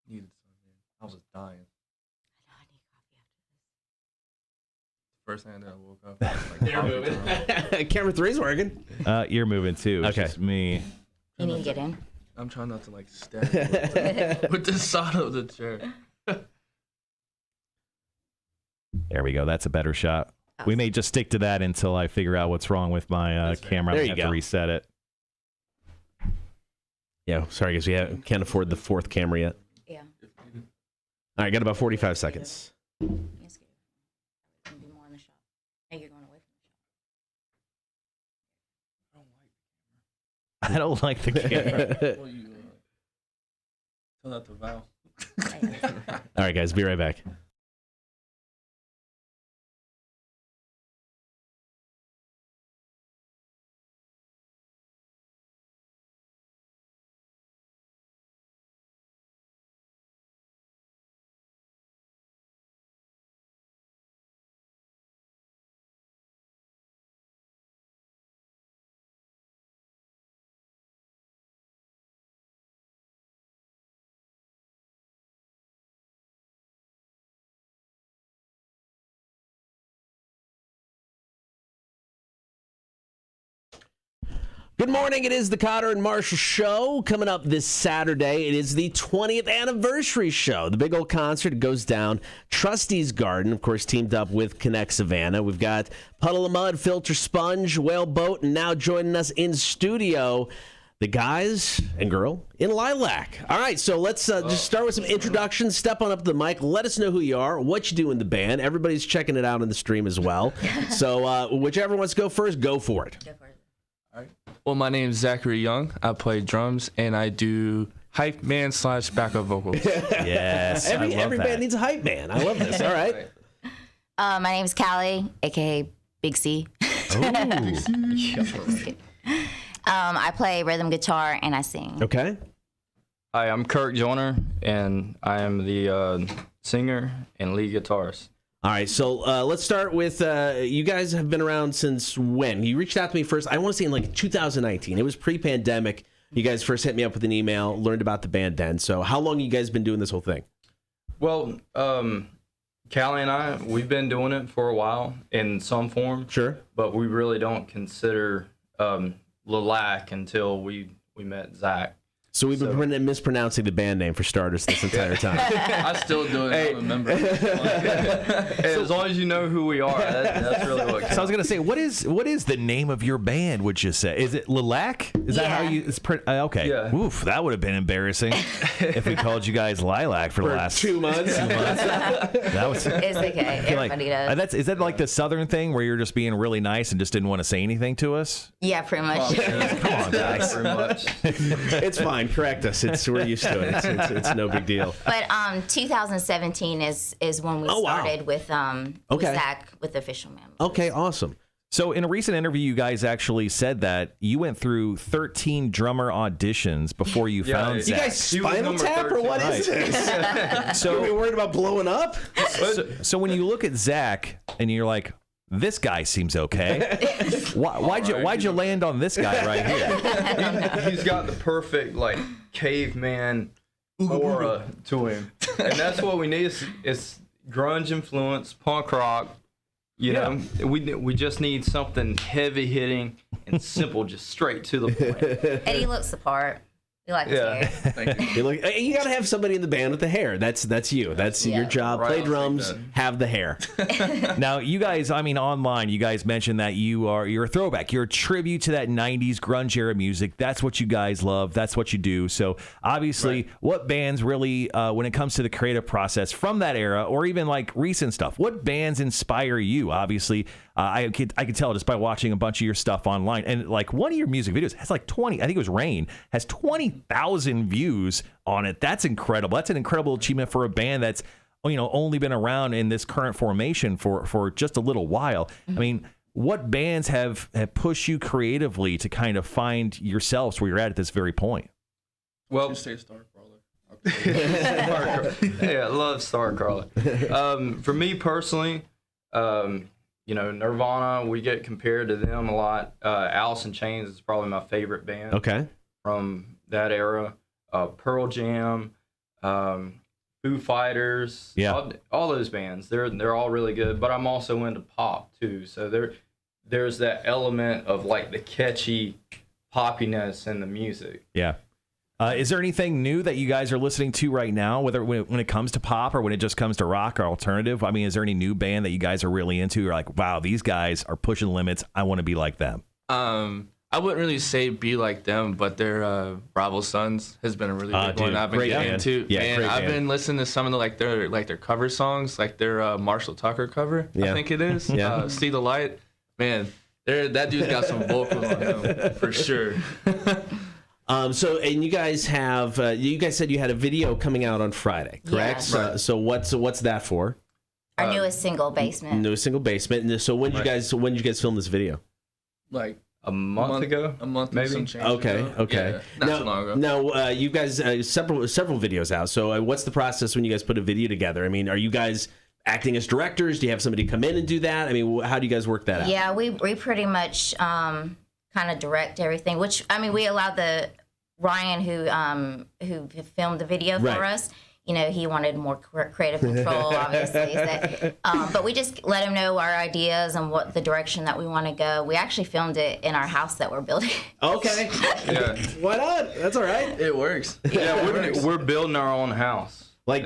Needed some, man. I was dying. I know I need coffee First thing I woke up. I was like, They're moving. Camera 3's working. You're moving too. It's Okay. just me. after this. You need to get in. I'm trying not to like stab with the side of the chair. There we go. That's a better shot. Oh. We may just stick to that until I figure out what's wrong with my camera. There I you have go. to reset it. Yeah, sorry guys, we can't afford the fourth camera yet. Yeah. All right, got about 45 seconds. Yes, I don't like the camera. Well, you tell that to Val. All right, guys, be right back. Good morning. It is the Cotter and Marshall Show. Coming up this Saturday, it is the 20th anniversary show. The big old concert goes down Trustee's Garden, of course, teamed up with Connect Savannah. We've got Puddle of Mud, Filter Sponge, Whale Boat, and now joining us in studio, the guys and girl in Lilakk. All right, so let's just start with some introductions. Step on up to the mic. Let us know who you are, what you do in the band. Everybody's checking it out on the stream as well. So whichever wants to go first, go for it. Go for it. Well, my name is Zachary Young. I play drums, and I do hype man / backup vocals. Yes, Every I love that. band needs a hype man. I love this. All right. My name is Callie, a.k.a. Big C. I play rhythm guitar, and I sing. Okay. Hi, I'm Kirk Joyner, and I am the singer and lead guitarist. All right, so let's start with you guys have been around since when? You reached out to me first, I want to say in like 2019. It was pre-pandemic. You guys first hit me up with an email, learned about the band then. So how long you guys been doing this whole thing? Well, Callie and I, we've been doing it for a while in some form. Sure. But we really don't consider Lilakk until we met Zach. So we've been mispronouncing the band name for starters this entire time. I still do it. I'm a member. As long as you know who we are, that's really what counts. So I was gonna say, what is the name of your band? Would you say is it Lilakk? Is that how you? It's okay. Yeah. Oof, that would have been embarrassing if we called you guys Lilakk for the last 2 months. That was. It's okay. Everybody does. Is that like the Southern thing where you're just being really nice and just didn't want to say anything to us? Yeah, pretty much. Come on, guys. Very much. It's fine. Correct us. We're used to it. It's no big deal. But 2017 is when we started with Zach with Official Man. Okay, awesome. So in a recent interview, you guys actually said that you went through 13 drummer auditions before you found You Zach. guys Spinal Tap or what is this? So are we worried about blowing up? So when you look at Zach and you're like, this guy seems okay. Why'd you land on this guy right here? He's got the perfect like caveman aura to him, and that's what we need. Is grunge influence, punk rock. You know, we just need something heavy hitting and simple, just straight to the point. And he looks the part. We like his hair. Thank you. You got to have somebody in the band with the hair. That's you. That's your job. Right, Play I'll drums, take that. have the hair. Now, you guys, I mean, online, you guys mentioned that you're a throwback. You're a tribute to that 90s grunge era music. That's what you guys love. That's what you do. So, obviously, what bands really, when it comes to the creative process from that era, or even like recent stuff, what bands inspire you? Obviously, I could tell just by watching a bunch of your stuff online. And like one of your music videos has like 20, I think it was Rain, has 20,000 views on it. That's incredible. That's an incredible achievement for a band that's, only been around in this current formation for just a little while. I mean, what bands have pushed you creatively to kind of find yourselves where you're at this very point? Well, Just say Starcrawler. yeah, I love Starcrawler. For me personally, Nirvana, we get compared to them a lot. Alice in Chains is probably my favorite band. Okay. From that era. Pearl Jam, Foo Fighters, all those bands. They're all really good. But I'm also into pop too. So there's that element of like the catchy poppiness in the music. Yeah. Is there anything new that you guys are listening to right now, whether when it comes to pop or when it just comes to rock or alternative? I mean, is there any new band that you guys are really into? You're like, wow, these guys are pushing the limits. I want to be like them. I wouldn't really say be like them, but their Bravo Sons has been a really good one. I've been getting into. Yeah, and I've been listening to some of their cover songs, like their Marshall Tucker cover. I think it is. See the Light. Man, that dude's got some vocals on him for sure. So, and you guys have, you guys said you had a video coming out on Friday, correct? Yeah. Right. So what's that for? Our newest single, Basement. Newest single, Basement. And so when did you guys film this video? Like a month ago, maybe. Some change ago. Okay. Yeah, not so long ago. Now, you guys several videos out. So what's the process when you guys put a video together? I mean, are you guys acting as directors? Do you have somebody come in and do that? I mean, how do you guys work that out? Yeah, we pretty much kind of direct everything. Which I mean, we allowed the Ryan who filmed the video for us. You know, he wanted more creative control, obviously. But we just let him know our ideas and what the direction that we want to go. We actually filmed it in our house that we're building. Okay. Yeah. Why not? That's all right. It works. Yeah, we're building our own house. Like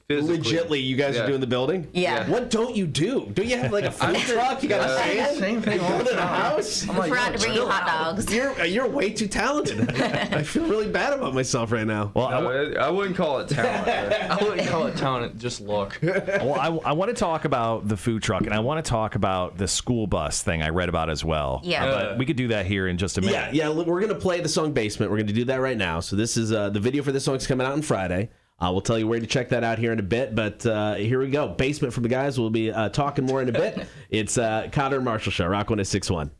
physically. Legitly, you guys are doing the building? Yeah. What don't you do? Don't you have like a food truck? You got a stand? Same thing all the Building a time. house? We forgot to bring you hot dogs. You're way too talented. I feel really bad about myself right now. Well, I wouldn't call it talent. I wouldn't call it talent, just luck. well, I want to talk about the food truck, and I want to talk about the school bus thing I read about as well. Yeah. But we could do that here in just a minute. Yeah. We're going to play the song Basement. We're going to do that right now. So this is the video for this song's coming out on Friday. We'll tell you where to check that out here in a bit, but here we go. Basement from the guys. We'll be talking more in a bit. It's Cotter and Marshall Show, Rock 106.1.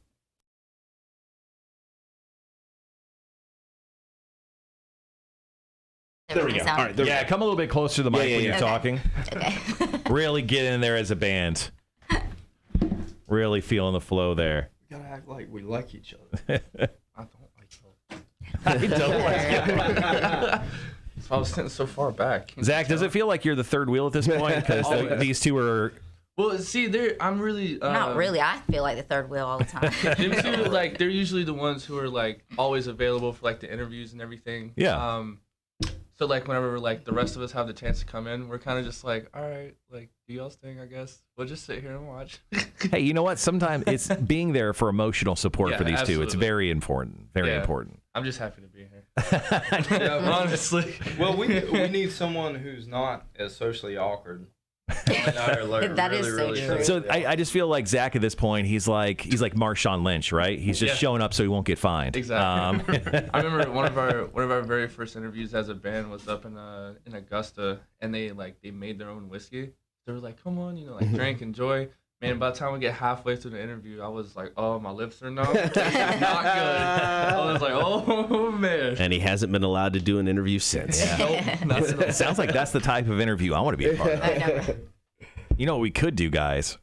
There we go. All right, Yeah, come a little bit closer to the mic when you're Okay. talking. Okay. Really get in there as a band. Really feeling the flow there. We gotta act like we like each other. I I don't like I was sitting so far back. Zach, does it feel like you're the third wheel at this point? Because these two are... Well, see, I'm really... Not really. I feel like the third wheel all the time. Them two, like, they're usually the ones who are, like, always available for, like, the interviews and everything. Yeah. So, like, whenever, like, the rest of us have the chance to come in, we're kind of just like, all right, like, do y'all's thing, I guess. We'll just sit here and watch. Hey, you know what? Sometimes it's being there for emotional support for these two. It's absolutely. very important. Very important. I'm just happy to be here. Yeah, honestly. Well, we need someone who's not as socially awkward. That is so true. So I just feel like Zach at this point, he's like Marshawn Lynch, right? He's just showing up so he won't get fined. Exactly. I remember one of our very first interviews as a band was up in Augusta, and they made their own whiskey. They were like, "Come on, drink, enjoy." Man, by the time we get halfway through the interview, I was like, "Oh, my lips are numb. Not good." I was like, "Oh man." And he hasn't been allowed to do an interview since. Yeah. It sounds like that's the type of interview I want to be a part of. You know what we could do, guys?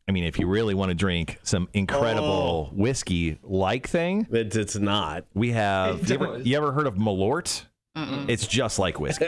I mean, if you really want to drink some incredible whiskey-like thing, it's not. We have. You ever heard of Malort? It's just like whiskey,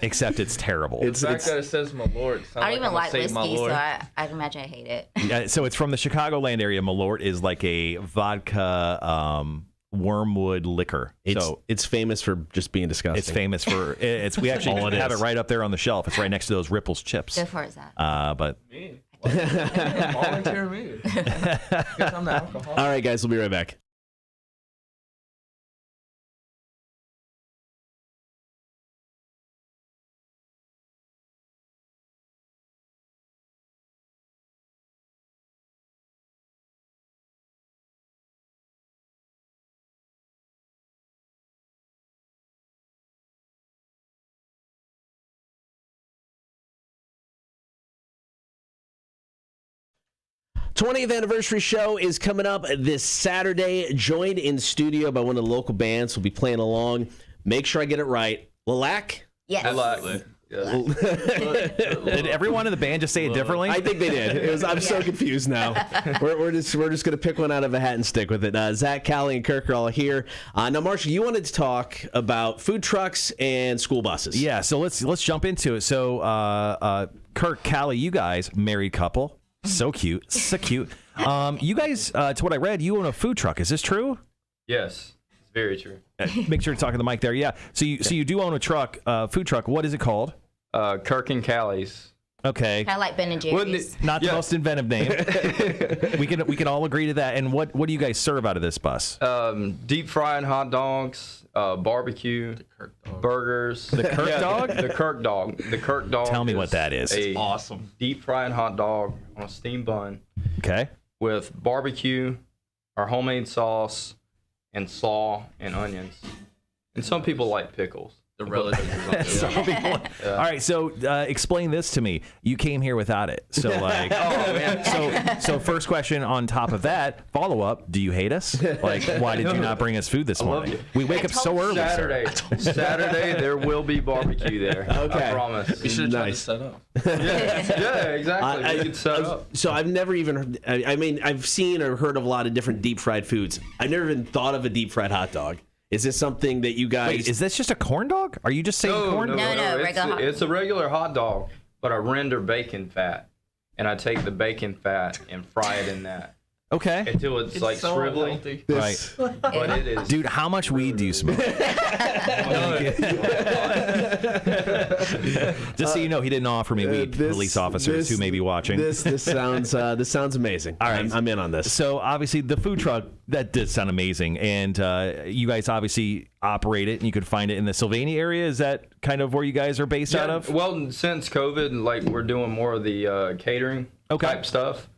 except it's terrible. The fact that it says Malort. I don't even like whiskey, so I imagine I hate it. Yeah, so it's from the Chicagoland area. Malort is like a vodka wormwood liquor. It's famous for just being disgusting. It's famous for we actually have it right up there on the shelf. It's right next to those Ripples chips. So far as that. But me. Volunteer me. Because I'm the alcoholic. All right, guys, we'll be right back. '20th anniversary show is coming up this Saturday. Joined in studio by one of the local bands. We'll be playing along. Make sure I get it right. Lilakk? Yes. Lilakk. Did everyone in the band just say it differently? I think they did. I'm so confused now. We're just gonna pick one out of a hat and stick with it. Zach, Callie, and Kirk are all here. Now, Marshall, you wanted to talk about food trucks and school buses. Yeah. So let's jump into it. So Kirk, Callie, you guys, married couple. So cute. So cute. You guys, to what I read, you own a food truck. Is this true? Yes, it's very true. Make sure to talk to the mic there. Yeah. So you do own a truck, food truck. What is it called? Kirk and Callie's. Okay. I like Ben and Jerry's. Not the most inventive name. we can all agree to that. And what do you guys serve out of this bus? Deep frying hot dogs, barbecue, burgers. The Kirk dog? The Kirk dog. The Kirk dog. Tell me what that is. It's awesome. Deep frying hot dog on a steam bun. Okay. With barbecue, our homemade sauce, and slaw and onions. And some people like pickles. The relatives. All right, so explain this to me. You came here without it, so like, Oh man. so first question on top of that, follow up: do you hate us? Like, why did you not bring us food this morning? you. We wake up so early. sir. Saturday there will be barbecue there. Okay. I promise. You should have tried to Nice. set up. Yeah, exactly. We could set up. So I've never even heard, I mean, I've seen or heard of a lot of different deep fried foods. I've never even thought of a deep fried hot dog. Is this something that you guys... Wait, is this just a corn dog? Are you just saying corn dog? No, regular hot It's a regular hot dog, but I render bacon fat, and I take the bacon fat and fry it in that Okay. until it's like so shrivelly. unhealthy. Right. But it is. Dude, how much weed do you smoke? Just so you know, he didn't offer me weed. Police officers who may be watching. This sounds amazing. All right, I'm in on this. So obviously the food truck, that did sound amazing, and you guys obviously operate it, and you could find it in the Sylvania area. Is that kind of where you guys are based out of? Well, since COVID, like we're doing more of the catering type stuff.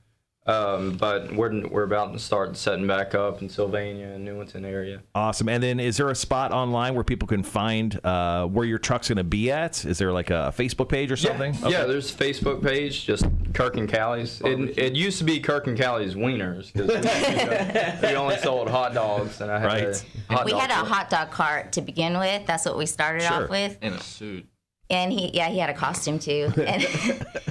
But we're about to start setting back up in Sylvania and Newington area. Awesome. And then is there a spot online where people can find where your truck's going to be at? Is there like a Facebook page or something? Yeah, yeah, there's a Facebook page, just Kirk and Callie's. It used to be Kirk and Callie's Wieners because we only sold hot dogs, and I had a hot We dog had a truck. hot dog cart to begin with. That's what we started off with. In a suit. And he had a costume too. And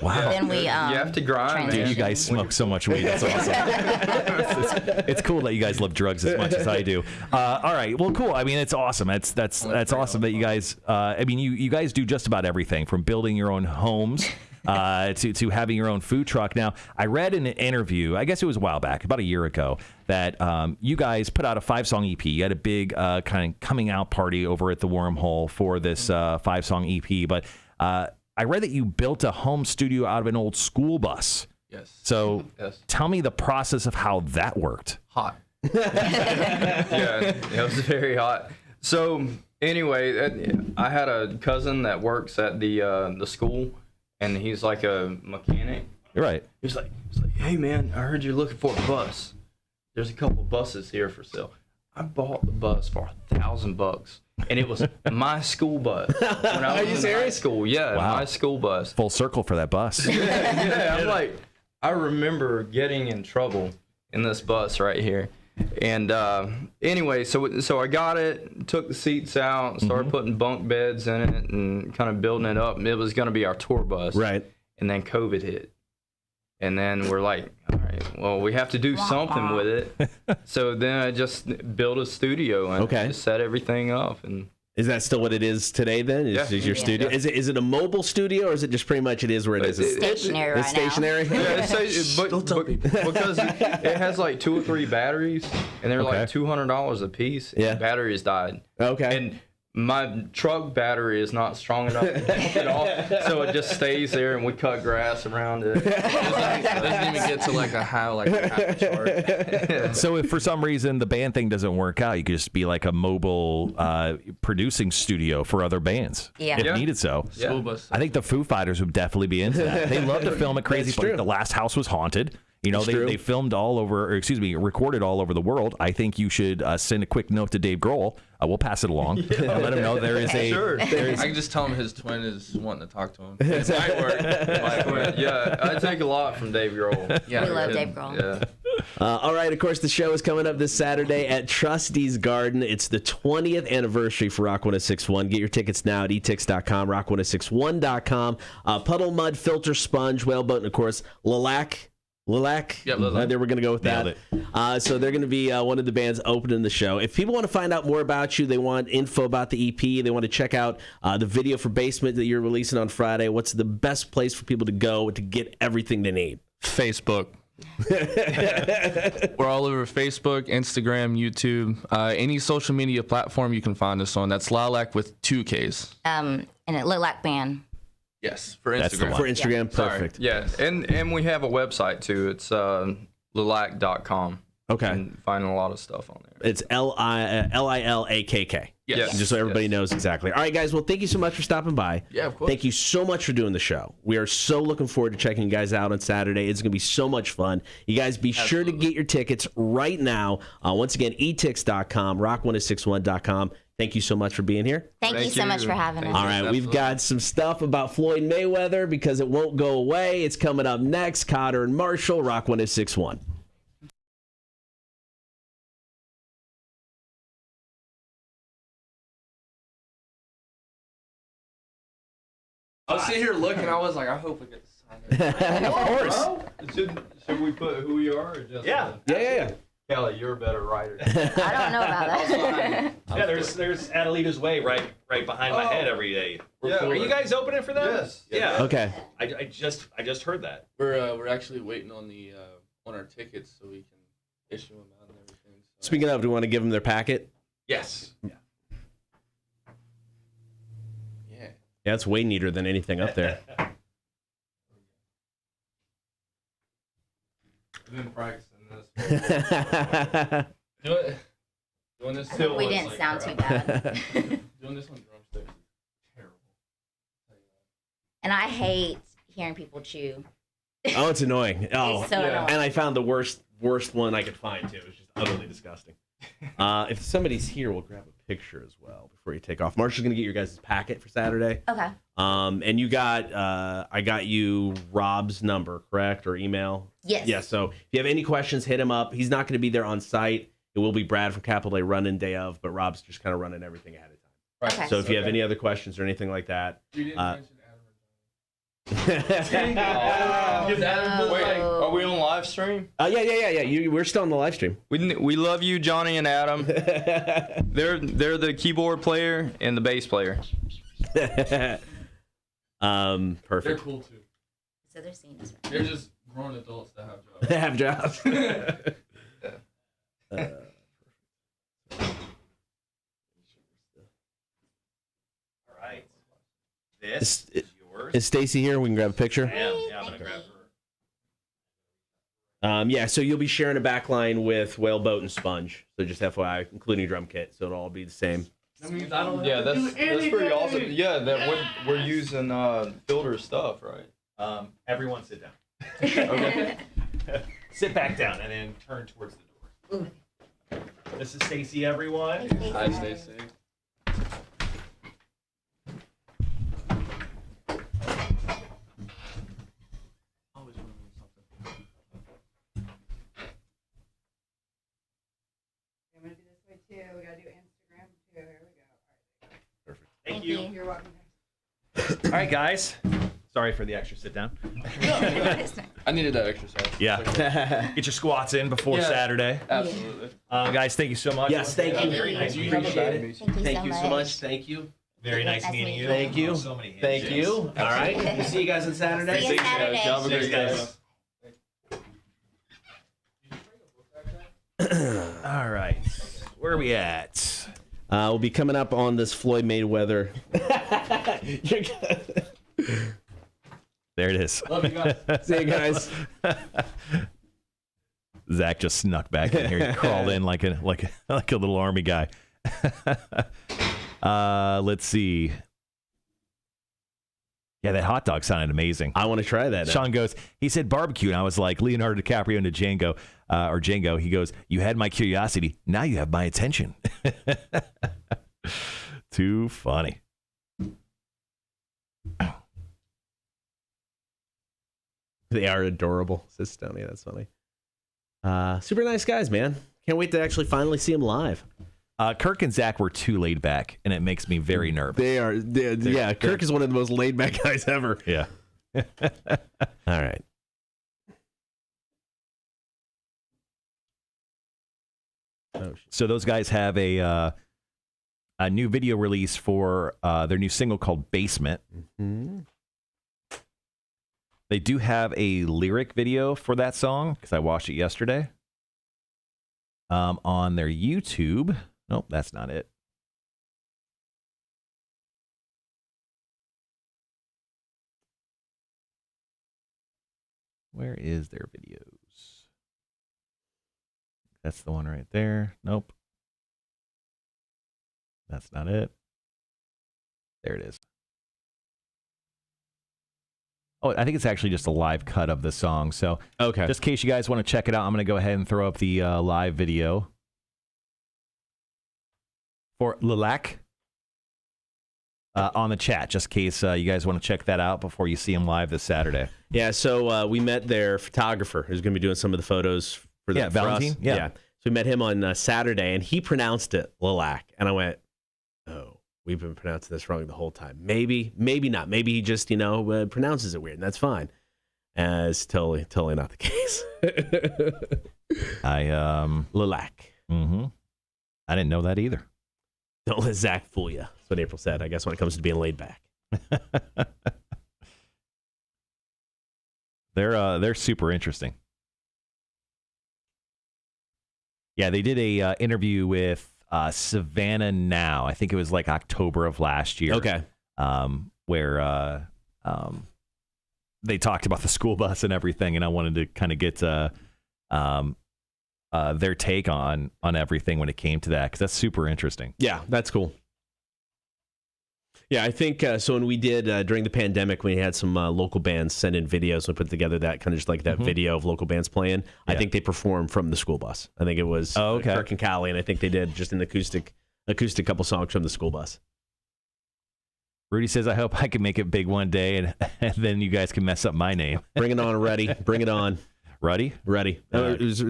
Wow. then we You have to grind, Dude, man. you guys smoke so much weed. That's awesome. it's cool that you guys love drugs as much as I do. All right. Well, cool. I mean, it's awesome. That's awesome that you guys. I mean, you guys do just about everything from building your own homes to having your own food truck. Now, I read in an interview, I guess it was a while back, about a year ago, that you guys put out a 5-song EP. You had a big kind of coming out party over at the Wormhole for this 5-song EP. But I read that you built a home studio out of an old school bus. Yes. So Yes. tell me the process of how that worked. Hot. Yeah, it was very hot. So anyway, I had a cousin that works at the school, and he's like a mechanic. You're right. He's like, hey man, I heard you're looking for a bus. There's a couple buses here for sale. I bought the bus for $1,000, and it was my school bus. When I was in high school, yeah, Wow. my school bus. Full circle for that bus. Yeah, I'm like, I remember getting in trouble in this bus right here. And anyway, so I got it, took the seats out, started putting bunk beds in it, and kind of building it up. It was going to be our tour bus. Right. And then COVID hit. And then we're like, all right, well, we have to do something with it. So then I just built a studio and just set everything up. And is that still what it is today then? Is your studio? Yeah. Is it a mobile studio, or is it just pretty much it is where it is? It's stationary right It's stationary? Yeah, because it has like 2 or 3 batteries, and they're like $200 a piece. And the batteries died. Okay. And my truck battery is not strong enough to take it off, so it just stays there, and we cut grass around it. Doesn't even get to like a half a chart. So if for some reason the band thing doesn't work out, you could just be like a mobile producing studio for other bands if needed so. School bus. I think the Foo Fighters would definitely be into that. They love to film at crazy places. The Last House was haunted. You know, they filmed all over, or excuse me, recorded all over the world. I think you should send a quick note to Dave Grohl. We'll pass it along and let him know there is a. Sure. I can just tell him his twin is wanting to talk to him. It might work. It might work. Yeah, I take a lot from Dave Grohl. Yeah, We love Dave Grohl. Yeah. All right, of course, the show is coming up this Saturday at Trustee's Garden. It's the 20th anniversary for Rock 106.1. Get your tickets now at etix.com, rock1061.com. Puddle Mud, Filter Sponge, Whaleboat, and, of course, Lilakk. Yep, Lilakk. There we're going to go with Nailed that. So they're going to be one of the bands opening the show. If people want to find out more about you, they want info about the EP, they want to check out the video for Basement that you're releasing on Friday, what's the best place for people to go to get everything they need? Facebook. We're all over Facebook, Instagram, YouTube, any social media platform you can find us on. That's Lilakk with 2 Ks. And it Lilakk Band. Yes, for That's the Instagram. one. For Instagram, perfect. Yeah, and we have a website too. It's lilakk.com. Okay. And finding a lot of stuff on there. It's Lilakk. Yes. Just so everybody knows exactly. All right, guys. Well, thank you so much for stopping by. Yeah, of course. Thank you so much for doing the show. We are so looking forward to checking you guys out on Saturday. It's going to be so much fun. You guys be sure to get your tickets right now. Once again, etix.com, rock1061.com. Thank you so much for being here. Thank you so much for having us. All right, we've got some stuff about Floyd Mayweather because it won't go away. It's coming up next. Cotter and Marshall, Rock 1061. I was sitting here looking. I was like, I hope we get to sign it. Of course. Should we put who we are or just? Yeah. Kelly, you're a better writer. I don't know about that. Yeah, there's Adelita's Way right behind my head every day. Yeah, Are you guys opening for them? Yes. Yeah. Okay. I just heard that. We're actually waiting on the on our tickets so we can issue them out and everything. So. Speaking of, do you want to give them their packet? Yes. Yeah. Yeah, it's way neater than anything up there. I've been practicing this. Doing this. We didn't sound too bad. Doing this on drumsticks is terrible. And I hate hearing people chew. Oh, it's annoying. Oh, It's so annoying. and I found the worst one I could find too. It was just utterly disgusting. If somebody's here, we'll grab a picture as well before you take off. Marshall's gonna get your guys' packet for Saturday. Okay. And you got I got you Rob's number, correct, or email? Yes. Yeah. So if you have any questions, hit him up. He's not gonna be there on site. It will be Brad from Capital A running day of, but Rob's just kind of running everything ahead of time. Right. Okay. So if you have any other questions or anything like that, We didn't mention Wait, are we on live stream? yeah. We're still on the live stream. We love you, Johnny and Adam. They're the keyboard player and the bass player. They're Perfect. cool too. So they're seeing us right. They're just grown adults that have jobs. Have jobs. All right. This is yours. Is Stacy here? We can grab a picture. Yeah, I'm gonna grab her. Yeah, so you'll be sharing a backline with Whaleboat and Sponge. So just FYI, including drum kit. So it'll all be the same. That means I don't have Yeah, to that's do anything. pretty awesome. Yeah, that we're using Fielder stuff, right? Everyone sit down. Okay. Sit back down and then turn towards the door. This is Stacy, everyone. Hi, Stacey. Always want to move something. I'm gonna do this way too. We gotta do Instagram too. Here we go. Perfect. Thank you. You're welcome. All right, guys. Sorry for the extra sit down. I needed that exercise. Yeah. Get your squats in before Yeah. Saturday. Absolutely. Guys, thank you so much. Yes, thank you. Very nice. We meeting you. appreciate it. Thank you so much. Thank you. Very nice Nice meeting meeting you. you. Thank you. So many Thank handshakes. you. All right. We'll see you guys on Saturday. See you Saturday. Have a Thanks, good day. guys. All right. Where are we at? We'll be coming up on this Floyd Mayweather. There it is. Love you guys. See you guys. Zach just snuck back in here. He crawled in like a little army guy. Let's see. Yeah, that hot dog sounded amazing. I want to try that. Sean goes, he said barbecue, and I was like, Leonardo DiCaprio into Django, or Django. He goes, you had my curiosity, now you have my attention. Too funny. They are adorable, says Stoney. That's funny. Super nice guys, man. Can't wait to actually finally see them live. Kirk and Zach were too laid back, and it makes me very nervous. They are. Yeah, Kirk is one of the most laid back guys ever. Yeah. All right. Oh, So those guys have a new video release for their new single called Basement. mm-hmm. They do have a lyric video for that song because I watched it yesterday on their YouTube. Nope, that's not it. Where is their videos? That's the one right there. Nope. That's not it. There it is. Oh, I think it's actually just a live cut of the song. So, Okay. just in case you guys want to check it out, I'm going to go ahead and throw up the live video for Lilakk on the chat, just in case you guys want to check that out before you see him live this Saturday. Yeah, so we met their photographer who's going to be doing some of the photos for the Valentine. us. Yeah. So we met him on Saturday, and he pronounced it Lilakk. And I went, oh, we've been pronouncing this wrong the whole time. Maybe not. Maybe he just, pronounces it weird, and that's fine. It's totally not the case. Lilakk. Mm-hmm. I didn't know that either. Don't let Zach fool you. That's what April said, I guess, when it comes to being laid back. They're super interesting. Yeah, they did a interview with Savannah Now. I think it was like October of last year. Okay. Where they talked about the school bus and everything, and I wanted to kind of get their take on everything when it came to that, because that's super interesting. Yeah, that's cool. Yeah, I think so. When we did during the pandemic, we had some local bands send in videos. We put together that kind of just like that video of local bands playing. Yeah. I think they performed from the school bus. I think it was Kirk and Callie, and I think they did just an acoustic couple songs from the school bus. Rudy says, "I hope I can make it big one day, and then you guys can mess up my name." Bring it on, Ruddy. Bring it on. Ruddy? Ruddy. It's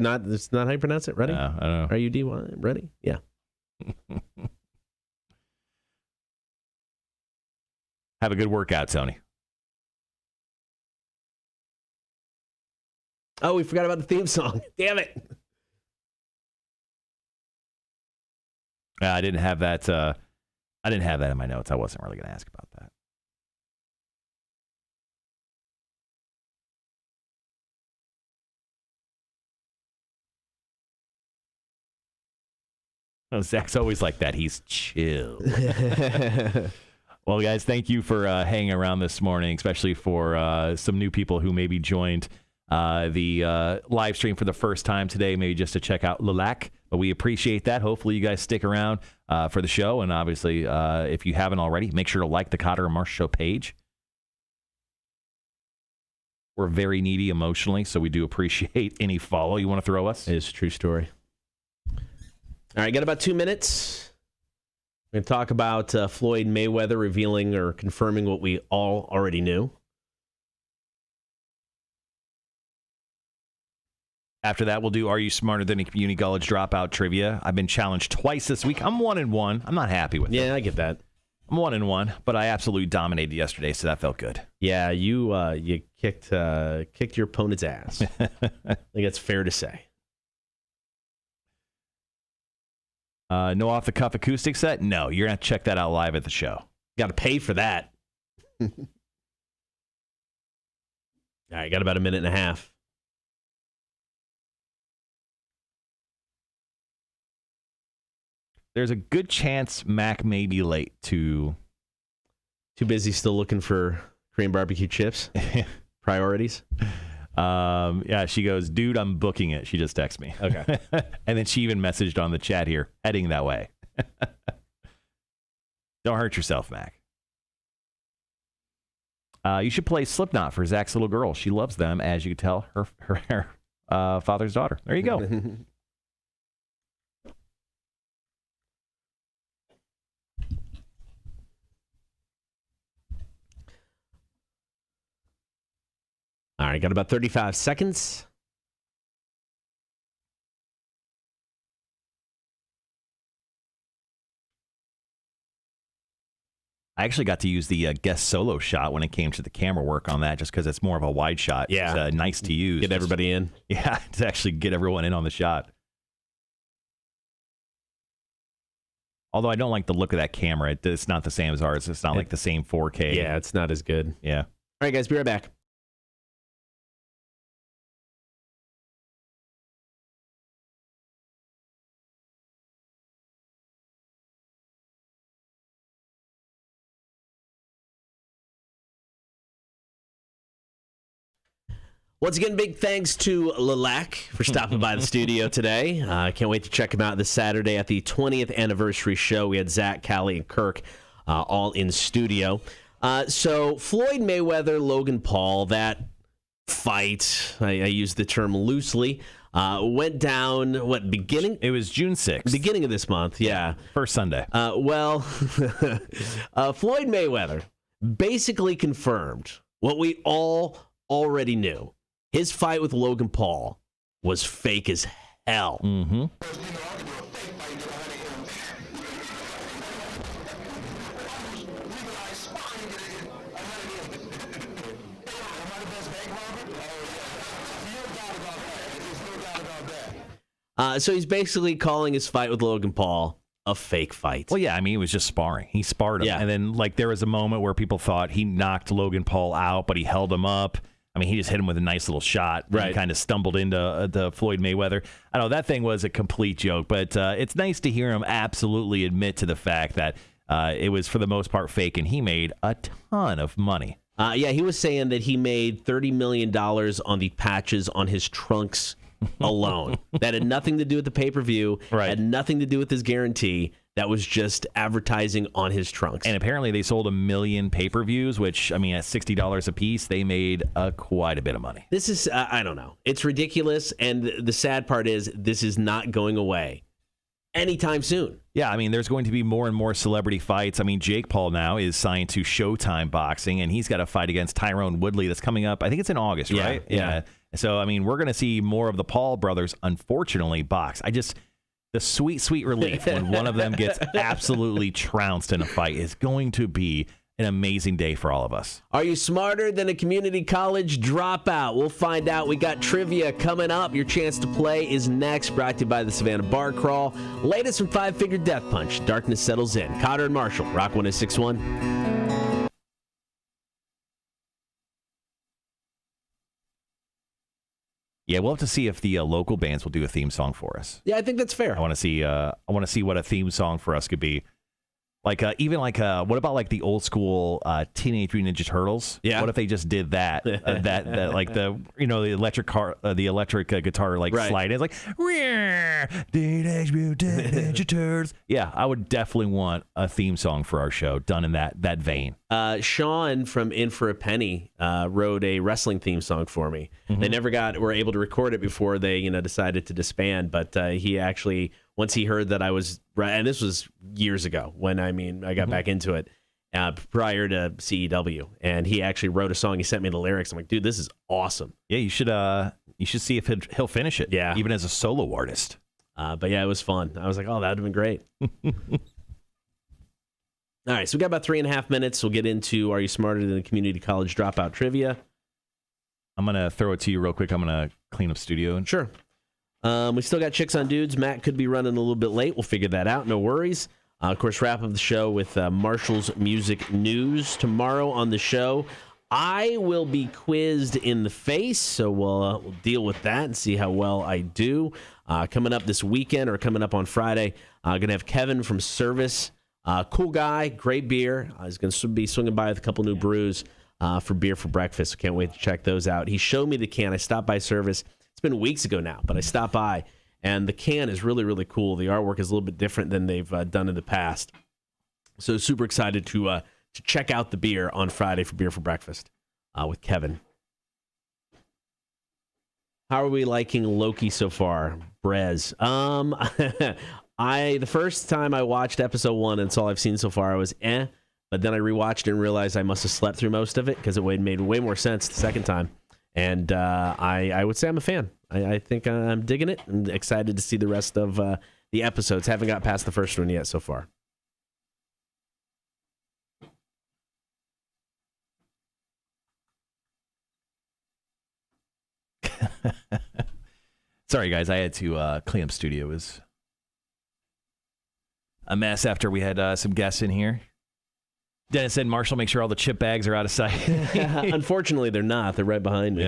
not how you pronounce it. Ruddy. I don't know. R-U-D-Y. Ruddy. Yeah. Have a good workout, Tony. Oh, we forgot about the theme song. Damn it. I didn't have that. I didn't have that in my notes. I wasn't really going to ask about that. Oh, Zach's always like that. He's chill. Well, guys, thank you for hanging around this morning, especially for some new people who maybe joined the live stream for the first time today, maybe just to check out Lilakk. But we appreciate that. Hopefully you guys stick around for the show. And obviously, if you haven't already, make sure to like the Cotter and Marsh Show page. We're very needy emotionally, so we do appreciate any follow you want to throw us. It is a true story. All right, got about 2 minutes. We're going to talk about Floyd Mayweather revealing or confirming what we all already knew. After that, we'll do Are You Smarter Than a Community College Dropout trivia. I've been challenged twice this week. I'm 1-1. I'm not happy with it. Yeah, I get that. I'm 1-1, but I absolutely dominated yesterday, so that felt good. Yeah, you kicked your opponent's ass. I think that's fair to say. No off-the-cuff acoustic set? No, you're going to check that out live at the show. Got to pay for that. All right, got about a minute and a half. There's a good chance Mac may be late to... Too busy still looking for Korean barbecue chips? Priorities? Yeah, she goes, dude, I'm booking it. She just texted me. Okay. And then she even messaged on the chat here, heading that way. Don't hurt yourself, Mac. You should play Slipknot for Zach's little girl. She loves them, as you can tell, her father's daughter. There you go. All right, got about 35 seconds. I actually got to use the guest solo shot when it came to the camera work on that, just because it's more of a wide shot. Yeah. It's nice to use. Get everybody in. Yeah, to actually get everyone in on the shot. Although I don't like the look of that camera. It's not the same as ours. It's not like the same 4K. Yeah, it's not as good. Yeah. All right, guys, be right back. Once again, big thanks to Lilakk for stopping by the studio today. Can't wait to check him out this Saturday at the 20th anniversary show. We had Zach, Callie, and Kirk all in studio. So Floyd Mayweather, Logan Paul, that fight, I use the term loosely, went down, beginning? It was June 6th. Beginning of this month, yeah. First Sunday. Floyd Mayweather basically confirmed what we all already knew. His fight with Logan Paul was fake as hell. Mm-hmm. So he's basically calling his fight with Logan Paul a fake fight. Well, yeah, I mean, he was just sparring. He sparred him. Yeah. And then, there was a moment where people thought he knocked Logan Paul out, but he held him up. I mean, he just hit him with a nice little shot. Right. And kind of stumbled into the Floyd Mayweather. I know that thing was a complete joke, but it's nice to hear him absolutely admit to the fact that it was, for the most part, fake, and he made a ton of money. Yeah, he was saying that he made $30 million on the patches on his trunks alone. That had nothing to do with the pay-per-view, Right. had nothing to do with his guarantee. That was just advertising on his trunks. And apparently they sold 1 million pay-per-views, which, I mean, at $60 a piece, they made quite a bit of money. This is, I don't know. It's ridiculous, and the sad part is this is not going away anytime soon. Yeah, I mean, there's going to be more and more celebrity fights. I mean, Jake Paul now is signed to Showtime Boxing, and he's got a fight against Tyrone Woodley that's coming up. I think it's in August, right? Yeah. So, I mean, we're going to see more of the Paul brothers, unfortunately, box. The sweet, sweet relief when one of them gets absolutely trounced in a fight is going to be an amazing day for all of us. Are you smarter than a community college dropout? We'll find out. We got trivia coming up. Your chance to play is next, brought to you by the Savannah Bar Crawl. Latest from Five Finger Death Punch. Darkness settles in. Cotter and Marshall, Rock 106.1. Yeah, we'll have to see if the local bands will do a theme song for us. Yeah, I think that's fair. I want to see. I want to see what a theme song for us could be. What about the old school Teenage Mutant Ninja Turtles? Yeah. What if they just did that? That like the electric car, the electric guitar Right. slide. It's like Teenage Mutant Ninja Turtles. Yeah, I would definitely want a theme song for our show done in that vein. Sean from In for a Penny wrote a wrestling theme song for me. Mm-hmm. They never were able to record it before they decided to disband. But he actually, once he heard that I was, and this was years ago when I got back into it prior to CEW, and he actually wrote a song. He sent me the lyrics. I'm like, dude, this is awesome. Yeah, you should see if he'll finish it. Yeah, even as a solo artist. But yeah, it was fun. I was like, oh, that would have been great. All right, so we got about 3.5 minutes. We'll get into Are You Smarter Than a Community College Dropout trivia. I'm going to throw it to you real quick. I'm going to clean up studio. Sure. We still got Chicks on Dudes. Matt could be running a little bit late. We'll figure that out. No worries. Of course, wrap up the show with Marshall's Music News. Tomorrow on the show, I will be quizzed in the face, so we'll deal with that and see how well I do. Coming up this weekend, or coming up on Friday, going to have Kevin from Service. Cool guy, great beer. He's going to be swinging by with a couple new brews for beer for breakfast. So can't wait to check those out. He showed me the can. I stopped by Service. It's been weeks ago now, but I stopped by, and the can is really, really cool. The artwork is a little bit different than they've done in the past. So super excited to check out the beer on Friday for beer for breakfast with Kevin. How are we liking Loki so far, Brez? The first time I watched episode 1, and it's all I've seen so far, I was but then I rewatched it and realized I must have slept through most of it because it made way more sense the second time. And I would say I'm a fan. I think I'm digging it and excited to see the rest of the episodes. Haven't got past the first one yet so far. Sorry, guys. I had to clean up studio. It was a mess after we had some guests in here. Dennis said, Marshall, make sure all the chip bags are out of sight. Unfortunately, they're not. They're right behind me.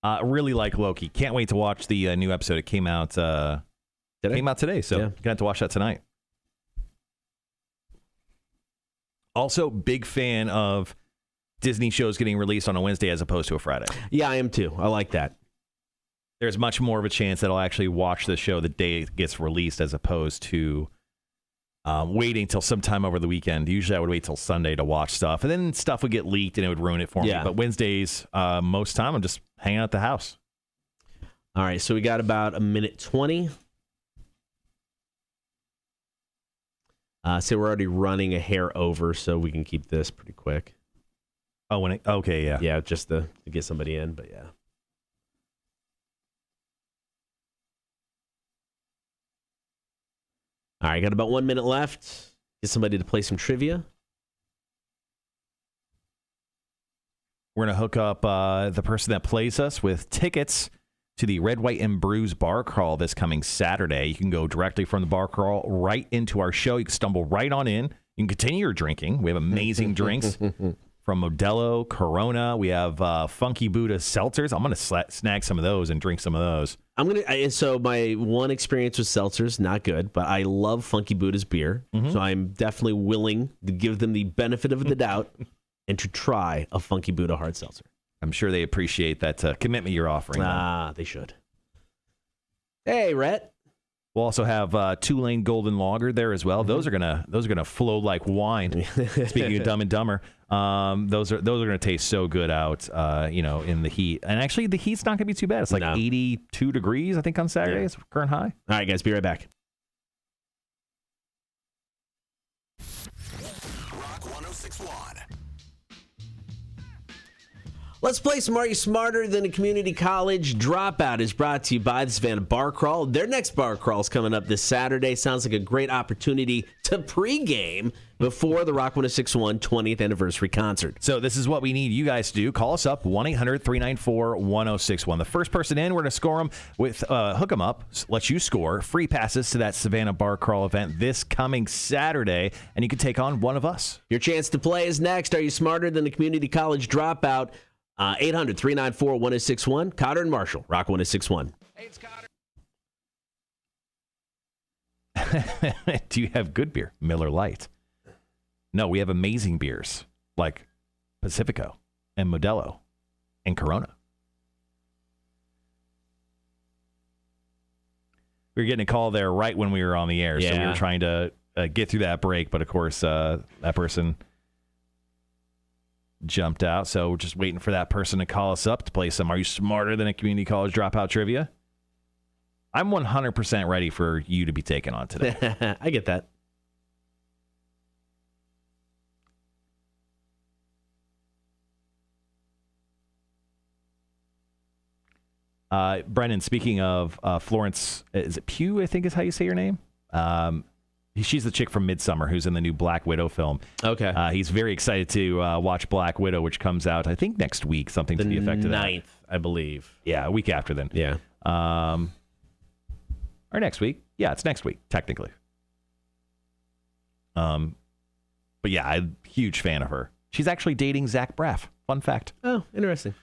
Yeah. Really like Loki. Can't wait to watch the new episode. It came out today, so Yeah. you're going to watch that tonight. Also, big fan of Disney shows getting released on a Wednesday as opposed to a Friday. Yeah, I am too. I like that. There's much more of a chance that I'll actually watch the show the day it gets released as opposed to waiting till sometime over the weekend. Usually I would wait till Sunday to watch stuff, and then stuff would get leaked and it would ruin it for me. But Wednesdays, most time, I'm just hanging out at the house. All right, so we got about a minute 20. So we're already running a hair over, so we can keep this pretty quick. Oh, okay, yeah. Yeah, just to get somebody in, but yeah. All right, got about 1 minute left. Get somebody to play some trivia. We're going to hook up the person that plays us with tickets to the Red, White, and Brews Bar Crawl this coming Saturday. You can go directly from the bar crawl right into our show. You can stumble right on in. You can continue your drinking. We have amazing drinks from Modelo, Corona. We have Funky Buddha seltzers. I'm going to snag some of those and drink some of those. So my one experience with seltzers, not good, but I love Funky Buddha's beer. So I'm definitely willing to give them the benefit of the doubt and to try a Funky Buddha hard seltzer. I'm sure they appreciate that commitment you're offering. They should. Hey, Rhett. We'll also have Two-Lane Golden Lager there as well. Those are gonna flow like wine. Speaking of Dumb and Dumber, those are gonna taste so good out, in the heat. And actually, the heat's not gonna be too bad. It's like 82 degrees, I think, on Saturday. It's current high. All right, guys, be right back. Rock 1061. Let's play some Are You Smarter Than a Community College Dropout is brought to you by the Savannah Bar Crawl. Their next bar crawl is coming up this Saturday. Sounds like a great opportunity to pregame before the Rock 1061 20th anniversary concert. So this is what we need you guys to do. Call us up, 1-800-394-1061. The first person in, we're going to score them with, hook them up, let you score free passes to that Savannah Bar Crawl event this coming Saturday, and you can take on one of us. Your chance to play is next. Are You Smarter Than a Community College Dropout? 800-394-1061. Cotter and Marshall, Rock 1061. Hey, it's Cotter. Do you have good beer? Miller Lite. No, we have amazing beers like Pacifico and Modelo and Corona. We were getting a call there right when we were on the air, so we were trying to get through that break, but of course that person jumped out, so we're just waiting for that person to call us up to play some Are You Smarter Than a Community College Dropout trivia. I'm 100% ready for you to be taken on today. I get that. Brennan, speaking of Florence, is it Pugh, I think is how you say your name? She's the chick from Midsommar who's in the new Black Widow film. Okay. He's very excited to watch Black Widow, which comes out, I think, next week, something to the effect of that. The 9th, I believe. Yeah, a week after then. Yeah. Or next week. Yeah, it's next week, technically. But yeah, I'm a huge fan of her. She's actually dating Zach Braff. Fun fact. Oh, interesting.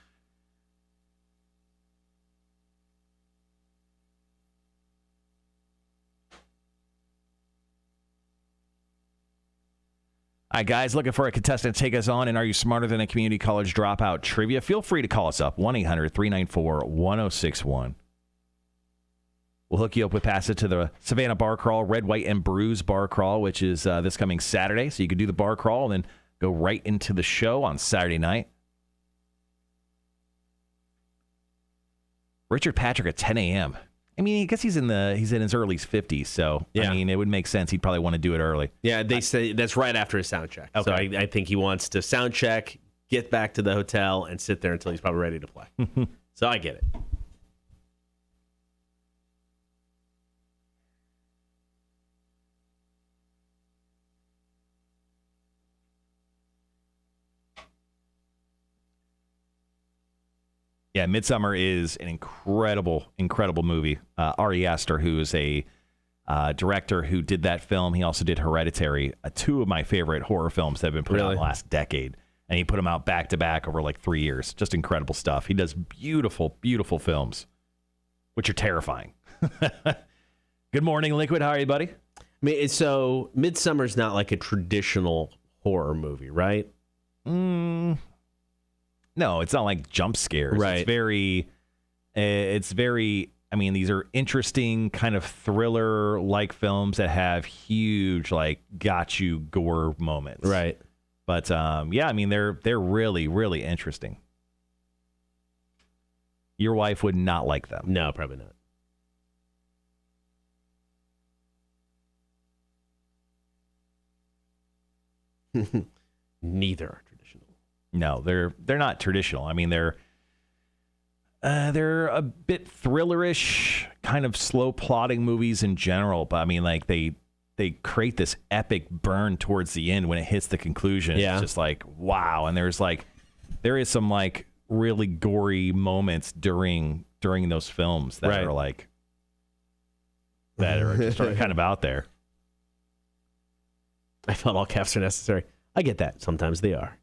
All right, guys, looking for a contestant to take us on, and Are You Smarter Than a Community College Dropout trivia? Feel free to call us up, 1-800-394-1061. We'll hook you up with passes to the Savannah Bar Crawl, Red, White, and Brews Bar Crawl, which is this coming Saturday. So you can do the bar crawl and then go right into the show on Saturday night. Richard Patrick at 10 a.m. I mean, I guess he's in his early 50s, so I mean, it would make sense. He'd probably want to do it early. Yeah, they say that's right after his sound check. Okay. So I think he wants to sound check, get back to the hotel, and sit there until he's probably ready to play. So I get it. Yeah, Midsommar is an incredible, incredible movie. Ari Aster, who is a director who did that film, he also did Hereditary, two of my favorite horror films that have been put out in the last decade. And he put them out back to back over like 3 years. Just incredible stuff. He does beautiful, beautiful films, which are terrifying. Good morning, Liquid. How are you, buddy? I mean, so Midsummer's not like a traditional horror movie, right? No, it's not like jump scares. Right. It's very, I mean, these are interesting kind of thriller-like films that have huge, like, got you gore moments. Right. But, yeah, I mean, they're really, really interesting. Your wife would not like them. No, probably not. Neither are traditional. No, they're not traditional. I mean, they're a bit thrillerish, kind of slow plotting movies in general. But I mean, like they create this epic burn towards the end when it hits the conclusion. Yeah. It's just like wow. And there is some like really gory moments during those films that are like that are just kind of out there. I felt all caps are necessary. I get that. Sometimes they are.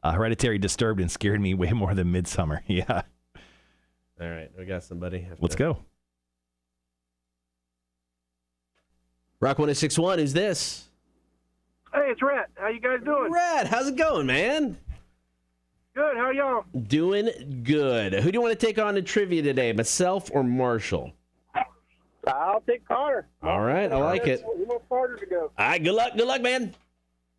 Hereditary disturbed and scared me way more than Midsummer. Yeah. All right. We got somebody. Let's go. Rock 106.1. Who's this? Hey, it's Rhett. How you guys doing? Rhett, how's it going, man? Good. How are y'all? Doing good. Who do you want to take on in trivia today, myself or Marshall? I'll take Connor. All right, I like it. He wants Carter to go. All right, good luck, man.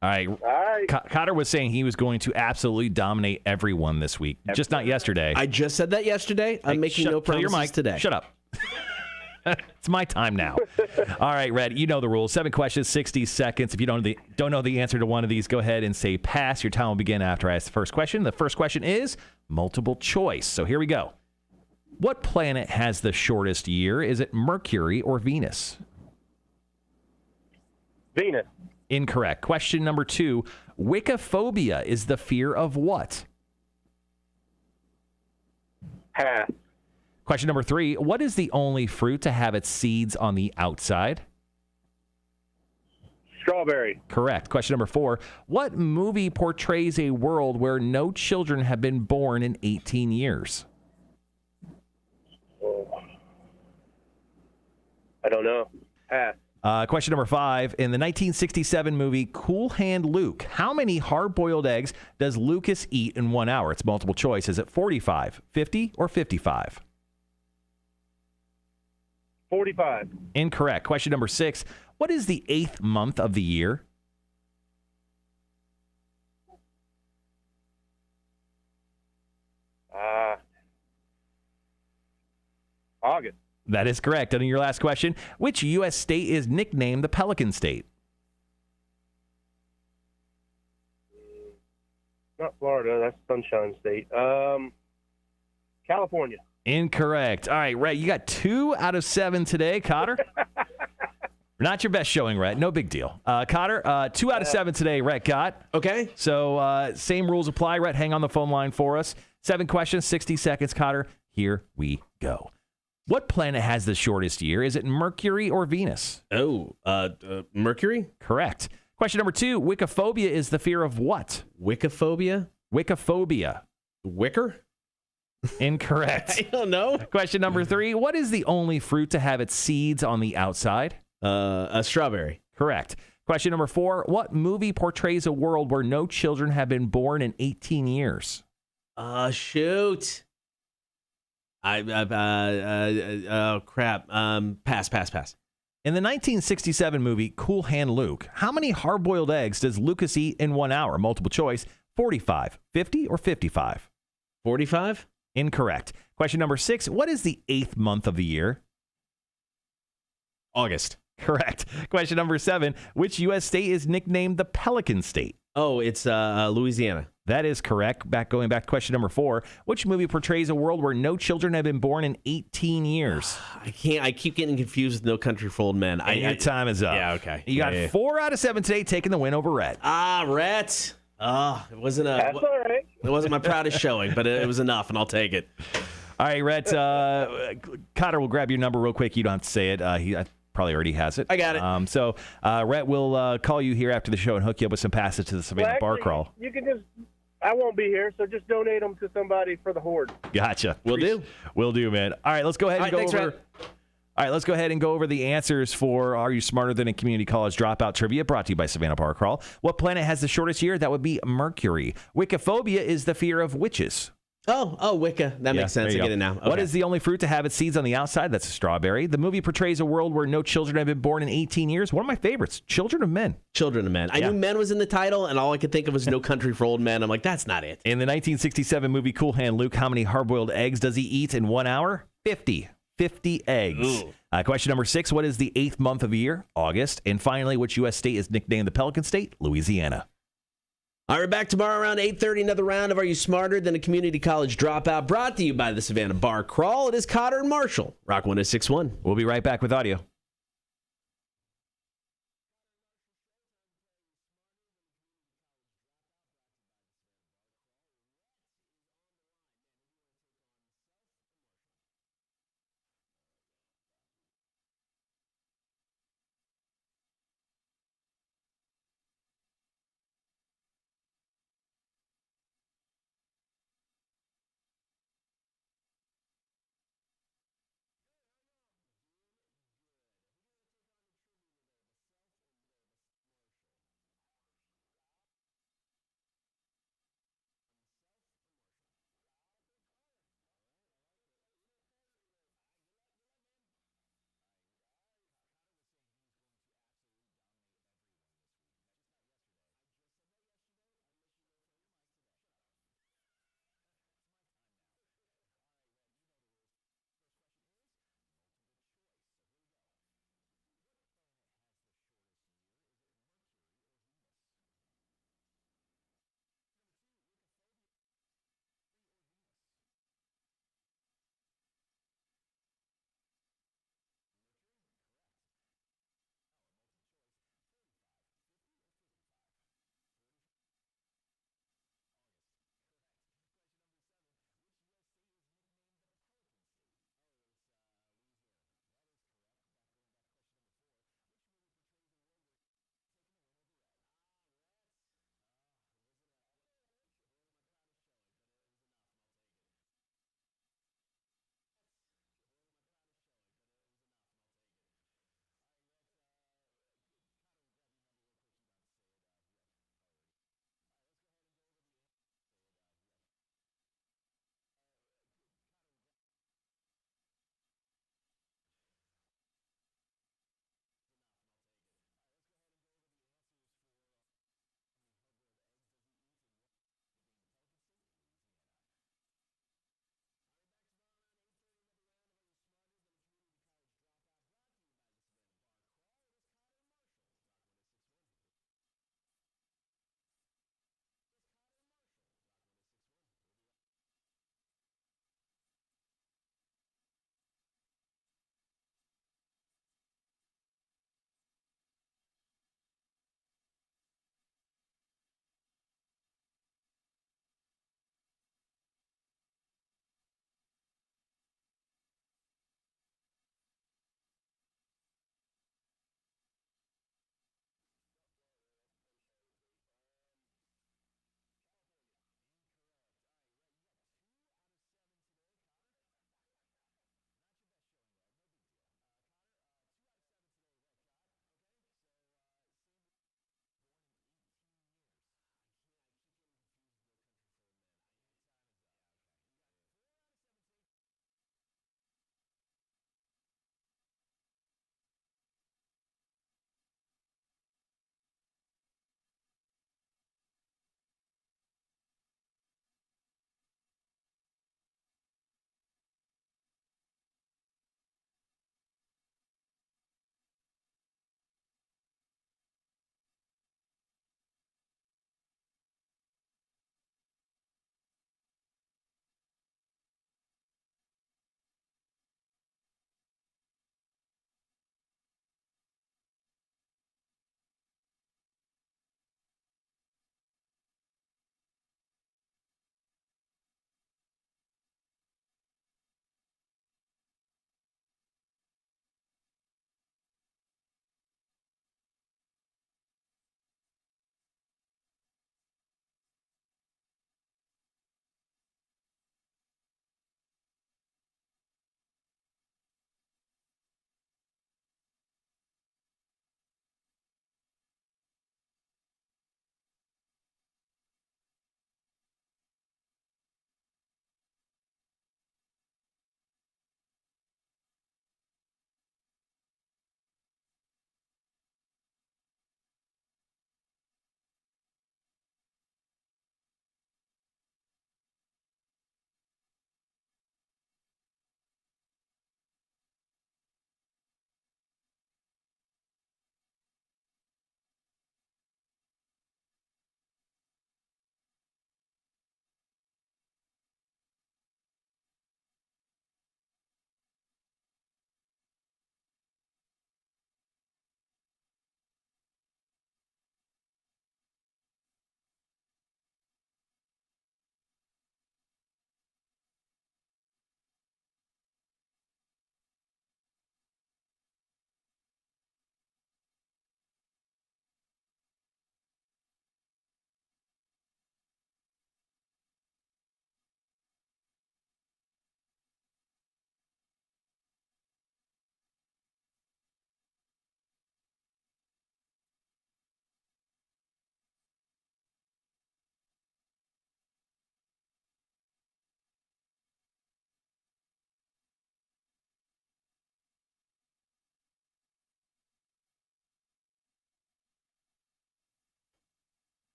All right. All right. Cotter was saying he was going to absolutely dominate everyone this week, just not yesterday. I just said that yesterday. I'm making no promises your mic today. Shut up. It's my time now. All right, Red, you know the rules. 7 questions, 60 seconds. If you don't know the answer to one of these, go ahead and say pass. Your time will begin after I ask the first question. The first question is multiple choice. So here we go. What planet has the shortest year? Is it Mercury or Venus? Venus. Incorrect. Question number 2. Wiccophobia is the fear of what? Pass. Question number 3. What is the only fruit to have its seeds on the outside? Strawberry. Correct. Question number 4. What movie portrays a world where no children have been born in 18 years? I don't know. Pass. Question number 5. In the 1967 movie Cool Hand Luke, how many hard-boiled eggs does Lucas eat in 1 hour? It's multiple choice. Is it 45, 50, or 55? 45. Incorrect. Question number 6. What is the 8th month of the year? August. That is correct. And your last question, which U.S. state is nicknamed the Pelican State? Not Florida. That's Sunshine State. California. Incorrect. All right, Rhett, you got 2 out of 7 today, Cotter. Not your best showing, Rhett. No big deal. Cotter, 2 out of 7 today, Rhett got. Okay. So same rules apply. Rhett, hang on the phone line for us. 7 questions, 60 seconds, Cotter. Here we go. What planet has the shortest year? Is it Mercury or Venus? Oh, Mercury? Correct. Question number 2. Wiccophobia is the fear of what? Wiccophobia? Wiccophobia. Wicker? Incorrect. I don't know. Question number 3. What is the only fruit to have its seeds on the outside? A strawberry. Correct. Question number 4. What movie portrays a world where no children have been born in 18 years? Shoot. Oh, crap. Pass. In the 1967 movie Cool Hand Luke, how many hard-boiled eggs does Lucas eat in 1 hour? Multiple choice, 45, 50, or 55? 45? Incorrect. Question number 6. What is the 8th month of the year? August. Correct. Question number 7. Which U.S. state is nicknamed the Pelican State? Oh, it's Louisiana. That is correct. Going back to question number 4. Which movie portrays a world where no children have been born in 18 years? I keep getting confused with No Country for Old Men. Your time is up. Yeah, okay. You got 4 out of 7 today, taking the win over Rhett. Rhett. It wasn't That's all right. It wasn't my proudest showing, but it was enough, and I'll take it. All right, Rhett. Cotter will grab your number real quick. You don't have to say it. He probably already has it. I got it. So Rhett will call you here after the show and hook you up with some passes to the Savannah Bar Crawl. You can just. I won't be here, so just donate them to somebody for the horde. Gotcha. Will do. Will do, man. All right, let's go ahead and go thanks, over. Rhett. All right, let's go ahead and go over the answers for Are You Smarter Than a Community College Dropout Trivia, brought to you by Savannah Bar Crawl. What planet has the shortest year? That would be Mercury. Wiccaphobia is the fear of witches. Oh, Wicca. That makes sense. I get it now. Okay. What is the only fruit to have its seeds on the outside? That's a strawberry. The movie portrays a world where no children have been born in 18 years. One of my favorites, Children of Men. Children of Men. I knew Men was in the title, and all I could think of was No Country for Old Men. I'm like, that's not it. In the 1967 movie Cool Hand Luke, how many hard-boiled eggs does he eat in 1 hour? 50. 50 eggs. Question number 6, what is the 8th month of the year? August. And finally, which U.S. state is nicknamed the Pelican State? Louisiana. All right, back tomorrow around 8:30, another round of Are You Smarter Than a Community College Dropout, brought to you by the Savannah Bar Crawl. It is Cotter and Marshall, Rock 106.1. We'll be right back with audio.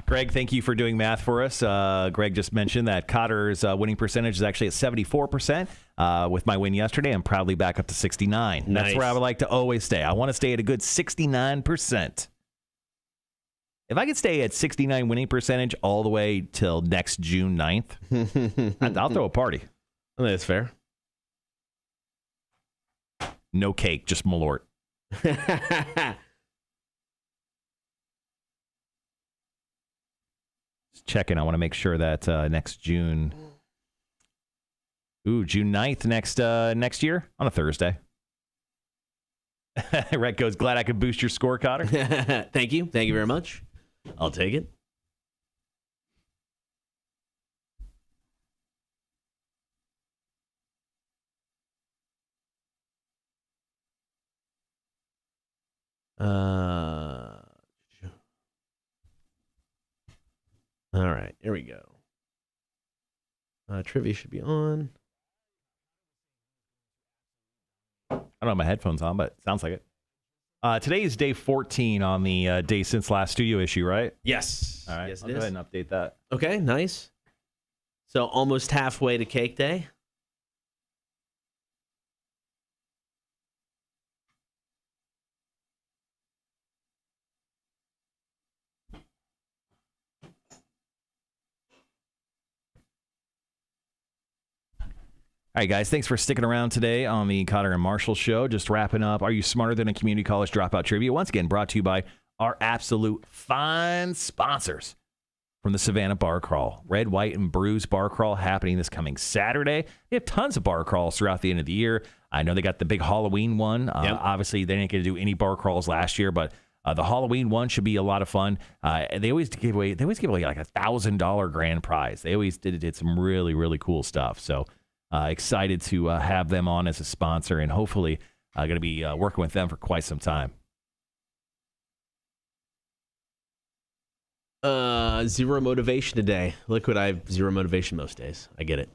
Greg, thank you for doing math for us. Greg just mentioned that Cotter's winning percentage is actually at 74%. With my win yesterday, I'm proudly back up to 69. Nice. That's where I would like to always stay. I want to stay at a good 69%. If I could stay at 69 winning percentage all the way till next June 9th, I'll throw a party. I think that's fair. No cake, just Malort. Just checking. I want to make sure that next June... June 9th next year on a Thursday. Rhett goes, glad I could boost your score, Cotter. Thank you. Thank you very much. I'll take it. All right, here we go. Trivia should be on. I don't have my headphones on, but it sounds like it. Today is day 14 on the day since last studio issue, right? Yes. All right, yes, I'll go ahead and update that. Okay, nice. So almost halfway to cake day. All right, guys, thanks for sticking around today on the Cotter and Marshall Show. Just wrapping up, Are You Smarter Than a Community College Dropout Trivia? Once again, brought to you by our absolute fine sponsors from the Savannah Bar Crawl. Red, White, and Brews Bar Crawl happening this coming Saturday. They have tons of bar crawls throughout the end of the year. I know they got the big Halloween one. Yep. Obviously, they didn't get to do any bar crawls last year, but the Halloween one should be a lot of fun. They always give away like $1,000 grand prize. They always did some really, really cool stuff. So excited to have them on as a sponsor, and hopefully going to be working with them for quite some time. Zero motivation today. Liquid, I have zero motivation most days. I get it.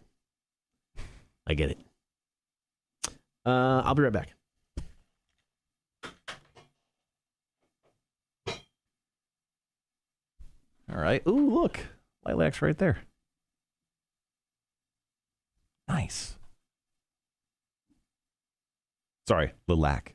I'll be right back. All right. Ooh, look. Lilakk's right there. Nice. Sorry, Lilakk.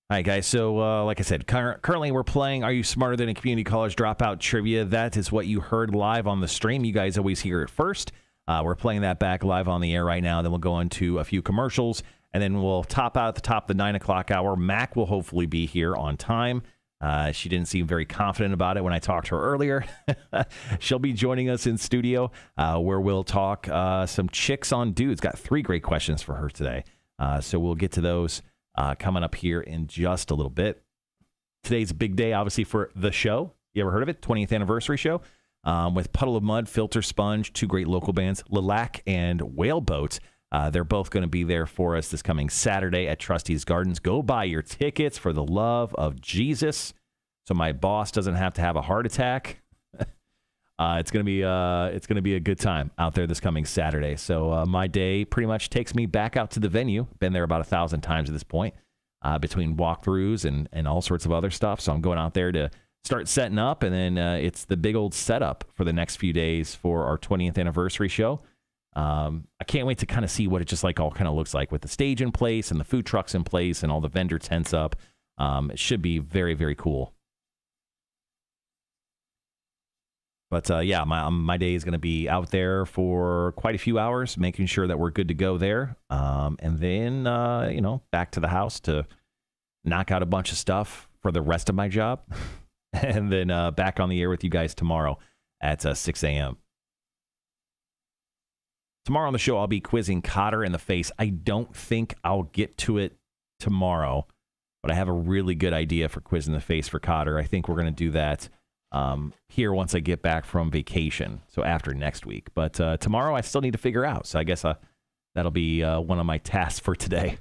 All right, guys. So, like I said, currently we're playing Are You Smarter Than a Community College Dropout Trivia. That is what you heard live on the stream. You guys always hear it first. We're playing that back live on the air right now. Then we'll go into a few commercials, and then we'll top out at the top of the 9 o'clock hour. Mac will hopefully be here on time. She didn't seem very confident about it when I talked to her earlier. She'll be joining us in studio where we'll talk some chicks on dudes. Got 3 great questions for her today. So we'll get to those coming up here in just a little bit. Today's a big day, obviously, for the show. You ever heard of it? 20th anniversary show with Puddle of Mud, Filter Sponge, 2 great local bands, Lilakk and Whaleboat. They're both going to be there for us this coming Saturday at Trustees Gardens. Go buy your tickets for the love of Jesus, so my boss doesn't have to have a heart attack. It's going to be a good time out there this coming Saturday. So my day pretty much takes me back out to the venue. Been there about 1,000 times at this point, between walkthroughs and all sorts of other stuff. So I'm going out there to start setting up, and then it's the big old setup for the next few days for our 20th anniversary show. I can't wait to kind of see what it just like all kind of looks like with the stage in place and the food trucks in place and all the vendor tents up. It should be very, very cool. But yeah, my day is going to be out there for quite a few hours, making sure that we're good to go there. And then, back to the house to knock out a bunch of stuff for the rest of my job. And then back on the air with you guys tomorrow at 6 a.m. Tomorrow on the show, I'll be quizzing Cotter in the face. I don't think I'll get to it tomorrow, but I have a really good idea for quizzing the face for Cotter. I think we're going to do that here once I get back from vacation, so after next week. But tomorrow I still need to figure out, so I guess that'll be one of my tasks for today.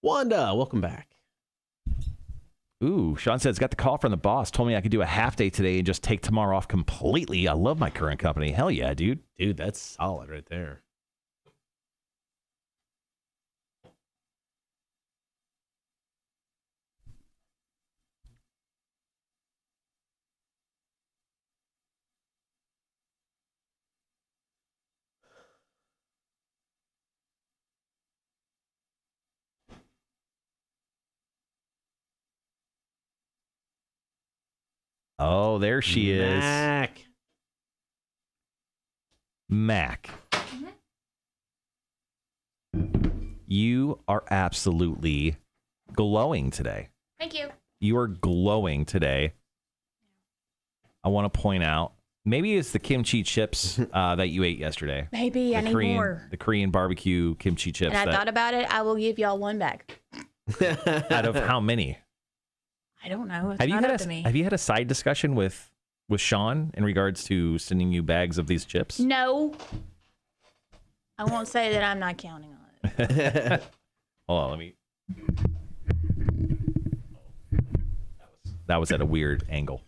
Wanda, welcome back. Ooh, Sean says, got the call from the boss. Told me I could do a half day today and just take tomorrow off completely. I love my current company. Hell yeah, dude. Dude, that's solid right there. Oh, there she is. Mac. You are absolutely glowing today. Thank you. You are glowing today. I want to point out, maybe it's the kimchi chips that you ate yesterday. Maybe I need more. The Korean barbecue kimchi chips. And I thought about it. I will give y'all one back. Out of how many? I don't know. It's not up to me. Have you had a side discussion with Sean in regards to sending you bags of these chips? No. I won't say that I'm not counting on it. Hold on, let me. That was at a weird angle.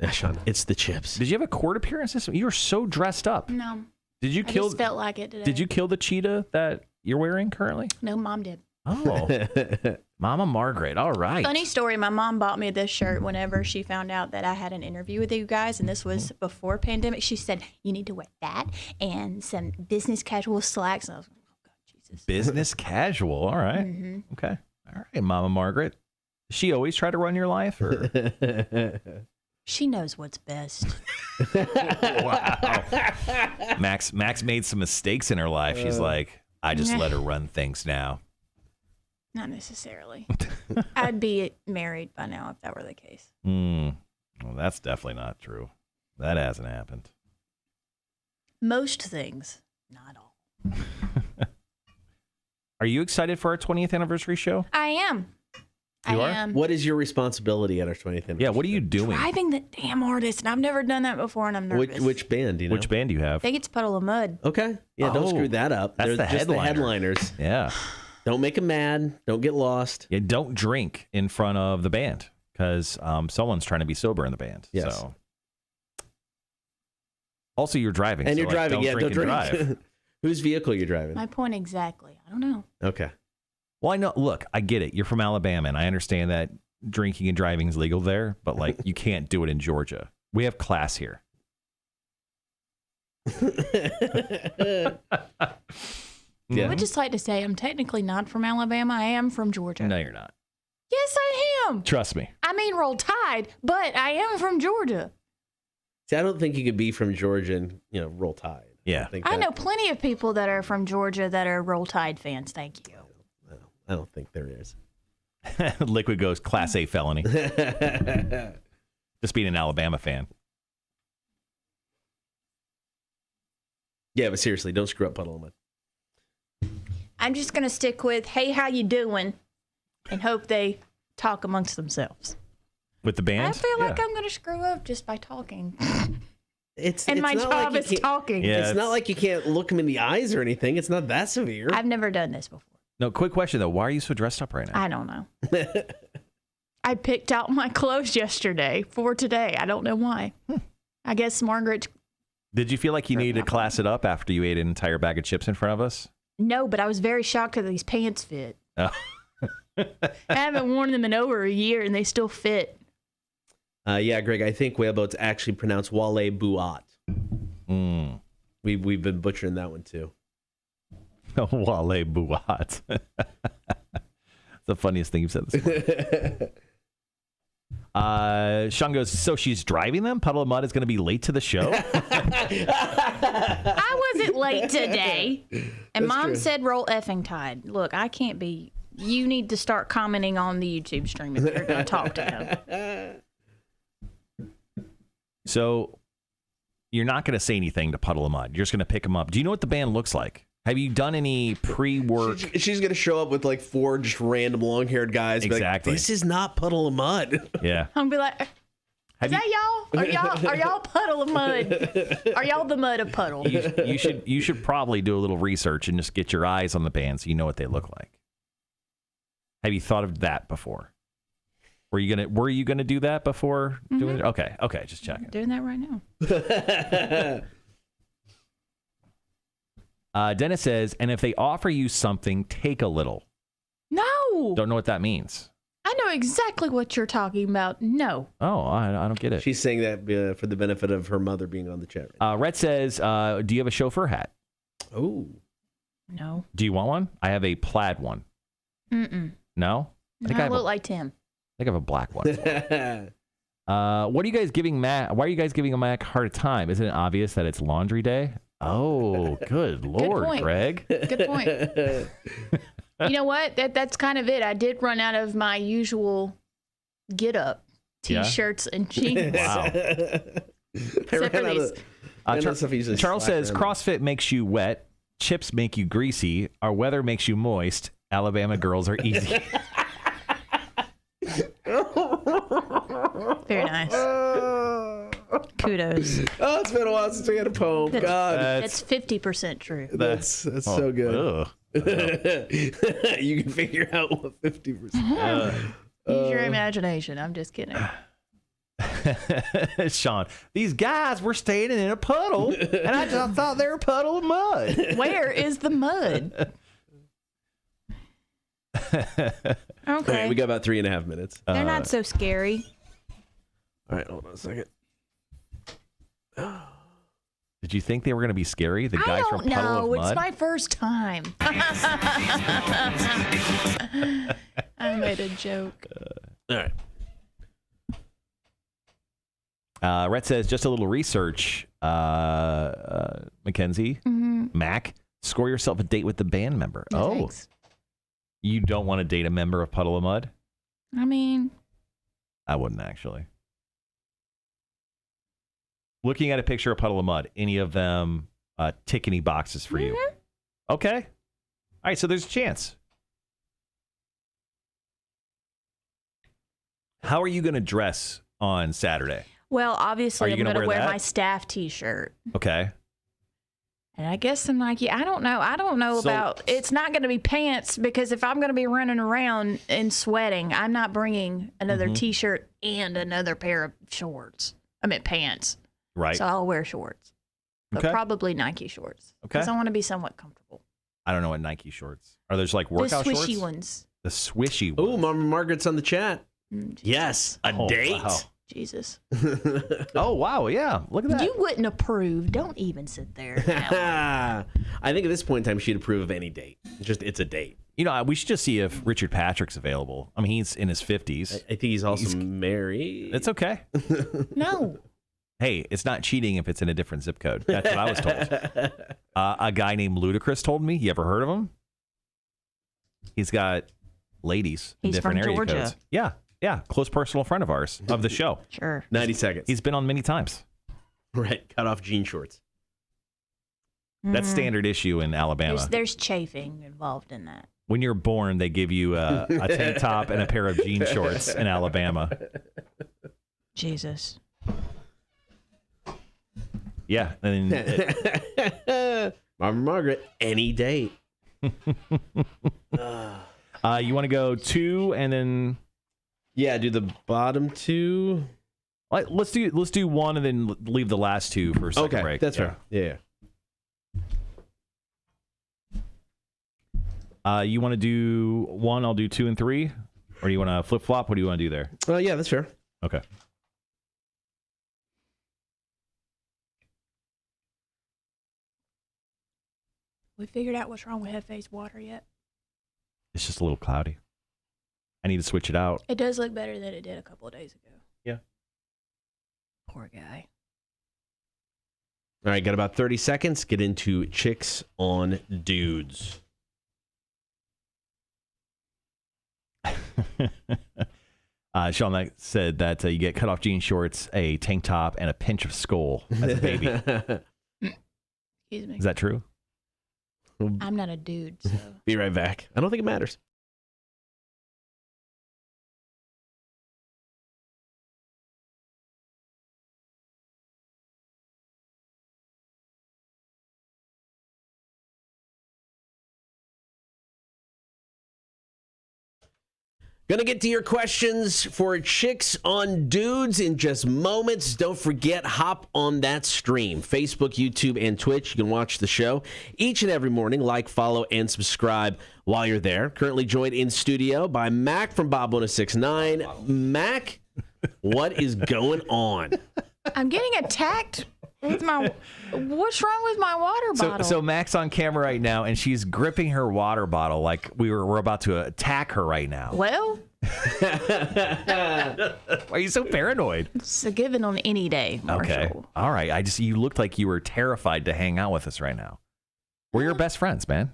Yeah, Sean, it's the chips. Did you have a court appearance? You were so dressed up. No. Did you I kill? just felt like it today. Did you kill the cheetah that you're wearing currently? No, Mom did. Oh, Mama Margaret. All right. Funny story. My mom bought me this shirt whenever she found out that I had an interview with you guys, and this was before pandemic. She said, you need to wear that and some business casual slacks. And I was like, oh, God, Jesus. Business casual. All right. Mm-hmm. Okay. All right, Mama Margaret. Does she always try to run your life? Or? She knows what's best. Wow. Max made some mistakes in her life. She's like, I just let her run things now. Not necessarily. I'd be married by now if that were the case. Well, that's definitely not true. That hasn't happened. Most things, not all. Are you excited for our 20th anniversary show? I am. You I are? am. What is your responsibility at our 20th anniversary? Yeah, what are you doing? Driving the damn artist, and I've never done that before, and I'm nervous. Which band do you know? Which band do you have? I think it's Puddle of Mud. Okay. Yeah, don't screw that up. That's They're the just the headliner. headliners. Yeah. Don't make them mad. Don't get lost. Yeah, don't drink in front of the band because someone's trying to be sober in the band. Yes. So. Also, you're driving. And so, you're driving. Don't Don't drink. drive. Whose vehicle you're driving? My point exactly. I don't know. Okay. Well, I know. Look, I get it. You're from Alabama, and I understand that drinking and driving is legal there, but like you can't do it in Georgia. We have class here. I would just like to say I'm technically not from Alabama. I am from Georgia. No, you're not. Yes, I am. Trust me. I mean, Roll Tide, but I am from Georgia. See, I don't think you could be from Georgia and Roll Tide. Yeah. I know plenty of people that are from Georgia that are Roll Tide fans. Thank you. I don't think there is. Liquid goes Class A felony. Just being an Alabama fan. Yeah, but seriously, don't screw up Puddle of Mud. I'm just going to stick with, hey, how you doing? And hope they talk amongst themselves. With the band? I feel like I'm going to screw up just by talking. It's my not job like is talking. Yeah, it's not like you can't look them in the eyes or anything. It's not that severe. I've never done this before. No, quick question, though. Why are you so dressed up right now? I don't know. I picked out my clothes yesterday for today. I don't know why. I guess Margaret. Did you feel like you needed to class it up after you ate an entire bag of chips in front of us? No, but I was very shocked that these pants fit. Oh. I haven't worn them in over a year, and they still fit. Yeah, Greg, I think whaleboat's actually pronounced Wale Buat. We've been butchering that one, too. Wale Buat. It's the funniest thing you've said this morning. Sean goes, so she's driving them? Puddle of Mud is going to be late to the show? I wasn't late today. And That's Mom true. said roll effing Tide. Look, I can't be. You need to start commenting on the YouTube stream if you're going to talk to him. So you're not going to say anything to Puddle of Mud. You're just going to pick them up. Do you know what the band looks like? Have you done any pre-work? She's going to show up with like 4 just random long-haired guys. Exactly. Like, this is not Puddle of Mud. Yeah. I'm going to be like, is that y'all? Are y'all Puddle of Mud? Are y'all the mud of Puddle? You should probably do a little research and just get your eyes on the band so you know what they look like. Have you thought of that before? Were you gonna do that before doing it? Okay, just checking. I'm doing that right now. Dennis says, and if they offer you something, take a little. No. Don't know what that means. I know exactly what you're talking about. No. Oh, I don't get it. She's saying that for the benefit of her mother being on the chat right Rhett says, do you have a chauffeur hat? Oh. No. Do you want one? I have a plaid one. Mm-mm. No? I look like Tim. I think I have a black one. What are you guys giving Mac? Why are you guys giving Mac a hard time? Isn't it obvious that it's laundry day? Oh, good Lord, point. Greg. Good point. You know what? That's kind of it. I did run out of my usual get up T-shirts and jeans. Wow. Except for these. Charles says CrossFit makes you wet, chips make you greasy, our weather makes you moist. Alabama girls are easy. Very nice. Kudos. Oh, it's been a while since we had a poem. God, That's 50% true. that's so good. You can figure out what 50%. Use your imagination. I'm just kidding. Sean, these guys were standing in a puddle, and I just thought they were a puddle of mud. Where is the mud? Okay. All right, we got about 3.5 minutes. They're not so scary. All right, hold on a second. Did you think they were going to be scary? The guys from Puddle of Mud? No, it's my first time. I made a joke. All right. Rhett says, just a little research, Mackenzie, Mac, score yourself a date with the band member. No, thanks. You don't want to date a member of Puddle of Mud? I mean, I wouldn't actually. Looking at a picture of Puddle of Mud, any of them tick any boxes for you? Okay. All right, so there's a chance. How are you going to dress on Saturday? well, obviously I'm going to wear that? my staff T-shirt. Okay. And I guess some Nike. I don't know So- about. It's not going to be pants because if I'm going to be running around and sweating, I'm not bringing another T-shirt and another pair of shorts. I meant pants. Right. So I'll wear shorts, but Okay. probably Nike shorts. Okay. Because I want to be somewhat comfortable. I don't know what Nike shorts are. Those like workout the shorts? swishy ones. The swishy ones. Oh, Mama Margaret's on the chat. Yes, a date. Wow. Jesus. Oh, wow. Yeah. Look at that. You wouldn't approve. Don't even sit there. I think at this point in time, she'd approve of any date. Just it's a date. You know, we should just see if Richard Patrick's available. I mean, he's in his 50s. I think he's also married. It's okay. No. Hey, it's not cheating if it's in a different zip code. That's what I was told. A guy named Ludacris told me. You ever heard of him? He's got ladies in He's different from area Georgia. codes. Yeah. Yeah. Close personal friend of ours, of the show. Sure. 90 seconds. He's been on many times. Right. Cut off jean shorts. That's standard issue in Alabama. There's chafing involved in that. When you're born, they give you a tank top and a pair of jean shorts in Alabama. Jesus. Yeah. And Mama Margaret, any date. you want to go 2 and then... Yeah, do the bottom 2. Let's do 1 and then leave the last 2 for a second break. That's fair. Yeah. You want to do 1, I'll do 2 and 3? Or do you want to flip-flop? What do you want to do there? Yeah, that's fair. Okay. We figured out what's wrong with Hefe's water yet? It's just a little cloudy. I need to switch it out. It does look better than it did a couple of days ago. Yeah. Poor guy. All right, got about 30 seconds. Get into Chicks on Dudes. Sean said that you get cut-off jean shorts, a tank top, and a pinch of skull as a baby. Excuse me. Is that true? I'm not a dude, so. Be right back. I don't think it matters. Gonna get to your questions for Chicks on Dudes in just moments. Don't forget, hop on that stream. Facebook, YouTube, and Twitch. You can watch the show each and every morning. Like, follow, and subscribe while you're there. Currently joined in studio by Mac from Bob1069. Mac, what is going on? I'm getting attacked with my... What's wrong with my water bottle? So Mac's on camera right now, and she's gripping her water bottle like we're about to attack her right now. Well, Why are you so paranoid? It's a given on any day, Marshall. Okay. All right. You looked like you were terrified to hang out with us right now. We're your best friends, man.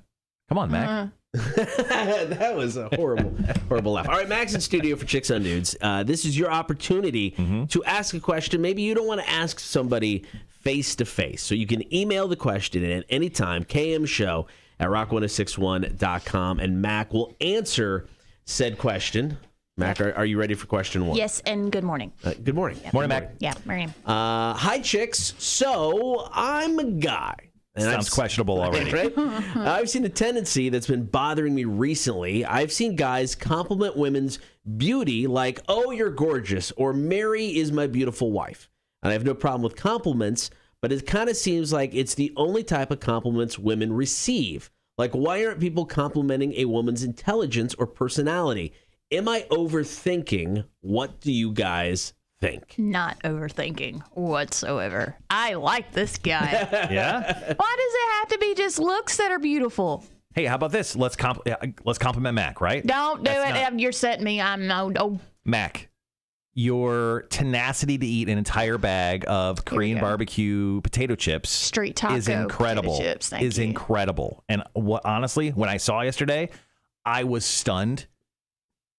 Come on, Mac. That was a horrible laugh. All right, Mac's in studio for Chicks on Dudes. This is your opportunity to ask a question. Maybe you don't want to ask somebody face to face. So you can email the question in at any time, kmshow@rock1061.com, and Mac will answer said question. Mac, are you ready for question one? Yes, and good morning. Good morning. Yeah. Morning, Mac. Yeah, morning. Hi, chicks. So I'm a guy. And Sounds questionable already. Right? I've seen a tendency that's been bothering me recently. I've seen guys compliment women's beauty like, oh, you're gorgeous, or Mary is my beautiful wife. And I have no problem with compliments, but it kind of seems like it's the only type of compliments women receive. Like, why aren't people complimenting a woman's intelligence or personality? Am I overthinking? What do you guys think? Not overthinking whatsoever. I like this guy. Yeah? Why does it have to be just looks that are beautiful? Hey, how about this? Let's compliment Mac, right? Don't do it. You're setting me. I'm no. Mac, your tenacity to eat an entire bag of Korean barbecue potato chips Street taco is incredible. potato chips, thank you. Incredible. And honestly, when I saw yesterday, I was stunned.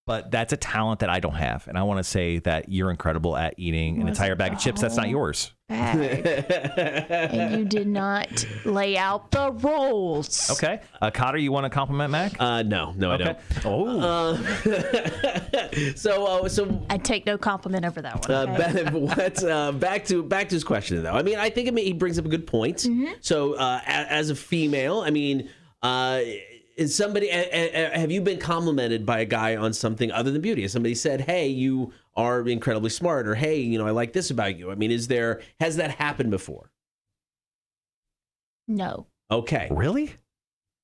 But that's a talent that I don't have. And I want to say that you're incredible at eating an entire bag of chips. That's not yours. And you did not lay out the rules. Okay. Cotter, you want to compliment Mac? No, I don't. Oh. So I take no compliment over that one. Okay? Back to his question, though. I mean, I think he brings up a good point. So as a female, I mean, is somebody, have you been complimented by a guy on something other than beauty? Has somebody said, hey, you are incredibly smart, or hey, I like this about you? I mean, has that happened before? No. Okay. Really?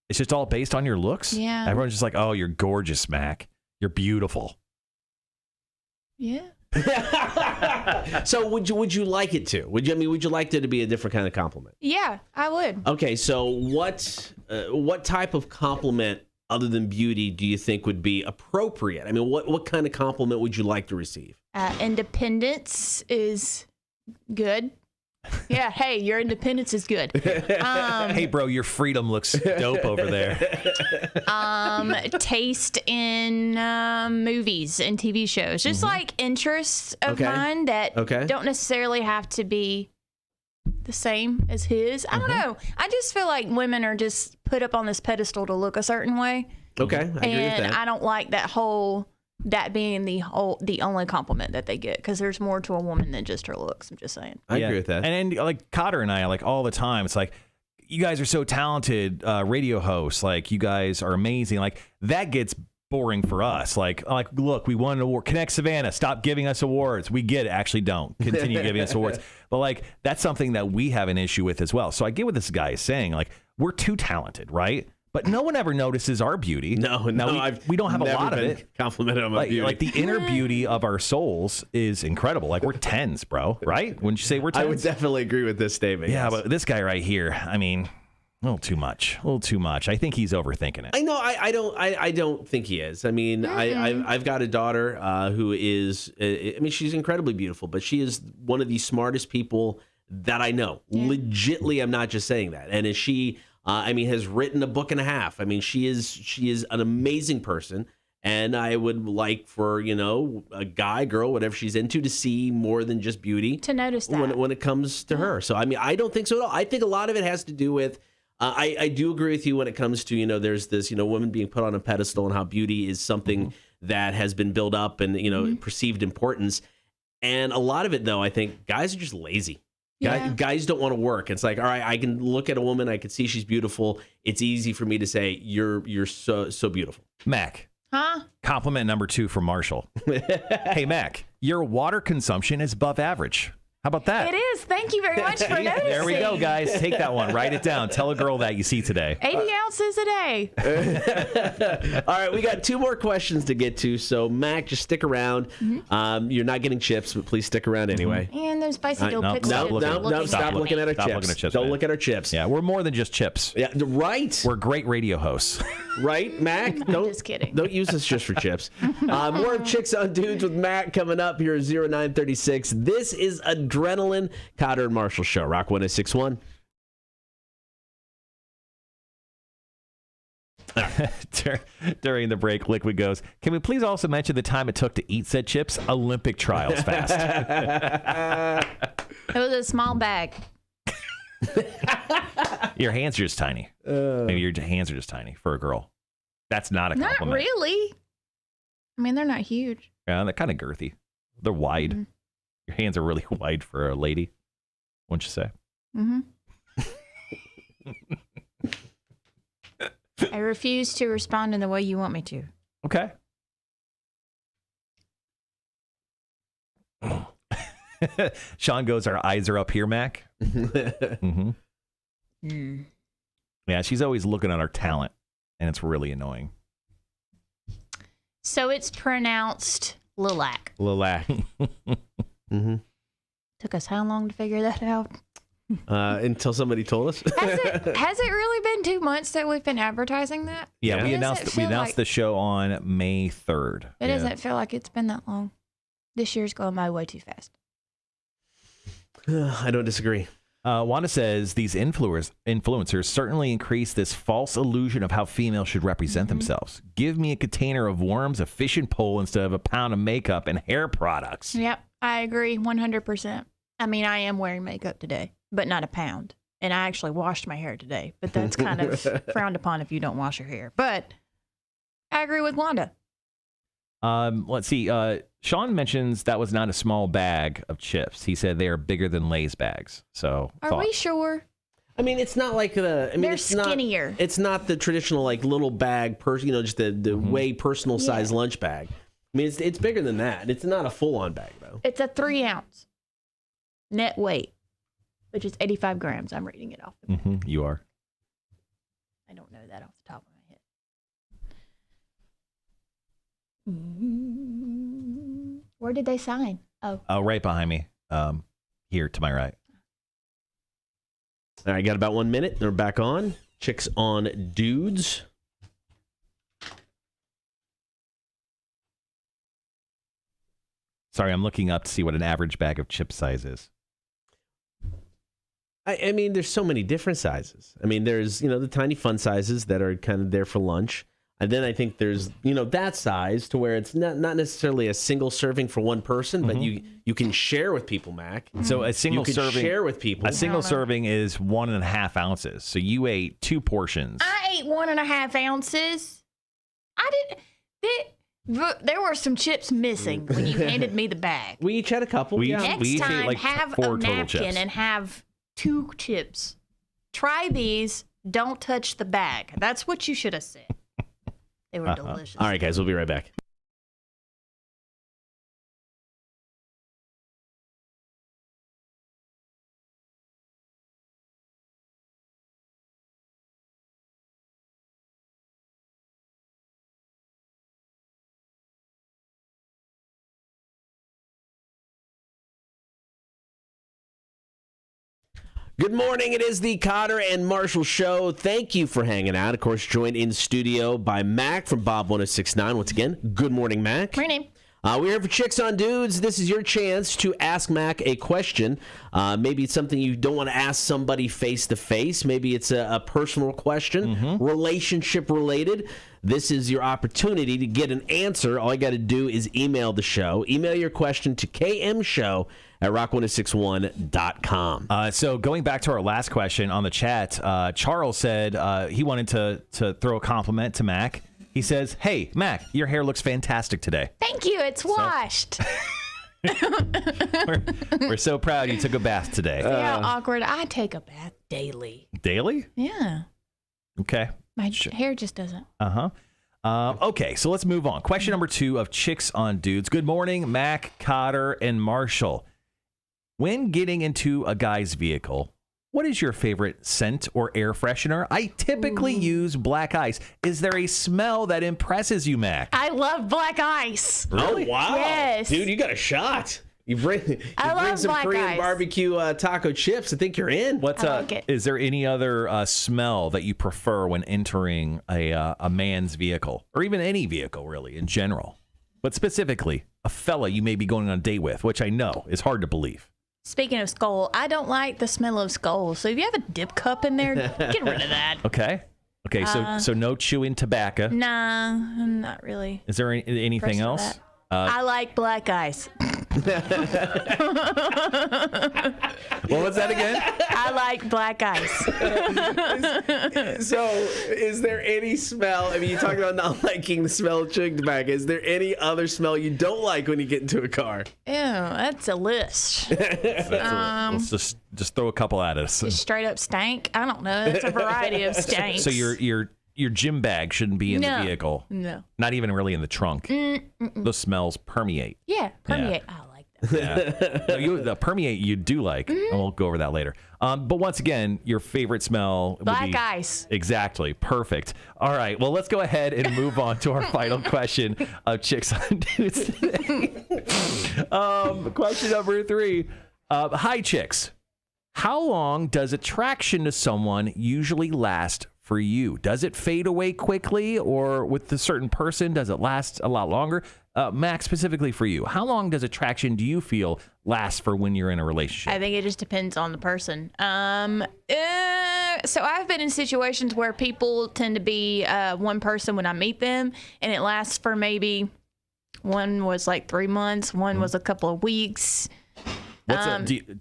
It's just all based on your looks? Yeah. Everyone's just like, oh, you're gorgeous, Mac. You're beautiful. Yeah. So would you like it to? Would you like there to be a different kind of compliment? Yeah, I would. Okay, so what type of compliment other than beauty do you think would be appropriate? I mean, what kind of compliment would you like to receive? Independence is good. Yeah, hey, your independence is good. Hey, bro, your freedom looks dope over there. Taste in movies and TV shows. Just like interests of mine that don't necessarily have to be the same as his. I don't know. I just feel like women are just put up on this pedestal to look a certain way. Okay, I agree with that. I don't like that being the only compliment that they get, because there's more to a woman than just her looks. I'm just saying. I agree with that. And like Cotter and I, like all the time, it's like, you guys are so talented radio hosts. Like, you guys are amazing. Like, that gets boring for us. Like, look, we won an award. Connect Savannah, stop giving us awards. We get it. Actually, don't continue giving us awards. But like, that's something that we have an issue with as well. So I get what this guy is saying. Like, we're too talented, right? But no one ever notices our beauty. No, we don't have a lot of it. Complimented on my beauty. Like the inner beauty of our souls is incredible. Like, we're 10s, bro, right? Wouldn't you say we're 10s? I would definitely agree with this statement. Yeah, yes. but this guy right here, I mean, a little too much. I think he's overthinking it. I know. I don't think he is. I mean, I've got a daughter who is. I mean, she's incredibly beautiful, but she is one of the smartest people that I know. Yeah. Legitly, I'm not just saying that. And is she? I mean, has written a book and a half. I mean, she is an amazing person, and I would like for a guy, girl, whatever she's into, to see more than just beauty. To notice that when it comes to her. So I mean, I don't think so at all. I think a lot of it has to do with. I do agree with you when it comes to there's this women being put on a pedestal and how beauty is something that has been built up and perceived importance, and a lot of it though I think guys are just lazy. Yeah. Guys don't want to work. It's like, all right, I can look at a woman, I can see she's beautiful. It's easy for me to say you're so beautiful. Mac. Huh? Compliment number 2 from Marshall. Hey, Mac, your water consumption is above average. How about that? It is. Thank you very much for noticing. There we go, guys. Take that one. Write it down. Tell a girl that you see today. 80 ounces a day. All right, we got 2 more questions to get to. So, Mac, just stick around. You're not getting chips, but please stick around anyway. And those spicy dill pickles. No, stop looking at our chips. Don't look at our chips. Yeah, we're more than just chips. Yeah, right. We're great radio hosts. Right, Mac? Just kidding. Don't use this just for chips. More of Chicks on Dudes with Mac coming up here at 0936. This is Adrenaline, Cotter and Marshall Show. Rock 1061. During the break, Liquid goes, can we please also mention the time it took to eat said chips? Olympic trials fast. It was a small bag. Your hands are just tiny. Maybe your hands are just tiny for a girl. That's not a compliment. Not really. I mean, they're not huge. Yeah, they're kind of girthy. They're wide. Mm-hmm. Your hands are really wide for a lady, wouldn't you say? Mm-hmm. I refuse to respond in the way you want me to. Okay. Sean goes, our eyes are up here, Mac. Mm-hmm. Mm. Yeah, she's always looking at our talent, and it's really annoying. So it's pronounced Lilakk. Lilakk. Mm-hmm. Took us how long to figure that out? Until somebody told us. Has it really been 2 months that we've been advertising that? Yeah, we announced the show on May 3rd. It doesn't feel like it's been that long. This year's going by way too fast. I don't disagree. Wanda says these influencers certainly increase this false illusion of how females should represent themselves. Give me a container of worms, a fishing pole instead of a pound of makeup and hair products. Yep, I agree 100%. I mean, I am wearing makeup today, but not a pound. And I actually washed my hair today, but that's kind of frowned upon if you don't wash your hair. But I agree with Wanda. Let's see. Sean mentions that was not a small bag of chips. He said they are bigger than Lay's bags. So are we sure? I mean, it's not like they're skinnier. It's not the traditional like little bag, just the way personal size lunch bag. I mean, it's bigger than that. It's not a full on bag though. It's a 3-ounce net weight, which is 85 grams. I'm reading it off. You are. I don't know that off the top of my head. Where did they sign? Oh, right behind me. Here to my right. All right, got about 1 minute. They're back on. Chicks on Dudes. Sorry, I'm looking up to see what an average bag of chip size is. I mean, there's so many different sizes. I mean, there's, the tiny fun sizes that are kind of there for lunch. And then I think there's, that size to where it's not necessarily a single serving for one person, but you can share with people, Mac. So a single serving, share with people. A single serving is 1.5 ounces. So you ate 2 portions. I ate 1.5 ounces. There were some chips missing when you handed me the bag. We each had a couple. Next time, have a napkin and have 2 chips. Try these. Don't touch the bag. That's what you should have said. They were delicious. All right, guys, we'll be right back. Good morning. It is the Cotter and Marshall Show. Thank you for hanging out. Of course, joined in studio by Mac from Bob 1069. Once again, good morning, Mac. Morning. We're here for Chicks on Dudes. This is your chance to ask Mac a question. Maybe it's something you don't want to ask somebody face to face. Maybe it's a personal question, relationship related. This is your opportunity to get an answer. All you got to do is email the show. Email your question to kmshow@rock1061.com. So going back to our last question on the chat, Charles said he wanted to throw a compliment to Mac. He says, "Hey, Mac, your hair looks fantastic today." Thank you. It's washed. We're so proud you took a bath today. See how awkward. I take a bath daily. Daily? Yeah. Okay. My hair just doesn't. Okay, so let's move on. Question number 2 of Chicks on Dudes. Good morning, Mac, Cotter, and Marshall. When getting into a guy's vehicle, what is your favorite scent or air freshener? I typically use black ice. Is there a smell that impresses you, Mac? I love black ice. Really? Oh, wow. Yes. Dude, you got a shot. You bring some black Korean ice. barbecue taco chips. I think you're in. What's is there any other smell that you prefer when entering a man's vehicle, or even any vehicle really in general, but specifically a fella you may be going on a date with, which I know is hard to believe? Speaking of skull, I don't like the smell of skull. So if you have a dip cup in there, get rid of that. Okay. So no chewing tobacco. Nah, not really. Is there anything else? I like black ice. What was that again? I like black ice. So, is there any smell? I mean, you talk about not liking the smell of chewing tobacco. Is there any other smell you don't like when you get into a car? Ew, that's a list. Let's just throw a couple at us. Just straight up stank. I don't know. It's a variety of stanks. So your gym bag shouldn't be in the vehicle. No. Not even really in the trunk. Those smells permeate. Yeah, permeate. I like that. Yeah. No, the permeate you do like, and we'll go over that later. But once again, your favorite smell would black be ice. Exactly. Perfect. All right. Well, let's go ahead and move on to our final question of Chicks on Dudes today. Question number 3. Hi, chicks. How long does attraction to someone usually last for you? Does it fade away quickly, or with a certain person, does it last a lot longer? Max, specifically for you, how long does attraction, do you feel, last for when you're in a relationship? I think it just depends on the person. So I've been in situations where people tend to be one person when I meet them, and it lasts for maybe, one was like 3 months, one was a couple of weeks. Do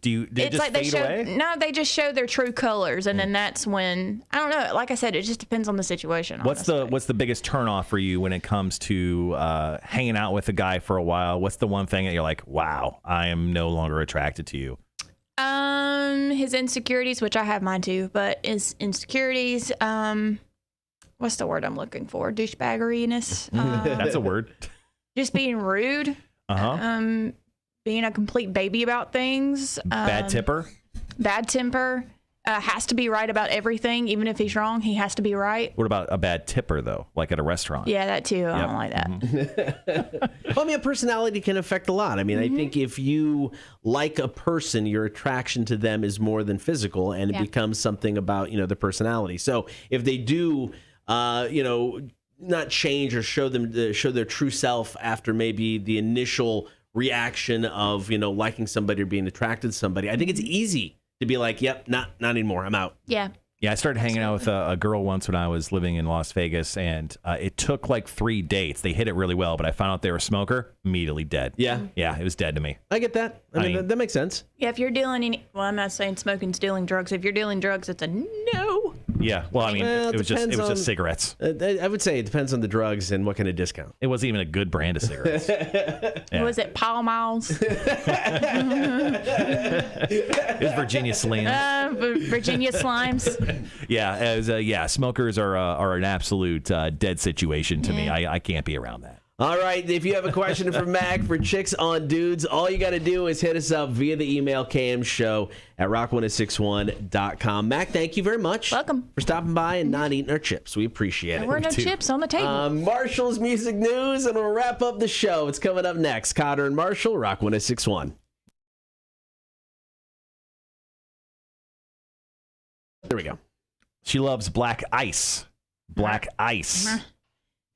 you it's just like they fade show away? no, they just show their true colors, and then that's when, I don't know. Like I said, it just depends on the situation. What's the biggest turnoff for you when it comes to hanging out with a guy for a while? What's the one thing that you're like, wow, I am no longer attracted to you? His insecurities, which I have mine too, but his insecurities. What's the word I'm looking for? Douchebaggeriness. That's a word. Just being rude. Being a complete baby about things. Bad temper. Bad temper. Has to be right about everything. Even if he's wrong, he has to be right. What about a bad tipper, though, like at a restaurant? Yeah, that too. I don't like that. Well, I mean, personality can affect a lot. I mean, I think if you like a person, your attraction to them is more than physical, and it becomes something about, the personality. So if they do, not change or show their true self after maybe the initial reaction of liking somebody or being attracted to somebody, I think it's easy to be like, yep, not anymore, I'm out. Yeah. I started hanging out with a girl once when I was living in Las Vegas, and it took like 3 dates. They hit it really well, but I found out they were a smoker, immediately dead. Yeah, it was dead to me. I get that. I mean, that makes sense. Yeah, if you're dealing I'm not saying smoking's dealing drugs. If you're dealing drugs, it's a no. Yeah, well, I mean, it was just cigarettes. I would say it depends on the drugs and what kind of discount. It wasn't even a good brand of cigarettes. Was it Pall Malls? It was Virginia Slim. Virginia Slimes. Yeah, it was, smokers are an absolute dead situation to me. I can't be around that. All right, if you have a question for Mac for Chicks on Dudes, all you got to do is hit us up via the email kmshow@rock1061.com. Mac, thank you very much. Welcome. For stopping by and not eating our chips. We appreciate it. There were no chips on the table. Marshall's music news, and we'll wrap up the show. It's coming up next. Cotter and Marshall, Rock 106.1. There we go. She loves black ice. Black ice.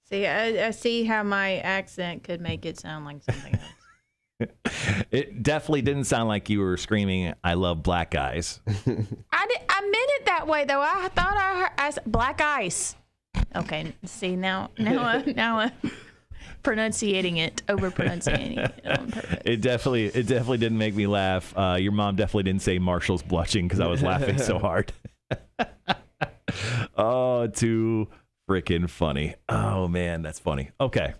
See, I see how my accent could make it sound like something else. It definitely didn't sound like you were screaming, I love black guys. I meant it that way, though. I thought I heard black ice. Okay, see, now I'm pronunciating it, over-pronunciating it on purpose. It definitely didn't make me laugh. Your mom definitely didn't say Marshall's blushing because I was laughing so hard. Oh, too freaking funny. Oh, man, that's funny. Okay.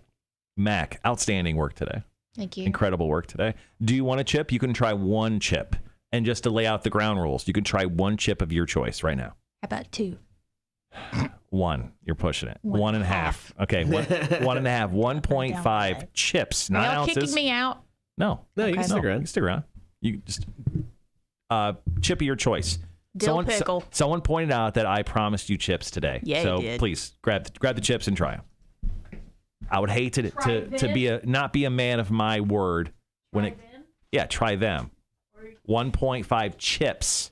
Mac, outstanding work today. Thank you. Incredible work today. Do you want a chip? You can try one chip. And just to lay out the ground rules, you can try one chip of your choice right now. How about 2? 1. You're pushing it. 1.5. Okay. 1.5. 1.5 chips, not ounces. Kicking me out? No, you can stick around. You can stick around. You just chip of your choice. Pickle. Someone pointed out that I promised you chips today. Yeah, so you did. Please grab the chips and try them. I would hate to not be a man of my word when it. Yeah, try them. 1.5 chips.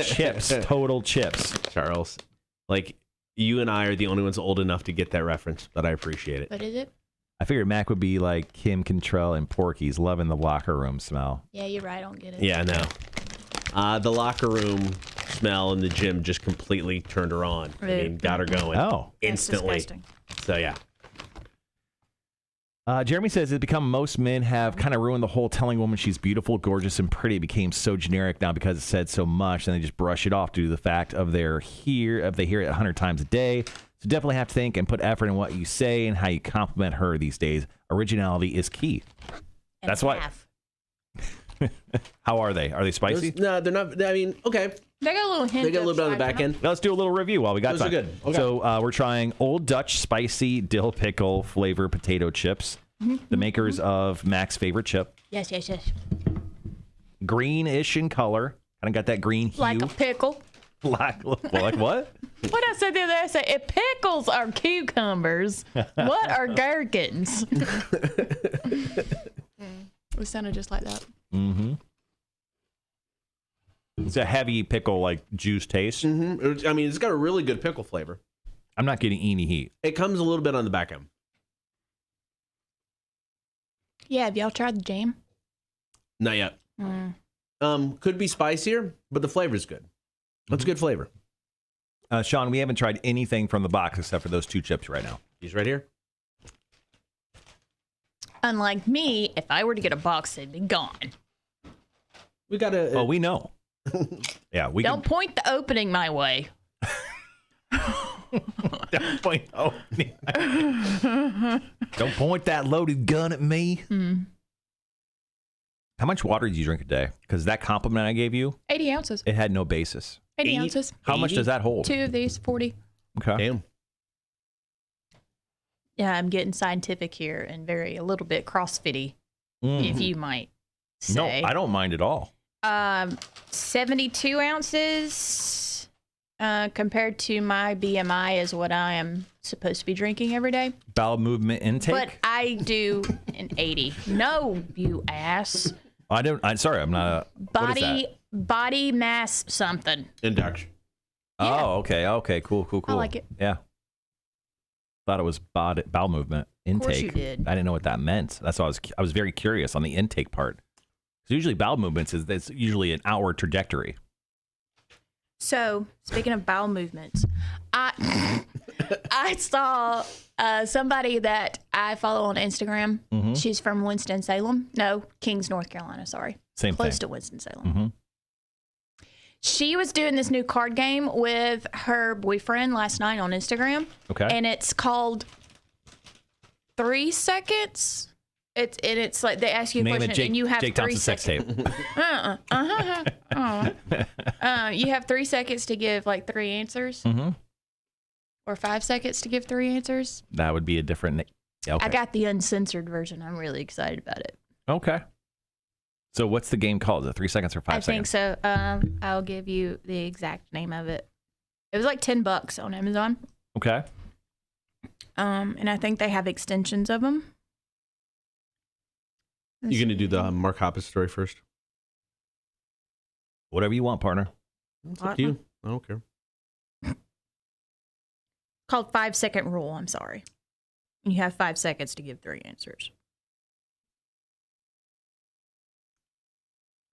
Chips, total chips. Charles, like, you and I are the only ones old enough to get that reference, but I appreciate it. What is it? I figured Mac would be like Kim Cattrall and Porky's, loving the locker room smell. Yeah, you're right. I don't get it. Yeah, no. The locker room smell in the gym just completely turned her on. I mean, got her going. Oh. Instantly. That's disgusting. So, yeah. Jeremy says it's become most men have kind of ruined the whole telling a woman she's beautiful, gorgeous, and pretty. It became so generic now because it said so much, and they just brush it off due to the fact of they hear it 100 times a day. So definitely have to think and put effort in what you say and how you compliment her these days. Originality is key. And that's why. How are they? Are they spicy? No, they're not. I mean, okay. They got a little hint. They got a little bit on the back end. Let's do a little review while we got Those time. are good. Okay. So we're trying Old Dutch spicy dill pickle flavor potato chips. The makers of Mac's favorite chip. Yes. Greenish in color. Kind of got that green hue. Like a pickle. Like what? What I said the other day, I said, if pickles are cucumbers, what are gherkins? It sounded just like that. Mm-hmm. It's a heavy pickle, like juice taste. Mm-hmm. I mean, it's got a really good pickle flavor. I'm not getting any heat. It comes a little bit on the back end. Yeah, have y'all tried the jam? Not yet. Could be spicier, but the flavor's good. That's a good flavor. Sean, we haven't tried anything from the box except for those two chips right now. He's right here. Unlike me, if I were to get a box, they'd be gone. We got to... Oh, we know. Yeah, we Don't point the opening my way. Don't point Don't point that loaded gun at me. How much water do you drink a day? Because that compliment I gave you, 80 ounces. it had no basis. 80 ounces. How much does that hold? 2 of these, 40. Okay. Damn. Yeah, I'm getting scientific here and a little bit CrossFitty, if you might say. No, I don't mind at all. 72 ounces compared to my BMI is what I am supposed to be drinking every day. Bowel movement intake? But I do an 80. No, you ass. Sorry, I'm not what is that? Body mass something. Index. Yeah. Oh, okay. Cool. I like it. Yeah. Thought it was bowel movement intake. Of course you did. I didn't know what that meant. That's why I was very curious on the intake part. So usually bowel movements it's usually an outward trajectory. So speaking of bowel movements, I saw somebody that I follow on Instagram. Mm-hmm. She's from Winston-Salem. No, Kings, North Carolina. Sorry. Same Close thing. to Winston-Salem. Mm-hmm. She was doing this new card game with her boyfriend last night on Instagram. Okay. And it's called 3 Seconds. It's like they ask you a Name question it Jake, and you have Jake 3 Thompson sex seconds. tape. You have 3 seconds to give like 3 answers. Mm-hmm. Or 5 seconds to give 3 answers. That would be a different. Okay. I got the uncensored version. I'm really excited about it. Okay. So what's the game called? Is it 3 seconds or 5 seconds? I think so. I'll give you the exact name of it. It was like $10 on Amazon. Okay. And I think they have extensions of them. You going to do the Mark Hoppus story first? Whatever you want, partner. It's up to you. I don't care. Called 5 second rule. I'm sorry. You have 5 seconds to give 3 answers.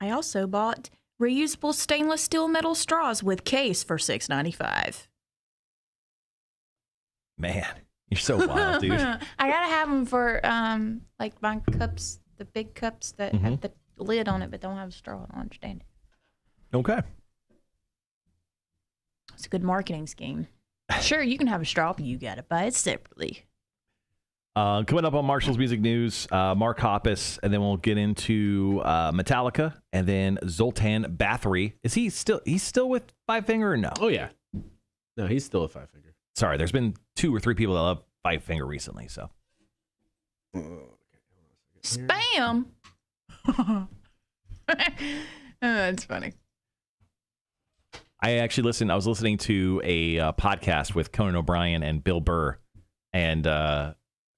I also bought reusable stainless steel metal straws with case for $6.95. Man, you're so wild, dude. I gotta have them for like my cups, the big cups that have the lid on it but don't have a straw. I don't understand it. Okay. It's a good marketing scheme. Sure, you can have a straw, but you gotta buy it separately. Coming up on Marshall's Music News, Mark Hoppus, and then we'll get into Metallica, and then Zoltan Bathory. Is he still? He's still with Five Finger or no? Oh yeah. No, he's still a Five Finger. Sorry, there's been 2 or 3 people that love Five Finger recently. So. Spam. That's funny. I actually listened. I was listening to a podcast with Conan O'Brien and Bill Burr, and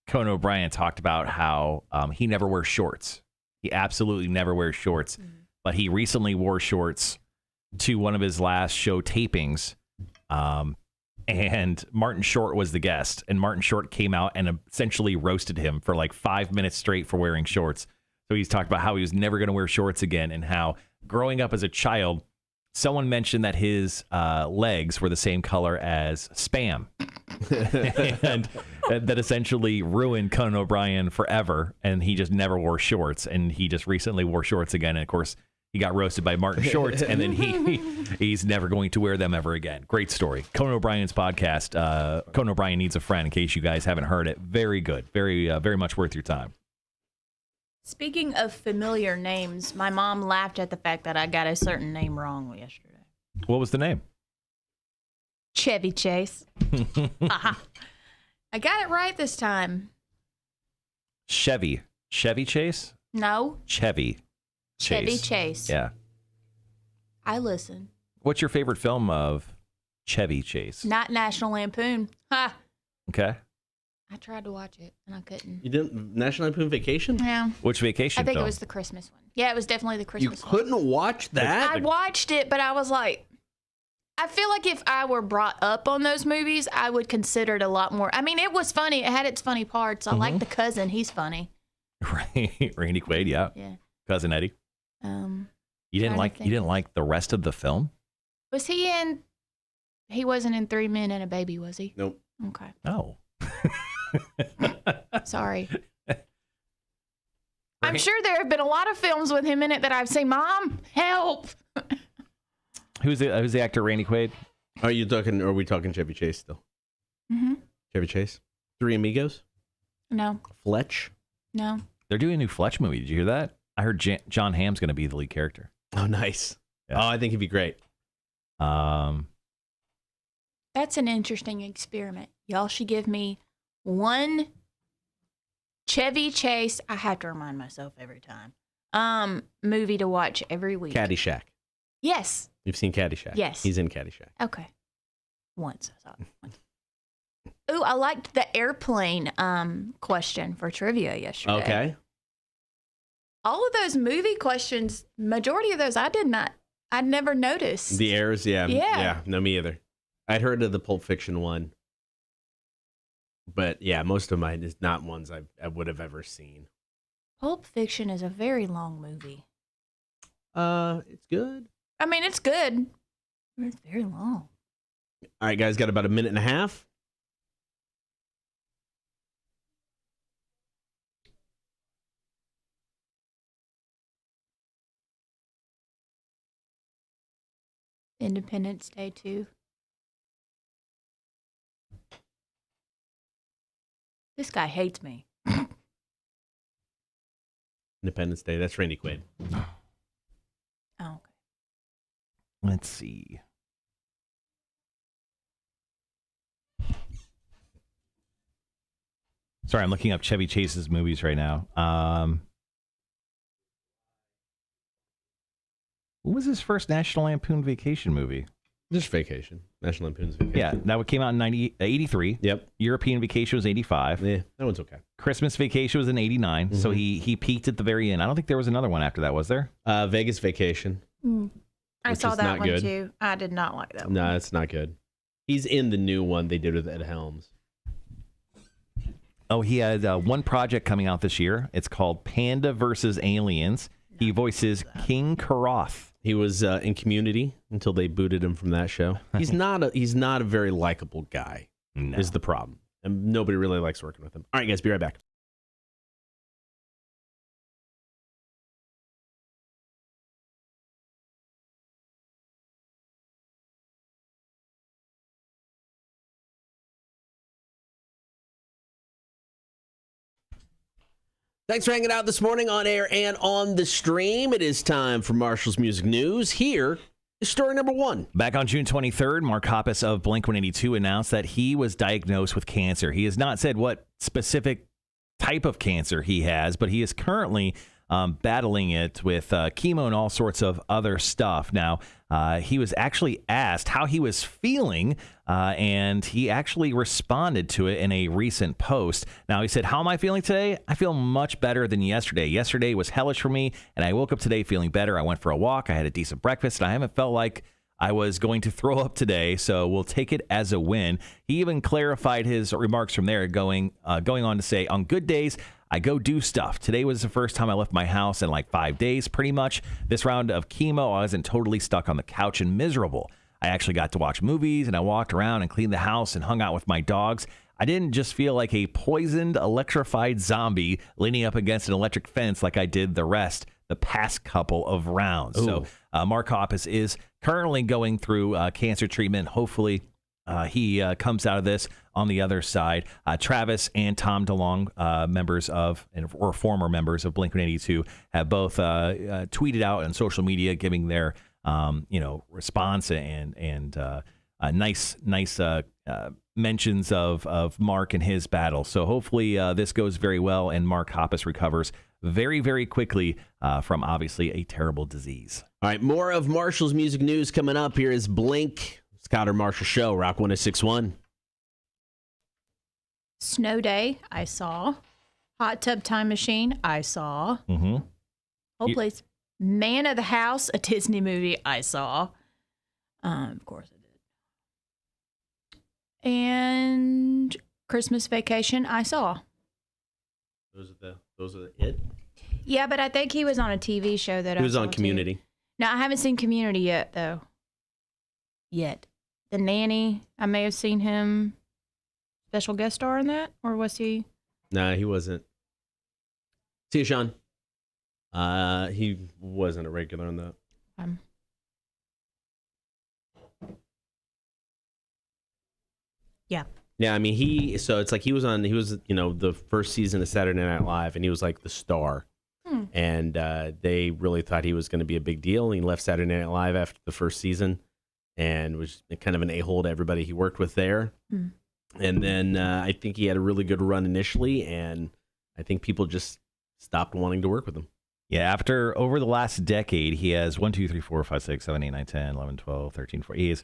Conan O'Brien talked about how he never wears shorts. He absolutely never wears shorts. But he recently wore shorts to one of his last show tapings. And Martin Short was the guest. And Martin Short came out and essentially roasted him for like 5 minutes straight for wearing shorts. So he's talked about how he was never going to wear shorts again and how growing up as a child, someone mentioned that his legs were the same color as Spam. And that essentially ruined Conan O'Brien forever. And he just never wore shorts. And he just recently wore shorts again. And of course, he got roasted by Martin Short. And then he's never going to wear them ever again. Great story. Conan O'Brien's podcast, Conan O'Brien Needs a Friend, in case you guys haven't heard it. Very good. Very much worth your time. Speaking of familiar names, my mom laughed at the fact that I got a certain name wrong yesterday. What was the name? Chevy Chase. I got it right this time. Chevy Chase? No. Chevy Chase. Yeah. I listen. What's your favorite film of Chevy Chase? Not National Lampoon. Ha. Okay. I tried to watch it and I couldn't. You didn't? National Lampoon Vacation? Yeah. Which vacation I think film? it was the Christmas one. Yeah, it was definitely the Christmas one. You couldn't watch that? I watched it, but I was like, I feel like if I were brought up on those movies, I would consider it a lot more. I mean, it was funny. It had its funny parts. I like the cousin. He's funny. Right. Randy Quaid, yeah. Yeah. Cousin Eddie. You didn't like the rest of the film? Was he in? He wasn't in 3 Men and a Baby, was he? Nope. Okay. No. Sorry. I'm sure there have been a lot of films with him in it that I've seen. Mom, help! Who's the actor? Randy Quaid. Are we talking Chevy Chase still? Mm-hmm. Chevy Chase. Three Amigos. No. Fletch. No. They're doing a new Fletch movie. Did you hear that? I heard John Hamm's going to be the lead character. Oh, nice. Yeah. Oh, I think he'd be great. That's an interesting experiment. Y'all should give me one Chevy Chase. I have to remind myself every time. Movie to watch every week. Caddyshack. Yes. You've seen Caddyshack? Yes. He's in Caddyshack. Okay. Once I saw it. Once. Ooh, I liked the airplane question for trivia yesterday. Okay. All of those movie questions, majority of those I'd never noticed. The airs, yeah. Yeah. No, me either. I'd heard of the Pulp Fiction one. But yeah, most of mine is not ones I would have ever seen. Pulp Fiction is a very long movie. It's good. I mean, it's good, but it's very long. All right, guys, got about a minute and a half. Independence Day 2. This guy hates me. Independence Day. That's Randy Quaid. Oh, okay. Let's see. Sorry, I'm looking up Chevy Chase's movies right now. What was his first National Lampoon Vacation movie? Just Vacation. National Lampoon's Vacation. Yeah, that came out in 83. Yep. European Vacation was 85. Yeah, that one's okay. Christmas Vacation was in 89. Mm-hmm. So he peaked at the very end. I don't think there was another one after that, was there? Vegas Vacation. I saw that one too. I did not like that one. No, it's not good. He's in the new one they did with Ed Helms. Oh, he had one project coming out this year. It's called Panda vs. Aliens. He voices King Karoth. He was in Community until they booted him from that show. He's not a very likable guy. No. Is the problem. And nobody really likes working with him. All right, guys, be right back. Thanks for hanging out this morning on air and on the stream. It is time for Marshall's Music News. Here is story number one. Back on June 23rd, Mark Hoppus of Blink-182 announced that he was diagnosed with cancer. He has not said what specific type of cancer he has, but he is currently battling it with chemo and all sorts of other stuff. Now, he was actually asked how he was feeling, and he actually responded to it in a recent post. Now, he said, "How am I feeling today? I feel much better than yesterday. Yesterday was hellish for me, and I woke up today feeling better. I went for a walk. I had a decent breakfast, and I haven't felt like I was going to throw up today, so we'll take it as a win." He even clarified his remarks from there, going on to say, "On good days, I go do stuff. Today was the first time I left my house in like 5 days, pretty much. This round of chemo, I wasn't totally stuck on the couch and miserable. I actually got to watch movies, and I walked around and cleaned the house and hung out with my dogs. I didn't just feel like a poisoned, electrified zombie leaning up against an electric fence like I did the past couple of rounds." Ooh. So Mark Hoppus is currently going through cancer treatment. Hopefully he comes out of this on the other side. Travis and Tom DeLonge, members of, or former members of Blink-182, have both tweeted out on social media giving their response and nice mentions of Mark and his battle. So hopefully this goes very well and Mark Hoppus recovers very, very quickly from obviously a terrible disease. All right, more of Marshall's music news coming up. Here is Blink. Scott or Marshall Show, Rock 106.1. Snow Day, I saw. Hot Tub Time Machine, I saw. Mm-hmm. Whole place. Man of the House, a Disney movie, I saw. Of course I did. And Christmas Vacation, I saw. Those are it? Yeah, but I think he was on a TV show that he was on Community. No, I haven't seen Community yet, though. The Nanny, I may have seen him special guest star in that, or was he? Nah, he wasn't. See you, Sean. He wasn't a regular on that. Yeah. Yeah, I mean, so it's like he was the first season of Saturday Night Live, and he was like the star. And they really thought he was going to be a big deal. And he left Saturday Night Live after the first season and was kind of an a-hole to everybody he worked with there. And then I think he had a really good run initially, and I think people just stopped wanting to work with him. Yeah, over the last decade, he has 1, 2, 3, 4, 5, 6, 7, 8, 9, 10, 11, 12, 13, 14.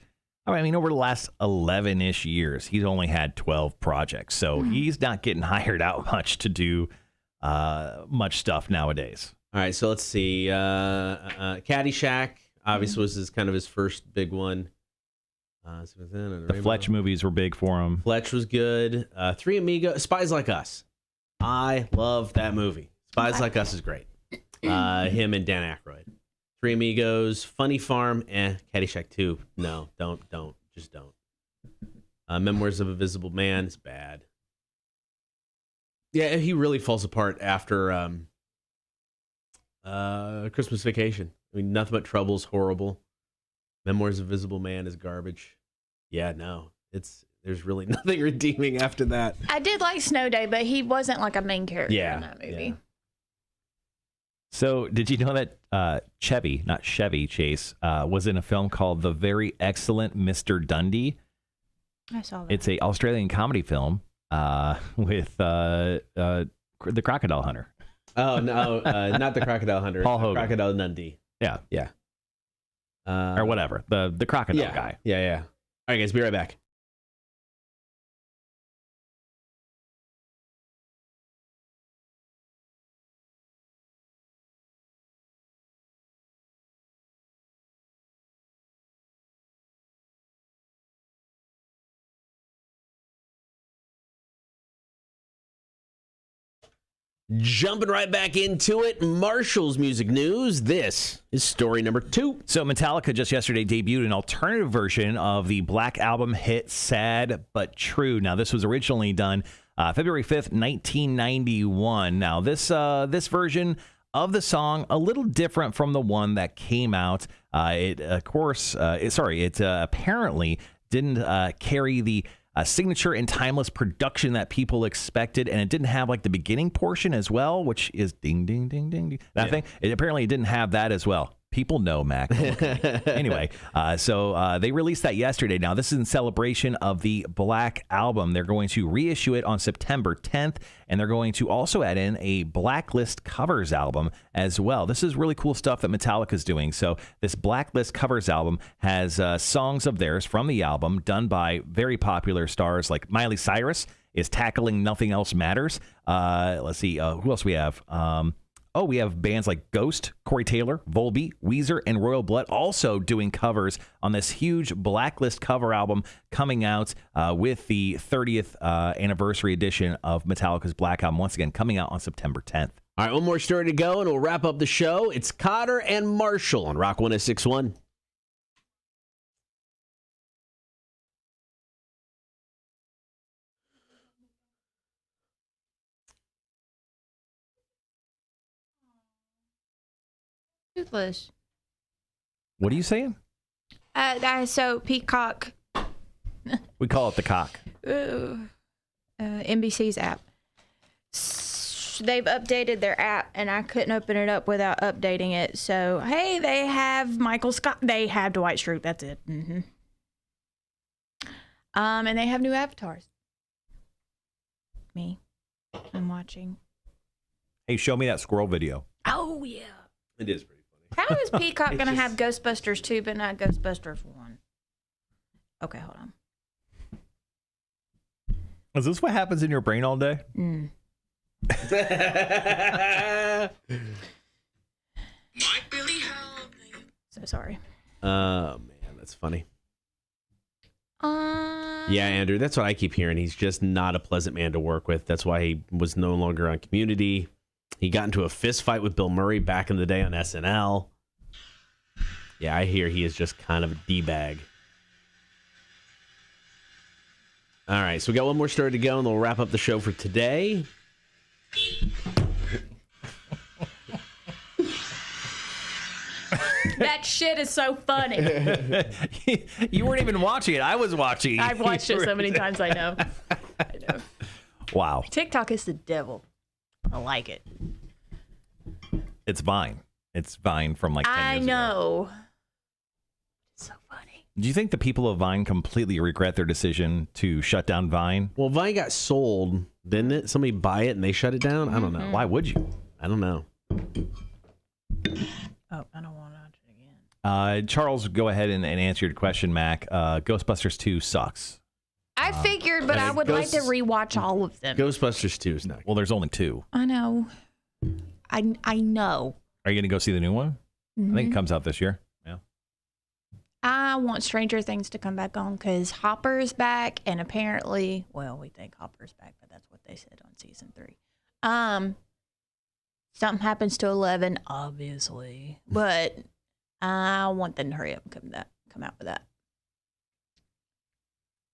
Over the last 11-ish years, he's only had 12 projects. So he's not getting hired out much to do much stuff nowadays. All right, so let's see. Caddyshack obviously was his first big one. The Fletch movies were big for him. Fletch was good. Three Amigos, Spies Like Us. I love that movie. Spies Like Us is great. Him and Dan Aykroyd. Three Amigos, Funny Farm, Caddyshack 2. No, don't. Just don't. Memoirs of a Visible Man is bad. Yeah, he really falls apart after Christmas Vacation. I mean, Nothing But Trouble's horrible. Memoirs of a Visible Man is garbage. Yeah, no. There's really nothing redeeming after that. I did like Snow Day, but he wasn't like a main character in that movie. Yeah. So, did you know that Chevy Chase, was in a film called The Very Excellent Mr. Dundee? I saw that. It's an Australian comedy film with the Crocodile Hunter. Oh, no, not the Crocodile Hunter. Paul Hogan. Crocodile Dundee. Yeah. Yeah. Or whatever. The crocodile guy. Yeah. All right, guys, be right back. Jumping right back into it, Marshall's music news. This is story number 2. So Metallica just yesterday debuted an alternative version of the Black Album hit Sad But True. Now, this was originally done February 5th, 1991. Now, this version of the song, a little different from the one that came out. It apparently didn't carry the signature and timeless production that people expected, and it didn't have like the beginning portion as well, which is ding ding ding ding ding, that thing. It apparently didn't have that as well. People know, Mac. Anyway, so they released that yesterday. Now, this is in celebration of the Black Album. They're going to reissue it on September 10th, and they're going to also add in a Blacklist covers album as well. This is really cool stuff that Metallica's doing. So this Blacklist covers album has songs of theirs from the album done by very popular stars like Miley Cyrus is tackling Nothing Else Matters. Let's see, who else we have? We have bands like Ghost, Corey Taylor, Volbeat, Weezer, and Royal Blood also doing covers on this huge Blacklist cover album coming out with the 30th anniversary edition of Metallica's Black Album, once again, coming out on September 10th. All right, one more story to go, and we'll wrap up the show. It's Cotter and Marshall on Rock 106.1. Toothless. What are you saying? So Peacock. We call it the cock. NBC's app. They've updated their app, and I couldn't open it up without updating it. So, hey, they have Michael Scott. They have Dwight Schrute. That's it. Mm-hmm. And they have new avatars. Me. I'm watching. Hey, show me that squirrel video. Oh, yeah. It is pretty funny. How is Peacock going to have Ghostbusters 2 but not Ghostbusters 1? Okay, hold on. Is this what happens in your brain all day? Mm. So sorry. Oh, man, that's funny. Yeah, Andrew, that's what I keep hearing. He's just not a pleasant man to work with. That's why he was no longer on Community. He got into a fist fight with Bill Murray back in the day on SNL. Yeah, I hear he is just kind of a D-bag. All right, so we got one more story to go, and we'll wrap up the show for today. That shit is so funny. You weren't even watching it. I was watching. I've watched it so many times, I know. Wow. TikTok is the devil. I like it. It's Vine. It's Vine from like 10 years ago. I know. It's so funny. Do you think the people of Vine completely regret their decision to shut down Vine? Well, Vine got sold, didn't it? Somebody buy it and they shut it down? I don't know. Why would you? I don't know. Oh, I don't want to watch it again. Charles, go ahead and answer your question, Mac. Ghostbusters 2 sucks. I figured, but I would like to rewatch all of them. Ghostbusters 2 is not good. Well, there's only 2. I know. I know. Are you going to go see the new one? I think it comes out this year. Yeah. I want Stranger Things to come back on because Hopper's back, and apparently, well, we think Hopper's back, but that's what they said on season 3. Something happens to 11, obviously, but I want them to hurry up and come out with that.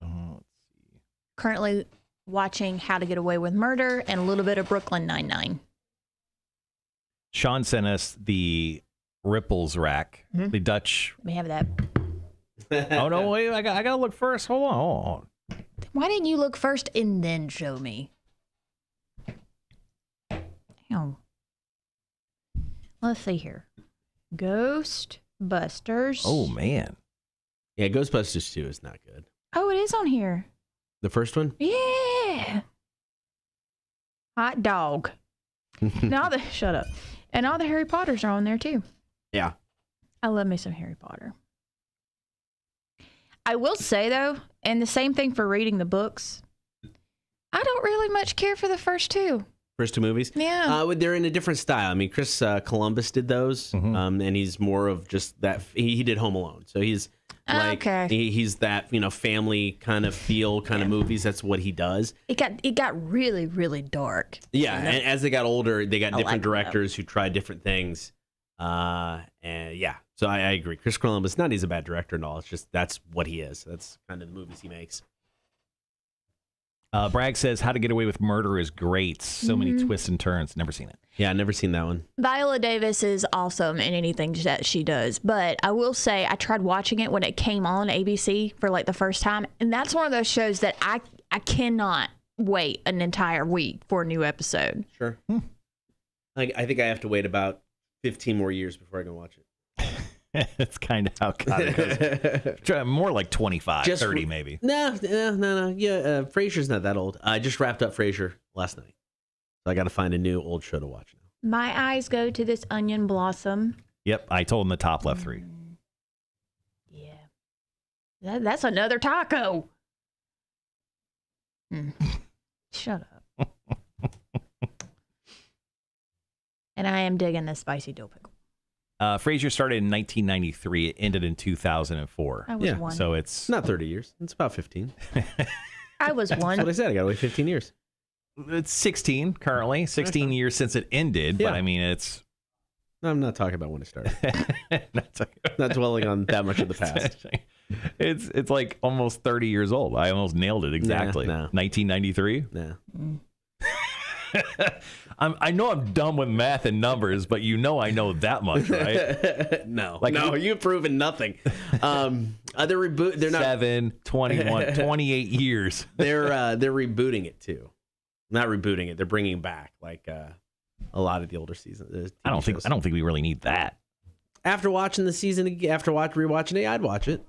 Let's see. Currently watching How to Get Away with Murder and a little bit of Brooklyn Nine-Nine. Sean sent us the Ripples rack, the Dutch. Let me have that. Oh, no, wait. I got to look first. Hold on. Why didn't you look first and then show me? Damn. Let's see here. Ghostbusters. Oh, man. Yeah, Ghostbusters 2 is not good. Oh, it is on here. The first one? Yeah. Hot dog. Shut up. And all the Harry Potters are on there too. Yeah. I love me some Harry Potter. I will say though, and the same thing for reading the books, I don't really much care for the first 2. First 2 movies? Yeah. They're in a different style. I mean, Chris Columbus did those, and he's more of just that. He did Home Alone. So he's like, he's that, family kind of feel kind of movies. That's what he does. It got really, really dark. Yeah. And as they got older, they got different directors who tried different things. And yeah, so I agree. Chris Columbus, not he's a bad director and all. It's just that's what he is. That's kind of the movies he makes. Bragg says How to Get Away with Murder is great. So many twists and turns. Never seen it. Yeah, I've never seen that one. Viola Davis is awesome in anything that she does. But I will say I tried watching it when it came on ABC for like the first time. And that's one of those shows that I cannot wait an entire week for a new episode. Sure. I think I have to wait about 15 more years before I can watch it. It's kind of how it goes. More like 25, 30 maybe. No. Yeah, Frasier's not that old. I just wrapped up Frasier last night. So I got to find a new old show to watch now. My eyes go to this onion blossom. Yep, I told him the top left 3. Yeah. That's another taco. Shut up. And I am digging this spicy dill pickle. Frasier started in 1993. It ended in 2004. I was one. So it's not 30 years. It's about 15. I was one. That's what I said. I got to wait 15 years. It's 16 currently. 16 years since it ended. Yeah. But I mean, it's. I'm not talking about when it started. Not dwelling on that much of the past. It's like almost 30 years old. I almost nailed it exactly. No. 1993. No. I know I'm dumb with math and numbers, but I know that much, right? No, you've proven nothing. They're not 7, 21, 28 years. They're rebooting it too. Not rebooting it. They're bringing back like a lot of the older seasons. I don't think we really need that. After watching the season, rewatching it, I'd watch it.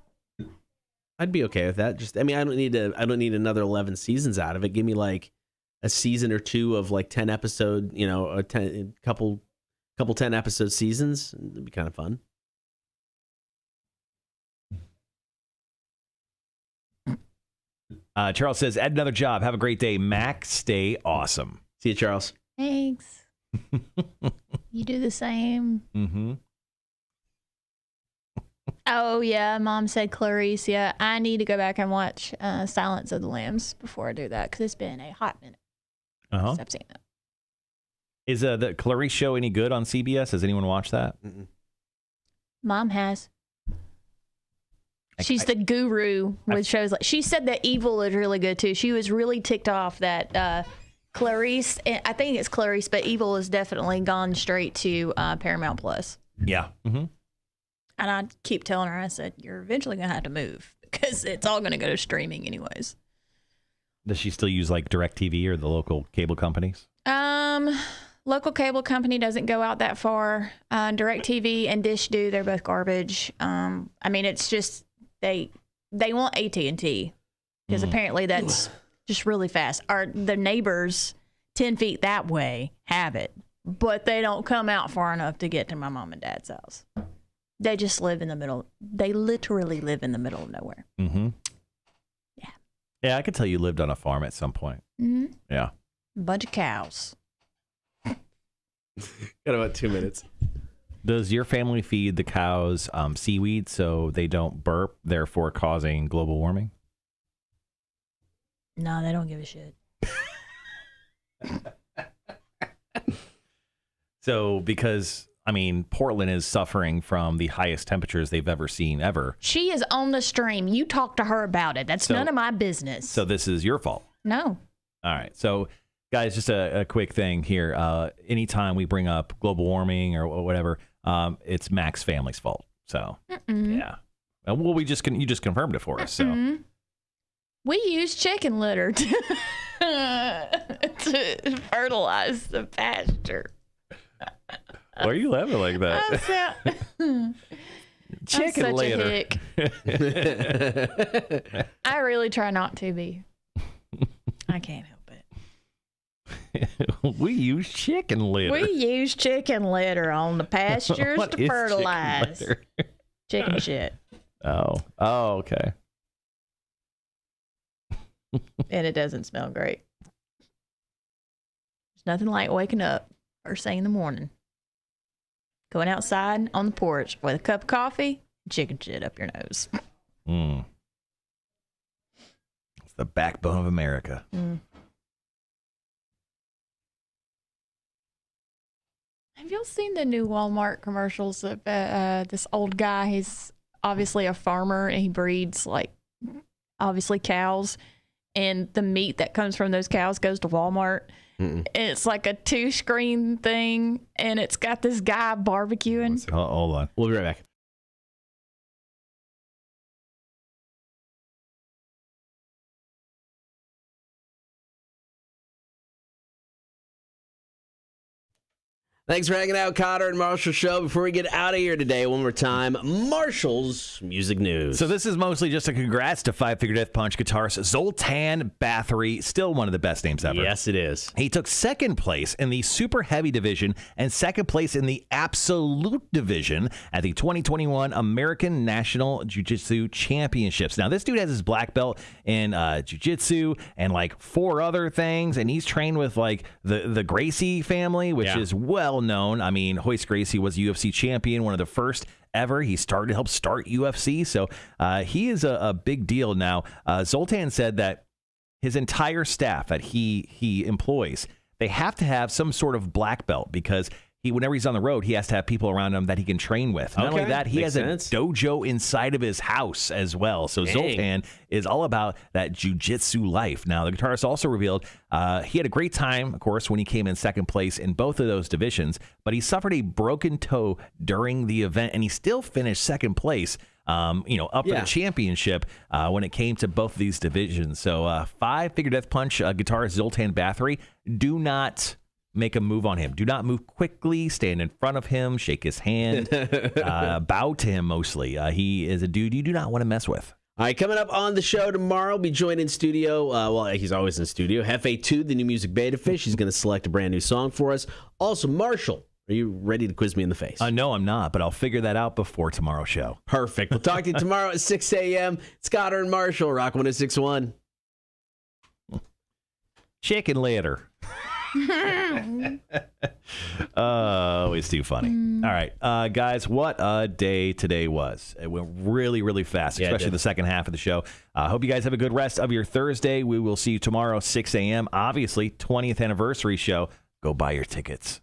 I'd be okay with that. I don't need another 11 seasons out of it. Give me like a season or two of like 10 episode, a couple 10 episode seasons. It'd be kind of fun. Charles says, add another job. Have a great day, Mac. Stay awesome. See you, Charles. Thanks. You do the same. Mm-hmm. Oh, yeah. Mom said Clarice. Yeah, I need to go back and watch Silence of the Lambs before I do that because it's been a hot minute. Uh-huh. I've seen that. Is the Clarice show any good on CBS? Has anyone watched that? Mm-mm. Mom has. She's the guru with shows like. She said that Evil is really good too. She was really ticked off that Clarice. I think it's Clarice, but Evil has definitely gone straight to Paramount Plus. Yeah. Mm-hmm. And I keep telling her, I said, you're eventually gonna have to move because it's all gonna go to streaming anyways. Does she still use like DirecTV or the local cable companies? Local cable company doesn't go out that far. DirecTV and Dish do. They're both garbage. It's just they want AT&T because apparently that's just really fast. The neighbors 10 feet that way have it, but they don't come out far enough to get to my mom and dad's house. They just live in the middle. They literally live in the middle of nowhere. Mm-hmm. Yeah. Yeah, I could tell you lived on a farm at some point. Mm-hmm. Yeah. Bunch of cows. Got about 2 minutes. Does your family feed the cows seaweed so they don't burp, therefore causing global warming? No, they don't give a shit. So, because, Portland is suffering from the highest temperatures they've ever seen, ever. She is on the stream. You talk to her about it. That's none of my business. So this is your fault? No. All right. So, guys, just a quick thing here. Anytime we bring up global warming or whatever, it's Mac's family's fault. So, yeah. Well, you just confirmed it for us. So we use chicken litter to fertilize the pasture. Why are you laughing like that? Chicken litter. I really try not to be. I can't help it. We use chicken litter. We use chicken litter on the pastures to fertilize. Chicken shit. Oh, okay. And it doesn't smell great. There's nothing like waking up first thing in the morning, going outside on the porch with a cup of coffee, and chicken shit up your nose. It's the backbone of America. Have y'all seen the new Walmart commercials of this old guy? He's obviously a farmer and he breeds obviously cows, and the meat that comes from those cows goes to Walmart. And it's like a 2-screen thing, and it's got this guy barbecuing. Hold on. We'll be right back. Thanks for hanging out, Cotter and Marshall Show. Before we get out of here today, one more time, Marshall's music news. So this is mostly just a congrats to Five Finger Death Punch guitarist Zoltan Bathory, still one of the best names ever. Yes, it is. He took second place in the super heavy division and second place in the absolute division at the 2021 American National Jiu-Jitsu Championships. Now, this dude has his black belt in jiu-jitsu and like 4 other things, and he's trained with like the Gracie family, which is well known. I mean, Hoist Gracie was a UFC champion, one of the first ever. He helped start UFC, so he is a big deal now. Zoltan said that his entire staff that he employs, they have to have some sort of black belt because whenever he's on the road, he has to have people around him that he can train with. Not only that, he has a dojo inside of his house as well. So Zoltan is all about that jiu-jitsu life. Now, the guitarist also revealed he had a great time, of course, when he came in second place in both of those divisions, but he suffered a broken toe during the event, and he still finished second place, up for the championship when it came to both of these divisions. So Five Finger Death Punch guitarist Zoltan Bathory, do not make a move on him. Do not move quickly. Stand in front of him. Shake his hand. Bow to him mostly. He is a dude you do not want to mess with. All right, coming up on the show tomorrow, be joined in studio. He's always in studio. Hefe 2, the new music beta fish. He's going to select a brand new song for us. Also, Marshall, are you ready to quiz me in the face? No, I'm not, but I'll figure that out before tomorrow's show. Perfect. We'll talk to you tomorrow at 6 a.m. It's Cotter and Marshall, Rock 106.1. Chicken later. Always too funny. All right, guys, what a day today was. It went really, really fast, especially the second half of the show. I hope you guys have a good rest of your Thursday. We will see you tomorrow, 6 a.m. Obviously, 20th anniversary show. Go buy your tickets.